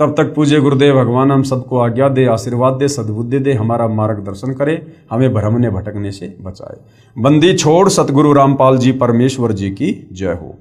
तब तक पूज्य गुरुदेव भगवान हम सबको आज्ञा दे, आशीर्वाद दे, सद्बुद्धि दे, हमारा मार्गदर्शन करे, हमें भ्रमने भटकने से बचाए। बंदी छोड़ सतगुरु रामपाल जी परमेश्वर जी की जय हो।